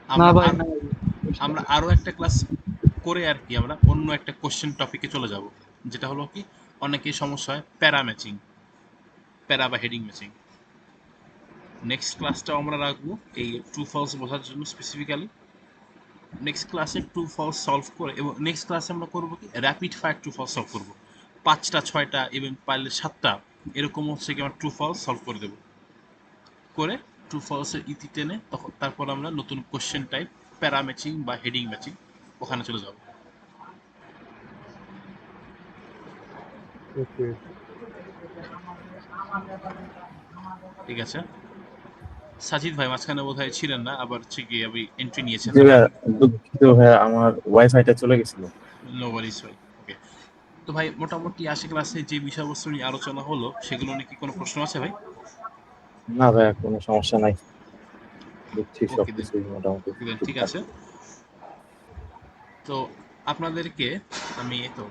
না আমরা ভাই আর না। আমরা আরো একটা ক্লাস করে আর কি আমরা অন্য একটা কোশ্চেন টপিকে চলে যাব, যেটা হলো কি অনেকের সমস্যা হয় প্যারা ম্যাচিং, প্যারা বা হেডিং ম্যাচিং। নেক্সট ক্লাসটাও আমরা রাখবো এই ট্রু ফলস বোঝার জন্য স্পেসিফিক্যালি। নেক্সট ক্লাসে ট্রু ফলস সলভ করে, এবং নেক্সট ক্লাসে আমরা করবো কি rapid fire true false solve করবো, 5টা 6টা এবং পারলে 7টা এরকম হচ্ছে কি আমরা ট্রু ফলস সলভ করে দেবো, করে ট্রু ফলসের ইতি টেনে তখন তারপর আমরা নতুন কোশ্চেন টাইপ প্যারা ম্যাচিং বা হেডিং ম্যাচিং ওখানে চলে যাব। ওকে। ঠিক আছে, সাজিদ ভাই মাঝখানে বোধহয় ছিলেন না, আবার হচ্ছে কি আপনি এন্ট্রি নিয়েছেন। জি ভাইয়া, দুঃখিত ভাইয়া, আমার ওয়াইফাইটা চলে গেছিল। নো ওয়ারিস ভাই, ওকে। তো ভাই মোটামুটি আশি ক্লাসে যে বিষয়বস্তু নিয়ে আলোচনা হলো সেগুলো নিয়ে কি কোনো প্রশ্ন আছে ভাই? না ভাইয়া, কোনো সমস্যা নাই, বুঝছি ওকে দেন, সবকিছুই মোটামুটি ঠিক ঠিকঠাক। আছে। তো আপনাদেরকে আমি তো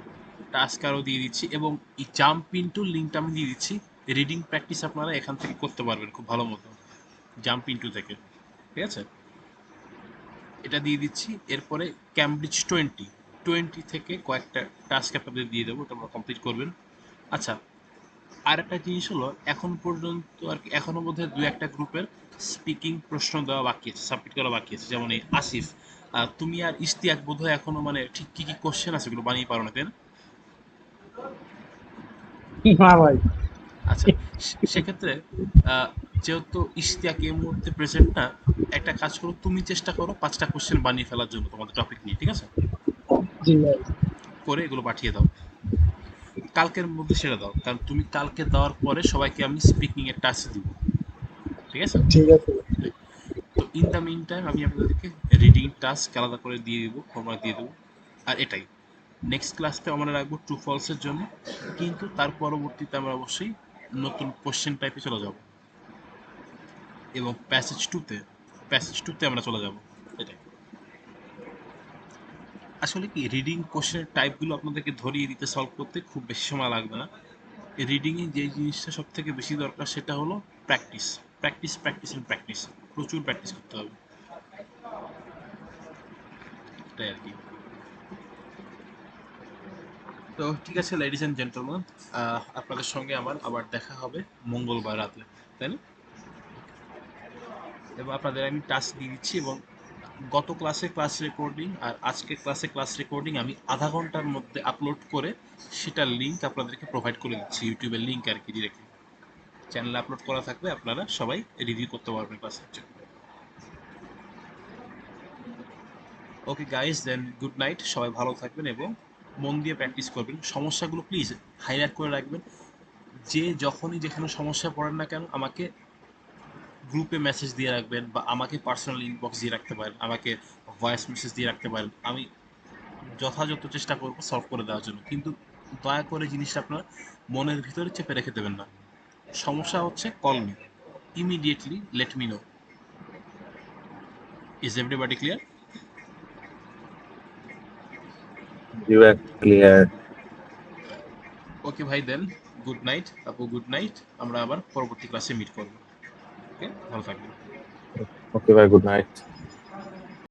টাস্ক আরও দিয়ে দিচ্ছি এবং এই জাম্প ইনটু লিঙ্কটা আমি দিয়ে দিচ্ছি। রিডিং প্র্যাকটিস আপনারা এখান থেকে করতে পারবেন খুব ভালো মতো, জাম্প ইনটু থেকে, ঠিক আছে? এটা দিয়ে দিচ্ছি। এরপরে ক্যামব্রিজ 20 থেকে কয়েকটা টাস্ক আপনাদের দিয়ে দেবো, ওটা আপনারা কমপ্লিট করবেন। আচ্ছা, আর একটা জিনিস হলো, এখন পর্যন্ত আর কি এখনো বোধহয় দু একটা গ্রুপের স্পিকিং প্রশ্ন দেওয়া বাকি আছে, সাবমিট করা বাকি আছে, যেমন এই আসিফ, তুমি আর ইশতিয়াক বোধহয় এখনো মানে ঠিক কি কি কোশ্চেন আছে এগুলো বানিয়ে পারো না, তাই না? না ভাই। আচ্ছা, সেক্ষেত্রে আহ, যেহেতু ইশতিয়াক এই মুহূর্তে প্রেজেন্ট না, একটা কাজ করো, তুমি চেষ্টা করো 5টা কোশ্চেন বানিয়ে ফেলার জন্য তোমাদের টপিক নিয়ে, ঠিক আছে? জি ভাই। করে এগুলো পাঠিয়ে দাও কালকের মধ্যে, সেরে দাও, কারণ তুমি কালকে দেওয়ার পরে সবাইকে আমি স্পিকিং এর টাস্ক দিব, ঠিক আছে? ঠিক আছে। তো ইন দ্য মিন টাইম আমি আপনাদেরকে রিডিং টাস্ক আলাদা করে দিয়ে দেবো, হোমওয়ার্ক দিয়ে দেবো। আর এটাই নেক্সট ক্লাসটা আমরা রাখবো ট্রু ফলসের জন্য, কিন্তু তার পরবর্তীতে আমরা অবশ্যই নতুন কোশ্চেন টাইপে চলে যাব এবং প্যাসেজ টুতে আমরা চলে যাব। এটাই আসলে কি, রিডিং কোশ্চেনের টাইপগুলো আপনাদেরকে ধরিয়ে দিতে, সলভ করতে খুব বেশি সময় লাগবে না। রিডিংয়ে যে জিনিসটা সব থেকে বেশি দরকার সেটা হলো practice, practice, practice and practice, প্রচুর প্র্যাকটিস করতে হবে, এটাই আর কি। তো ঠিক আছে লেডিস অ্যান্ড জেন্টলম্যান, আপনাদের সঙ্গে আমার আবার দেখা হবে মঙ্গলবার রাতে, তাই না? এবং আপনাদের আমি টাস্ক দিয়ে দিচ্ছি, এবং গত ক্লাসে ক্লাস রেকর্ডিং আর আজকে ক্লাসে ক্লাস রেকর্ডিং আমি আধা ঘন্টার মধ্যে আপলোড করে সেটার লিঙ্ক আপনাদেরকে প্রোভাইড করে দিচ্ছি, ইউটিউবের লিঙ্ক আর কি, ডিরেক্টলি চ্যানেলে আপলোড করা থাকবে, আপনারা সবাই রিভিউ করতে পারবেন ক্লাসের জন্য। ওকে গাইস, দেন গুড নাইট, সবাই ভালো থাকবেন এবং মন দিয়ে প্র্যাকটিস করবেন। সমস্যাগুলো প্লিজ হাইলাইট করে রাখবেন, যে যখনই যেখানে সমস্যা পড়েন না কেন আমাকে গ্রুপে মেসেজ দিয়ে রাখবেন, বা আমাকে পার্সোনাল ইনবক্স দিয়ে রাখতে পারেন, আমাকে ভয়েস মেসেজ দিয়ে রাখতে পারেন, আমি যথাযথ চেষ্টা করবো সলভ করে দেওয়ার জন্য। কিন্তু দয়া করে জিনিসটা আপনার মনের ভিতরে চেপে রেখে দেবেন না। সমস্যা হচ্ছে, call me immediately, let me know. Is everybody clear? জি ভাইয়া, ক্লিয়ার। ওকে ভাই, দেন গুড নাইট আপু, গুড নাইট, আমরা আবার পরবর্তী ক্লাসে মিট করবো। ওকে, ভালো থাকবেন। ওকে ভাই, গুড নাইট।